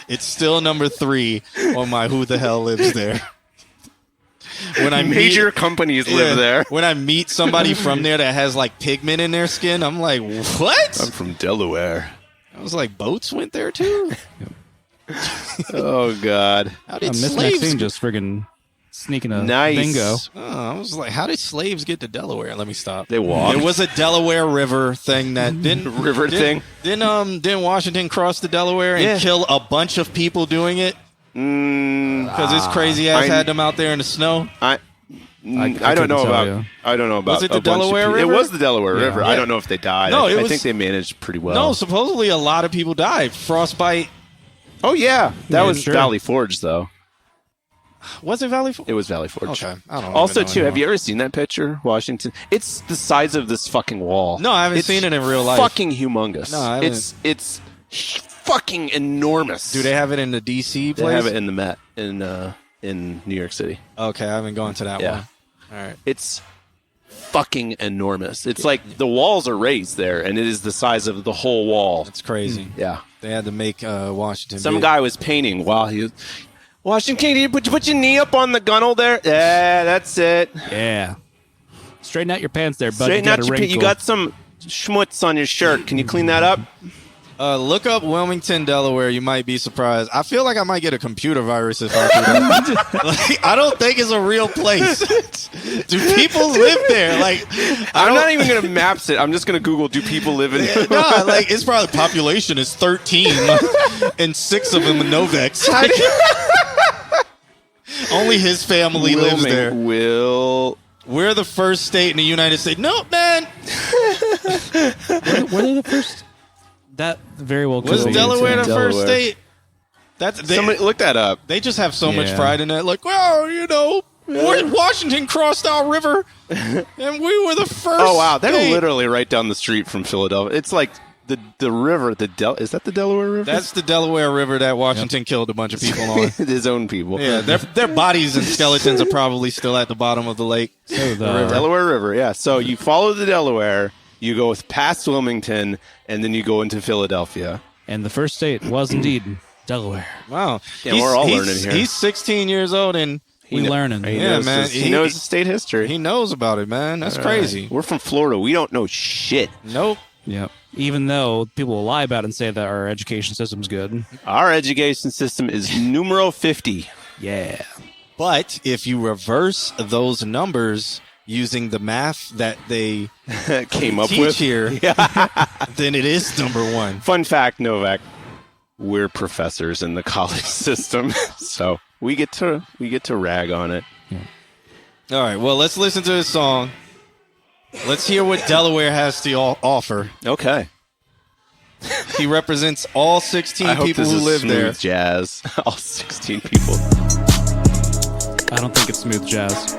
Speaker 1: It's still number 3 on my who the hell lives there. When I
Speaker 4: Major
Speaker 1: meet,
Speaker 4: companies live there.
Speaker 1: When I meet somebody from there that has like pigment in their skin, I'm like, what?
Speaker 4: I'm from Delaware.
Speaker 1: I was like, boats went there too?
Speaker 4: Oh God.
Speaker 1: How did
Speaker 3: Miss
Speaker 1: slaves?
Speaker 3: Maxine just friggin' sneaking a
Speaker 4: Nice.
Speaker 3: bingo.
Speaker 1: Oh, I was like, how did slaves get to Delaware? Let me stop.
Speaker 4: They walked.
Speaker 1: It was a Delaware River thing that didn't
Speaker 4: River thing?
Speaker 1: Didn't Washington cross the Delaware and
Speaker 4: Yeah.
Speaker 1: kill a bunch of people doing it? Because his crazy ass had them out there in the snow.
Speaker 4: I
Speaker 3: couldn't
Speaker 4: don't know
Speaker 3: tell
Speaker 4: about.
Speaker 3: you.
Speaker 4: I don't know about.
Speaker 1: Was it the
Speaker 4: a bunch of
Speaker 1: Delaware
Speaker 4: people.
Speaker 1: River?
Speaker 4: It was the Delaware River. I
Speaker 1: Yeah.
Speaker 4: don't know if they died.
Speaker 1: No,
Speaker 4: I
Speaker 1: it was-
Speaker 4: think they managed pretty well.
Speaker 1: No, supposedly a lot of people died. Frostbite.
Speaker 4: Oh yeah, that
Speaker 3: Yeah,
Speaker 4: was
Speaker 3: sure.
Speaker 4: Valley Forge though.
Speaker 1: Was it Valley Forge?
Speaker 4: It was Valley Forge.
Speaker 1: Okay, I don't
Speaker 4: Also,
Speaker 1: even know
Speaker 4: too, have
Speaker 1: anymore.
Speaker 4: you ever seen that picture, Washington? It's the size of this fucking wall.
Speaker 1: No, I haven't
Speaker 4: It's
Speaker 1: seen it in real life.
Speaker 4: Fucking humongous.
Speaker 1: No, I haven't.
Speaker 4: It's fucking enormous.
Speaker 1: Do they have it in the DC
Speaker 4: They
Speaker 1: place?
Speaker 4: have it in the Met in New York City.
Speaker 1: Okay, I haven't gone to that
Speaker 4: Yeah.
Speaker 1: one. All right.
Speaker 4: It's fucking enormous. It's like the walls are raised there, and it is the size of the whole wall.
Speaker 1: That's crazy.
Speaker 4: Yeah.
Speaker 1: They had to make Washington.
Speaker 4: Some
Speaker 1: big.
Speaker 4: guy was painting while he was. Washington, did you put your knee up on the gunnel there? Yeah, that's it.
Speaker 3: Yeah. Straighten out your pants there, bud.
Speaker 4: Straighten
Speaker 3: You
Speaker 4: out
Speaker 3: got a
Speaker 4: your
Speaker 3: wrinkle.
Speaker 4: You got some schmutz on your shirt. Can you clean that up?
Speaker 1: Look up Wilmington, Delaware. You might be surprised. I feel like I might get a computer virus if I do that. Like, I don't think it's a real place. Do people live there? Like,
Speaker 4: I'm not even going to maps it. I'm just going to Google, do people live in
Speaker 1: No, like it's probably population is 13, and 6 of them are Novex. Only his family lives there. We're the first state in the United States. No, man.
Speaker 3: Were they the first? That very well could
Speaker 1: Was
Speaker 3: be.
Speaker 1: Delaware the
Speaker 4: Delaware.
Speaker 1: first state? That's
Speaker 4: Somebody look that up.
Speaker 1: They just have so much
Speaker 3: Yeah.
Speaker 1: pride in that. Like, well, you know, Washington crossed our river, and we were the first.
Speaker 4: Oh wow, they're
Speaker 1: state.
Speaker 4: literally right down the street from Philadelphia. It's like the river. Is that the Delaware River?
Speaker 1: That's the Delaware River that Washington killed a bunch of people on.
Speaker 4: His own people.
Speaker 1: Yeah, their bodies and skeletons are probably still at the bottom of the lake.
Speaker 3: So the
Speaker 4: Delaware River. Yeah. So you follow the Delaware. You go past Wilmington, and then you go into Philadelphia.
Speaker 3: And the first state was indeed Delaware.
Speaker 1: Wow,
Speaker 4: Yeah, we're all learning here.
Speaker 1: He's 16 years old, and
Speaker 3: We learning.
Speaker 4: He
Speaker 1: Yeah,
Speaker 4: knows
Speaker 1: man.
Speaker 4: his- he knows his state history.
Speaker 1: he knows about it, man. That's crazy.
Speaker 4: We're from Florida. We don't know shit.
Speaker 1: Nope.
Speaker 3: Yep. Even though people will lie about it and say that our education system's good.
Speaker 4: Our education system is numero 50.
Speaker 3: Yeah.
Speaker 1: But if you reverse those numbers using the math that they
Speaker 4: Came up
Speaker 1: teach
Speaker 4: with
Speaker 1: here, then it is number 1.
Speaker 4: Fun fact, Novak. We're professors in the college system, so we get to rag on it.
Speaker 1: All right, well, let's listen to this song. Let's hear what Delaware has to offer.
Speaker 4: Okay.
Speaker 1: He represents all 16
Speaker 4: I hope
Speaker 1: people
Speaker 4: this
Speaker 1: who
Speaker 4: is
Speaker 1: live
Speaker 4: smooth
Speaker 1: there.
Speaker 4: jazz. All 16 people.
Speaker 3: I don't think it's smooth jazz.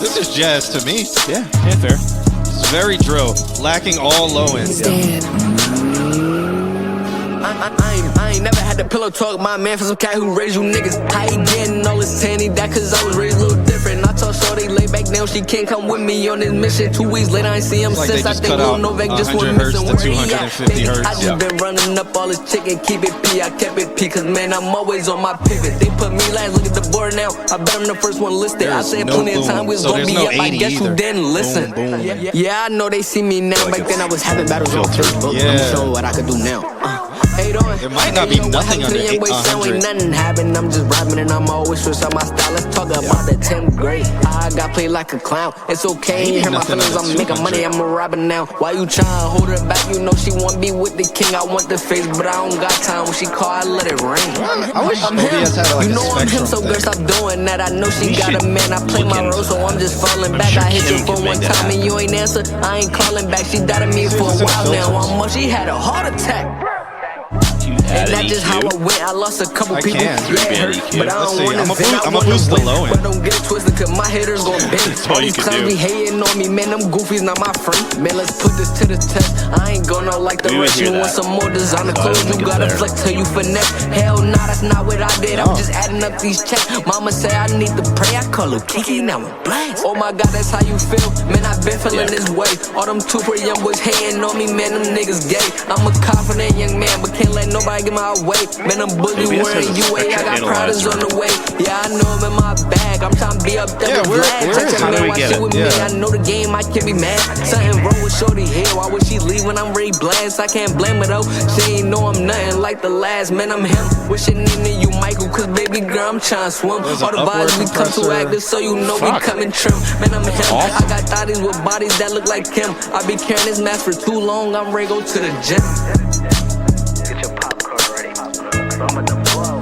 Speaker 1: This is jazz to me.
Speaker 4: Yeah.
Speaker 3: Yeah, fair.
Speaker 1: It's very drill, lacking all low ends.
Speaker 11: I ain't never had to pillow talk my man for some cat who raised you niggas. How he getting all this tanny? That cause I was raised a little different. I told Shorty lay back down, she can't come with me on this mission. 2 weeks later, I ain't see him
Speaker 1: Like
Speaker 11: since.
Speaker 1: they
Speaker 11: I
Speaker 1: just
Speaker 11: think
Speaker 1: cut out
Speaker 11: Lil Novak just
Speaker 1: 100
Speaker 11: went
Speaker 1: hertz
Speaker 11: missing.
Speaker 1: to
Speaker 11: Where he at?
Speaker 1: 250
Speaker 11: Baby,
Speaker 1: hertz.
Speaker 11: I just been running up all this chicken, keep it P, I kept it P, cause man, I'm always on my pivot. They put me last, look at the board now. I bet I'm the first one listed. I
Speaker 1: There's
Speaker 11: said
Speaker 1: no
Speaker 11: plenty of time
Speaker 1: boom.
Speaker 11: we was
Speaker 1: So
Speaker 11: gonna
Speaker 1: there's
Speaker 11: be
Speaker 1: no
Speaker 11: up. I
Speaker 1: 80
Speaker 11: guess
Speaker 1: either.
Speaker 11: you didn't listen.
Speaker 1: Boom, boom.
Speaker 11: Yeah, I know they see me now. Back then I was having battles on Facebook.
Speaker 1: Yeah.
Speaker 11: I'm showing what I could do now. Hey, doing?
Speaker 1: It might not be
Speaker 11: Hey, yo, what
Speaker 1: nothing
Speaker 11: happened to
Speaker 1: under
Speaker 11: the young boy sound?
Speaker 1: 100.
Speaker 11: Ain't nothing happened. I'm just rapping and I'm always switch up my style. Let's talk about the 10th grade. I got played like a clown. It's okay.
Speaker 1: Maybe
Speaker 11: You hear my
Speaker 1: nothing
Speaker 11: feelings.
Speaker 1: under
Speaker 11: I'm making
Speaker 1: 200.
Speaker 11: money. I'm a rapper now. Why you trying to hold her back? You know she want be with the king. I want the face, but I don't got time. When she call, I let it rain.
Speaker 1: I wish
Speaker 11: I'm him.
Speaker 1: OBS had like
Speaker 11: You
Speaker 1: a
Speaker 11: know I'm him,
Speaker 1: spectrum
Speaker 11: so girl,
Speaker 1: thing.
Speaker 11: stop doing that. I know she
Speaker 4: We
Speaker 11: got a
Speaker 4: should
Speaker 11: man. I play
Speaker 4: look
Speaker 11: my
Speaker 4: into
Speaker 11: role, so I'm just falling
Speaker 4: I'm
Speaker 11: back.
Speaker 4: sure
Speaker 11: I hit
Speaker 4: Kim
Speaker 11: you for
Speaker 4: can
Speaker 11: one
Speaker 4: make that
Speaker 11: time and
Speaker 4: happen.
Speaker 11: you ain't answer. I ain't calling back. She doubted me for a
Speaker 1: it's in the
Speaker 11: while now.
Speaker 1: filters.
Speaker 11: I'm much. She had a heart attack.
Speaker 4: Add
Speaker 11: And
Speaker 4: an
Speaker 11: that's just
Speaker 4: EQ.
Speaker 11: how I went. I lost a couple
Speaker 1: I
Speaker 11: people.
Speaker 1: can.
Speaker 11: Yeah, it hurt,
Speaker 4: EQ.
Speaker 11: but I
Speaker 1: Let's
Speaker 11: don't
Speaker 1: see.
Speaker 11: want
Speaker 1: I'ma
Speaker 11: to
Speaker 1: boost- I'ma boost the low end.
Speaker 11: But don't get it twisted, cause my haters gon' bend.
Speaker 4: That's all
Speaker 11: All
Speaker 4: you
Speaker 11: these
Speaker 4: can
Speaker 11: clowns
Speaker 4: do.
Speaker 11: be hating on me, man. Them goofies not my friend. Man, let's put this to the test. I ain't gonna like the
Speaker 4: We would
Speaker 11: rest.
Speaker 4: hear
Speaker 11: You want
Speaker 4: that.
Speaker 11: some more designer
Speaker 4: I don't
Speaker 11: clothes? You
Speaker 4: think it's
Speaker 11: gotta
Speaker 4: there.
Speaker 11: flex till you finesse. Hell nah, that's not what I did. I'm just adding up these checks. Mama say I need to pray. I call her Kiki, now I'm blessed. Oh my God, that's how you feel. Man, I've been feeling this way. All them super young boys hating on me, man. Them niggas gay. I'm a confident young man, but can't let nobody get my way. Man, I'm boogie
Speaker 4: Maybe
Speaker 11: wearing
Speaker 4: this has a
Speaker 11: UA. I got
Speaker 4: spectrum
Speaker 11: products on
Speaker 4: analyzer.
Speaker 11: the way. Yeah, I know I'm in my bag. I'm trying to be up there.
Speaker 1: Yeah,
Speaker 11: with
Speaker 1: where
Speaker 11: flags.
Speaker 1: is
Speaker 11: Touch
Speaker 1: it?
Speaker 11: a
Speaker 4: How do
Speaker 11: man,
Speaker 4: we
Speaker 11: why
Speaker 4: get
Speaker 11: she
Speaker 4: it?
Speaker 11: with me?
Speaker 1: Yeah.
Speaker 11: I know the game, I can't be mad. Something wrong with Shorty here. Why would she leave when I'm ready blast? I can't blame her though. She ain't know I'm nothing like the last. Man, I'm him. Wishing into you, Michael, cause baby girl, I'm trying to swim.
Speaker 1: There's
Speaker 11: All
Speaker 1: an
Speaker 11: the vibes we
Speaker 1: upward
Speaker 11: come to
Speaker 1: compressor.
Speaker 11: active, so you know we
Speaker 4: Fuck.
Speaker 11: coming trim. Man, I'm him.
Speaker 4: Awesome.
Speaker 11: I got thotties with bodies that look like him. I be carrying this mask for too long. I'm ready to go to the gym. Get your popcorn ready. I'm at the blow.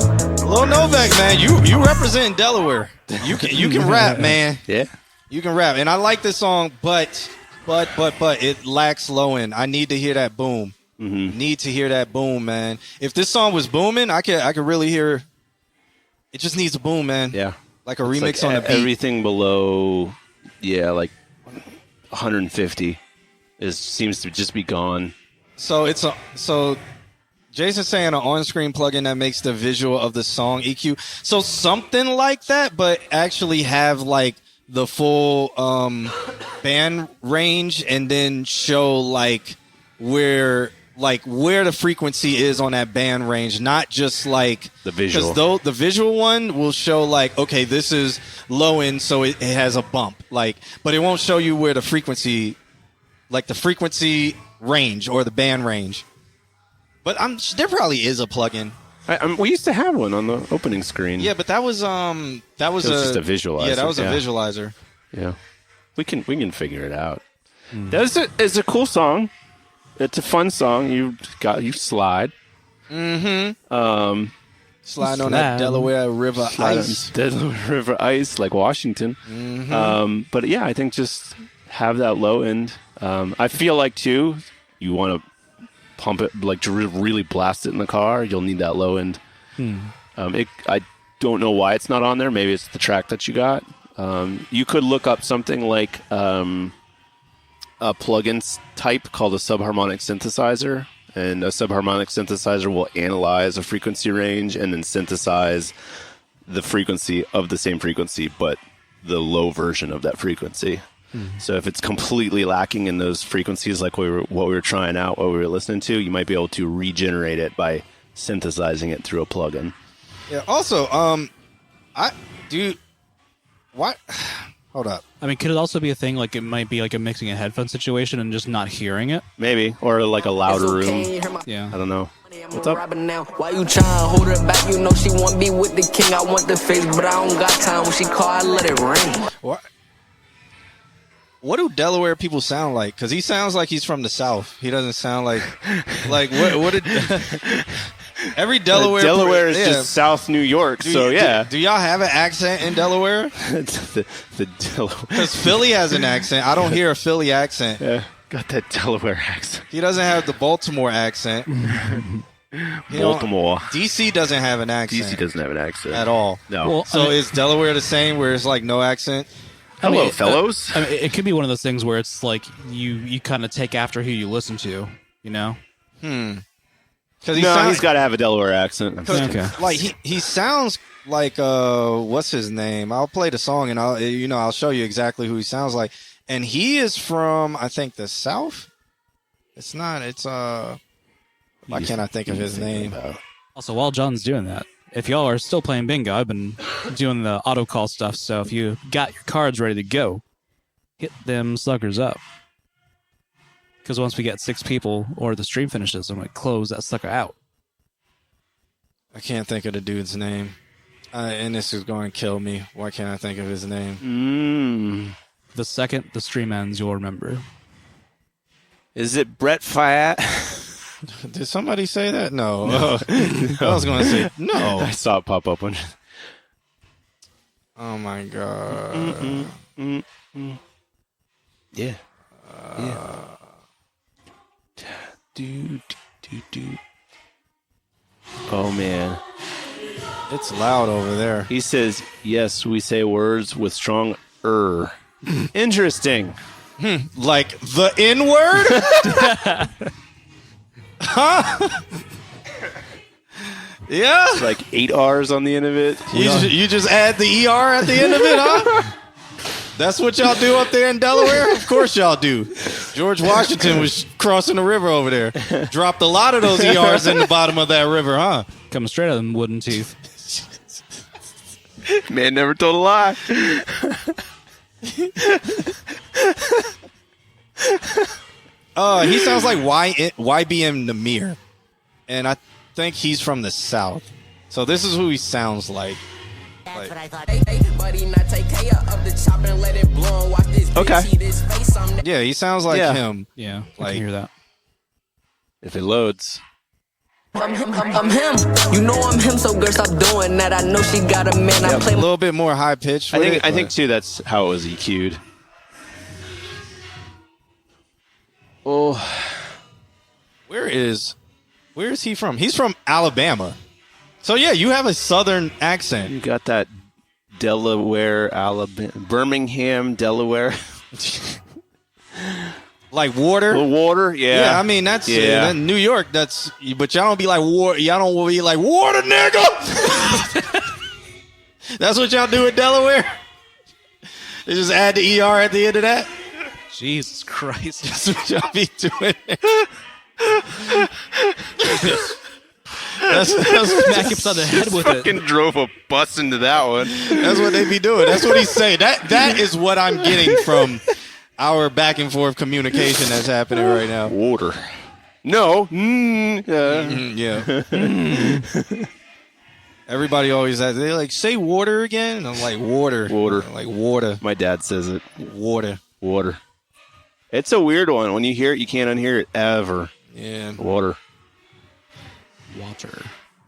Speaker 1: Lil Novak, man, you represent Delaware. You can rap, man.
Speaker 4: Yeah.
Speaker 1: You can rap, and I like this song, but it lacks low end. I need to hear that boom. Need to hear that boom, man. If this song was booming, I could really hear. It just needs a boom, man.
Speaker 4: Yeah.
Speaker 1: Like a
Speaker 4: It's
Speaker 1: remix
Speaker 4: like
Speaker 1: on the beat.
Speaker 4: Everything below, like 150 seems to just be gone.
Speaker 1: So Jason's saying an on-screen plugin that makes the visual of the song EQ. So something like that, but actually have like the full band range, and then show like where the frequency is on that band range, not just like
Speaker 4: The visual.
Speaker 1: Because though the visual one will show like, okay, this is low end, so it has a bump, like, but it won't show you where the frequency, like the frequency range or the band range. But there probably is a plugin.
Speaker 4: We used to have one on the opening screen.
Speaker 1: Yeah, but that was
Speaker 4: just a visualizer.
Speaker 1: Yeah, that was
Speaker 4: yeah.
Speaker 1: a visualizer.
Speaker 4: Yeah, we can figure it out. It's a cool song. It's a fun song. You slide.
Speaker 1: Sliding on that
Speaker 3: Slide.
Speaker 1: Delaware River
Speaker 4: Slide
Speaker 1: ice.
Speaker 4: on Delaware River ice like Washington. But yeah, I think just have that low end. I feel like too, you want to pump it, like to really blast it in the car. You'll need that low end. I don't know why it's not on there. Maybe it's the track that you got. You could look up something like a plugin type called a subharmonic synthesizer, and a subharmonic synthesizer will analyze a frequency range and then synthesize the frequency of the same frequency, but the low version of that frequency. So if it's completely lacking in those frequencies, like what we were trying out, what we were listening to, you might be able to regenerate it by synthesizing it through a plugin.
Speaker 1: Yeah. Also, what? Hold up.
Speaker 3: I mean, could it also be a thing like it might be like a mixing a headphone situation and just not hearing it?
Speaker 4: Maybe, or like a louder room.
Speaker 3: Yeah.
Speaker 4: I don't know.
Speaker 11: What's up? Why you trying to hold her back? You know she want to be with the king. I want the face, but I don't got time. When she call, I let it rain.
Speaker 1: What do Delaware people sound like? Because he sounds like he's from the South. He doesn't sound like what did every Delaware
Speaker 4: is just South New York,
Speaker 1: Do y'all have an accent in Delaware?
Speaker 4: the Delaware.
Speaker 1: Because Philly has an accent. I don't hear a Philly accent.
Speaker 4: Yeah, got that Delaware accent.
Speaker 1: He doesn't have the Baltimore accent.
Speaker 4: Baltimore.
Speaker 1: DC doesn't have an accent.
Speaker 4: DC doesn't have an accent
Speaker 1: at all.
Speaker 4: No.
Speaker 3: Well,
Speaker 1: So is Delaware the same, where it's like no accent?
Speaker 4: Hello, fellows.
Speaker 3: I mean, it could be one of those things where it's like you kind of take after who you listen to, you know?
Speaker 1: Because
Speaker 4: he's got to have a Delaware accent.
Speaker 3: Okay.
Speaker 1: Like he sounds like what's his name? I'll play the song and I'll show you exactly who he sounds like. And he is from, I think, the South. It's not. It's why can't I think of his name?
Speaker 3: Also, while John's doing that, if y'all are still playing bingo, I've been doing the auto call stuff. So if you got your cards ready to go, hit them suckers up. Because once we get 6 people or the stream finishes, I'm going to close that sucker out.
Speaker 1: I can't think of the dude's name. And this is going to kill me. Why can't I think of his name?
Speaker 3: The second the stream ends, you'll remember.
Speaker 4: Is it Brett Fiat?
Speaker 1: Did somebody say that? No. I was going to say no.
Speaker 4: I saw it pop up on.
Speaker 1: Oh my god.
Speaker 4: Yeah. Oh man.
Speaker 1: It's loud over there.
Speaker 4: He says, "Yes, we say words with strong Interesting.
Speaker 1: Like the N-word? Huh? Yeah.
Speaker 4: It's like 8 R's on the end of it.
Speaker 1: You just add the ER at the end of it, huh? That's what y'all do up there in Delaware? Of course y'all do. George Washington was crossing the river over there. Dropped a lot of those ERs in the bottom of that river, huh?
Speaker 3: Coming straight out of them wooden teeth.
Speaker 4: Man never told a lie.
Speaker 1: He sounds like YBM Namir. And I think he's from the South. So this is who he sounds like.
Speaker 11: That's what I thought. Buddy, not take care of the chop and let it blow. Watch this.
Speaker 4: Okay.
Speaker 11: This face,
Speaker 1: Yeah, he sounds like him.
Speaker 3: Yeah, I
Speaker 1: Like-
Speaker 3: can hear that.
Speaker 4: If it loads.
Speaker 11: I'm him. You know I'm him, so girl, stop doing that. I know she got a man. I play
Speaker 1: A little bit more high pitched.
Speaker 4: I think too that's how it was EQ'd. Oh,
Speaker 1: Where is he from? He's from Alabama. So yeah, you have a southern accent.
Speaker 4: you got that Delaware, Alabama, Birmingham, Delaware.
Speaker 1: Like water.
Speaker 4: The water, yeah.
Speaker 1: Yeah, I mean that's
Speaker 4: Yeah.
Speaker 1: New York. But y'all don't be like water. Y'all don't be like water, nigga. That's what y'all do in Delaware. They just add the ER at the end of that.
Speaker 3: Jesus Christ.
Speaker 1: That's what y'all be doing. that's
Speaker 3: Smack him on the head with it.
Speaker 4: Fucking drove a bus into that one.
Speaker 1: That's what they be doing. That's what he's saying. That is what I'm getting from our back and forth communication that's happening right now.
Speaker 4: Water. No.
Speaker 1: Yeah. Everybody always has. They like say water again, and I'm like water.
Speaker 4: Water.
Speaker 1: I'm like water.
Speaker 4: My dad says it.
Speaker 1: Water.
Speaker 4: Water. It's a weird one. When you hear it, you can't unhear it ever.
Speaker 1: Yeah.
Speaker 4: Water.
Speaker 3: Water.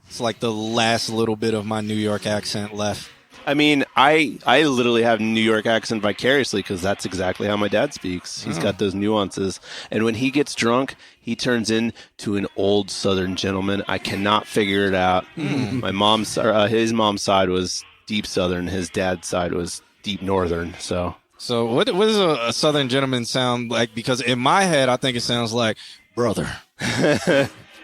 Speaker 1: It's like the last little bit of my New York accent left.
Speaker 4: I mean, I literally have New York accent vicariously because that's exactly how my dad speaks. He's got those nuances. And when he gets drunk, he turns into an old Southern gentleman. I cannot figure it out. My his mom's side was deep Southern. His dad's side was deep Northern. So
Speaker 1: what does a Southern gentleman sound like? Because in my head, I think it sounds like brother.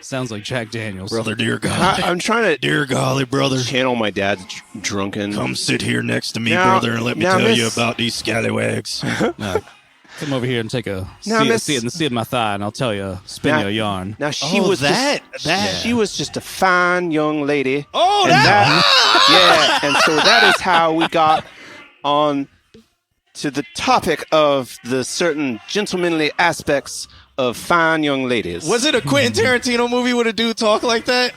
Speaker 3: Sounds like Jack Daniels.
Speaker 1: Brother, dear God.
Speaker 4: I'm trying to
Speaker 1: Dear golly, brother.
Speaker 4: channel my dad's drunken.
Speaker 1: Come sit here next to me,
Speaker 4: Now-
Speaker 1: brother, and let me
Speaker 4: now,
Speaker 1: tell you
Speaker 4: miss-
Speaker 1: about these scallywags.
Speaker 3: Come over here and take a
Speaker 4: Now, miss-
Speaker 3: see in my thigh, and I'll tell you, spin
Speaker 4: Now-
Speaker 3: you a yarn.
Speaker 4: Now she was she was just a fine young lady.
Speaker 1: Oh,
Speaker 4: and yeah, and so that is how we got on to the topic of the certain gentlemanly aspects of fine young ladies.
Speaker 1: Was it a Quentin Tarantino movie with a dude talk like that?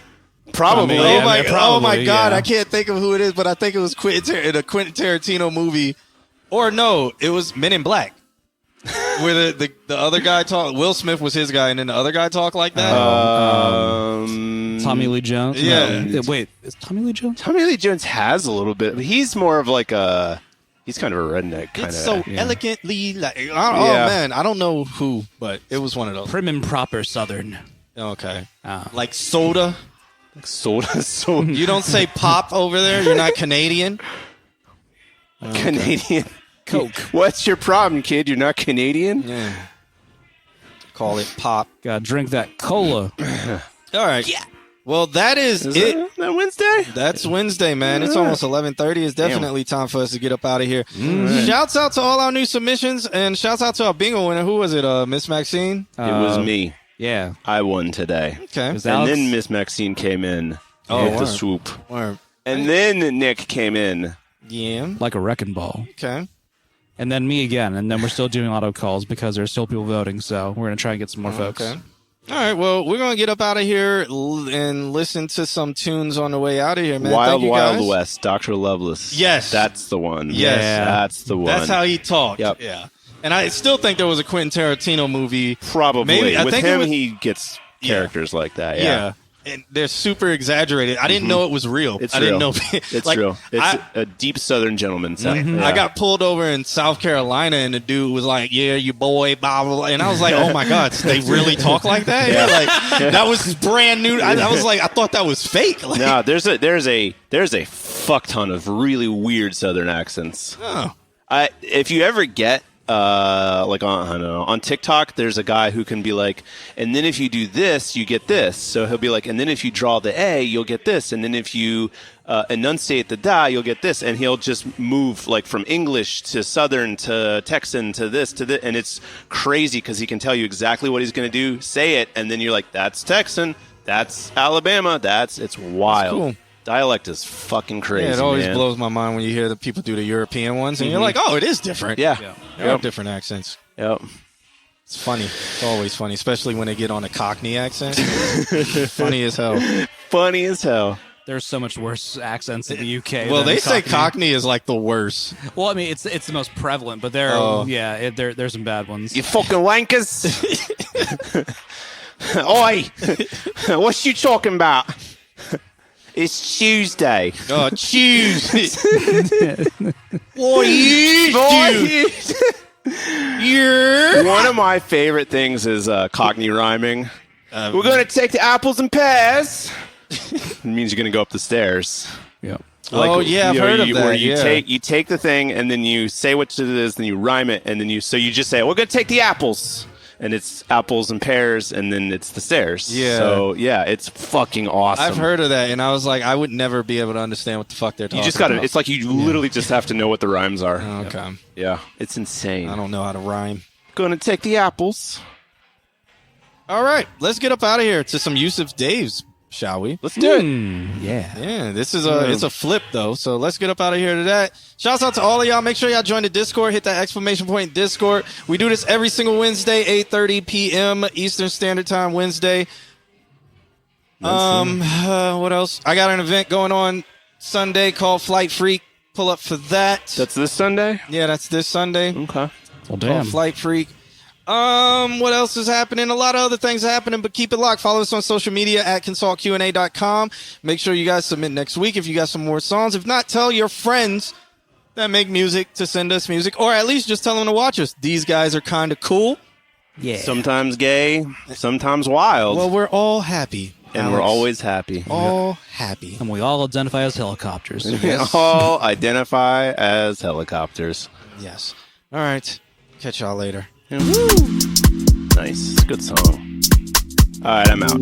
Speaker 4: Probably.
Speaker 3: I mean, yeah,
Speaker 1: oh my
Speaker 3: probably,
Speaker 1: God!
Speaker 3: yeah.
Speaker 1: I can't think of who it is, but I think it was in a Quentin Tarantino movie, or no, it was Men in Black, where the other guy talked. Will Smith was his guy, and then the other guy talked like that.
Speaker 3: Tommy Lee Jones?
Speaker 1: Yeah.
Speaker 3: No, wait, is Tommy Lee Jones?
Speaker 4: Tommy Lee Jones has a little bit. But he's more of like a. He's kind of a redneck kind of.
Speaker 1: It's so elegantly like. Oh
Speaker 4: Yeah.
Speaker 1: man, I don't know who, but it was one of those.
Speaker 3: Prim and proper Southern.
Speaker 1: Okay,
Speaker 3: Ah.
Speaker 1: like soda.
Speaker 4: soda. So
Speaker 1: You don't say pop over there. You're not Canadian.
Speaker 4: Canadian.
Speaker 3: Coke.
Speaker 4: What's your problem, kid? You're not Canadian?
Speaker 1: Yeah. Call it pop.
Speaker 3: Gotta drink that cola.
Speaker 1: All right. Yeah. Well, that is it.
Speaker 4: That Wednesday?
Speaker 1: That's Wednesday, man. It's almost 11:30. It's definitely time for us to get up out of here. Shouts out to all our new submissions, and shouts out to our bingo winner. Who was it? Miss Maxine?
Speaker 4: It was me.
Speaker 3: Yeah.
Speaker 4: I won today.
Speaker 1: Okay.
Speaker 3: Was
Speaker 4: And
Speaker 3: Alex?
Speaker 4: then Miss Maxine came in
Speaker 1: Oh,
Speaker 4: with the
Speaker 1: word.
Speaker 4: swoop.
Speaker 1: Word.
Speaker 4: And then Nick came in.
Speaker 1: Yeah.
Speaker 3: Like a wrecking ball.
Speaker 1: Okay.
Speaker 3: And then me again. And then we're still doing auto calls because there's still people voting. So we're going to try and get some more folks.
Speaker 1: Okay. All right. Well, we're going to get up out of here and listen to some tunes on the way out of here, man.
Speaker 4: Wild
Speaker 1: Thank you,
Speaker 4: Wild
Speaker 1: guys.
Speaker 4: West, Dr. Lovelace.
Speaker 1: Yes.
Speaker 4: That's the one.
Speaker 1: Yes.
Speaker 4: That's the one.
Speaker 1: That's how he talked.
Speaker 4: Yep.
Speaker 1: Yeah. And I still think there was a Quentin Tarantino movie.
Speaker 4: Probably.
Speaker 1: Maybe. I
Speaker 4: With
Speaker 1: think
Speaker 4: him,
Speaker 1: it was,
Speaker 4: he gets characters like that.
Speaker 1: yeah.
Speaker 4: Yeah.
Speaker 1: And they're super exaggerated. I didn't know it was real.
Speaker 4: It's
Speaker 1: I
Speaker 4: real.
Speaker 1: didn't know.
Speaker 4: It's
Speaker 1: like,
Speaker 4: real. It's
Speaker 1: I,
Speaker 4: a deep Southern gentleman set. Yeah.
Speaker 1: I got pulled over in South Carolina, and the dude was like, "Yeah, you boy, blah blah," blah. And I was like, "Oh my god, they really talk like that?"
Speaker 4: Yeah.
Speaker 1: Like that was brand new. I was like, I thought that was fake. Like,
Speaker 4: No, there's a fuck ton of really weird Southern accents.
Speaker 1: oh,
Speaker 4: If you ever get like on, I don't know, on TikTok, there's a guy who can be like, and then if you do this, you get this. So he'll be like, and then if you draw the A, you'll get this, and then if you enunciate the da, you'll get this, and he'll just move like from English to Southern to Texan to this to this, and it's crazy because he can tell you exactly what he's going to do, say it, and then you're like, that's Texan, that's Alabama, it's wild.
Speaker 1: cool.
Speaker 4: Dialect is fucking crazy.
Speaker 1: yeah, it always
Speaker 4: man.
Speaker 1: blows my mind when you hear the people do the European ones, and you're like, "Oh, it is different."
Speaker 4: Yeah.
Speaker 1: There are different accents.
Speaker 4: Yep.
Speaker 1: It's funny. It's always funny, especially when they get on a Cockney accent. Funny as hell.
Speaker 4: Funny as hell.
Speaker 3: There's so much worse accents in the UK.
Speaker 1: Well,
Speaker 3: than
Speaker 1: they say
Speaker 3: Cockney.
Speaker 1: Cockney is like the worst.
Speaker 3: Well, I mean, it's the most prevalent, but there's some bad ones.
Speaker 4: You fucking wankers. Oi. What you talking about? It's Tuesday.
Speaker 1: Oh, Tuesday. What you do? You're
Speaker 4: One of my favorite things is Cockney rhyming. We're going to take the apples and pears. It means you're going to go up the stairs.
Speaker 3: Yeah.
Speaker 1: Oh, yeah, I've heard of that,
Speaker 4: Where you
Speaker 1: yeah.
Speaker 4: take the thing and then you say what it is, then you rhyme it, and then you just say, we're going to take the apples. And it's apples and pears, and then it's the stairs.
Speaker 1: Yeah.
Speaker 4: So, yeah, it's fucking awesome.
Speaker 1: I've heard of that, and I was like, I would never be able to understand what the fuck they're talking
Speaker 4: You just got to,
Speaker 1: about.
Speaker 4: it's like you literally just have to know what the rhymes are.
Speaker 1: Okay.
Speaker 4: Yeah. It's insane.
Speaker 1: I don't know how to rhyme.
Speaker 4: Gonna take the apples.
Speaker 1: All right, let's get up out of here to some Yusuf Daves, shall we?
Speaker 4: Let's do it.
Speaker 3: Yeah.
Speaker 1: Yeah, this is it's a flip though, so let's get up out of here to that. Shouts out to all of y'all. Make sure y'all join the Discord. Hit that exclamation point Discord. We do this every single Wednesday, 8:30 p.m. Eastern Standard Time Wednesday. What else? I got an event going on Sunday called Flight Freak. Pull up for that.
Speaker 4: That's this Sunday?
Speaker 1: Yeah, that's this Sunday.
Speaker 4: Okay.
Speaker 3: Well,
Speaker 1: Called Flight Freak. What else is happening? A lot of other things are happening, but keep it locked. Follow us on social media at consultqna.com. Make sure you guys submit next week if you got some more songs. If not, tell your friends that make music to send us music, or at least just tell them to watch us. These guys are kind of cool.
Speaker 3: Yeah.
Speaker 4: Sometimes gay, sometimes wild.
Speaker 1: Well, we're all happy.
Speaker 4: and we're
Speaker 1: Alex.
Speaker 4: always happy.
Speaker 1: all happy.
Speaker 3: And we all identify as helicopters.
Speaker 4: We all identify as helicopters.
Speaker 1: Yes. All right. Catch y'all later.
Speaker 4: Nice. Good song. All right, I'm out.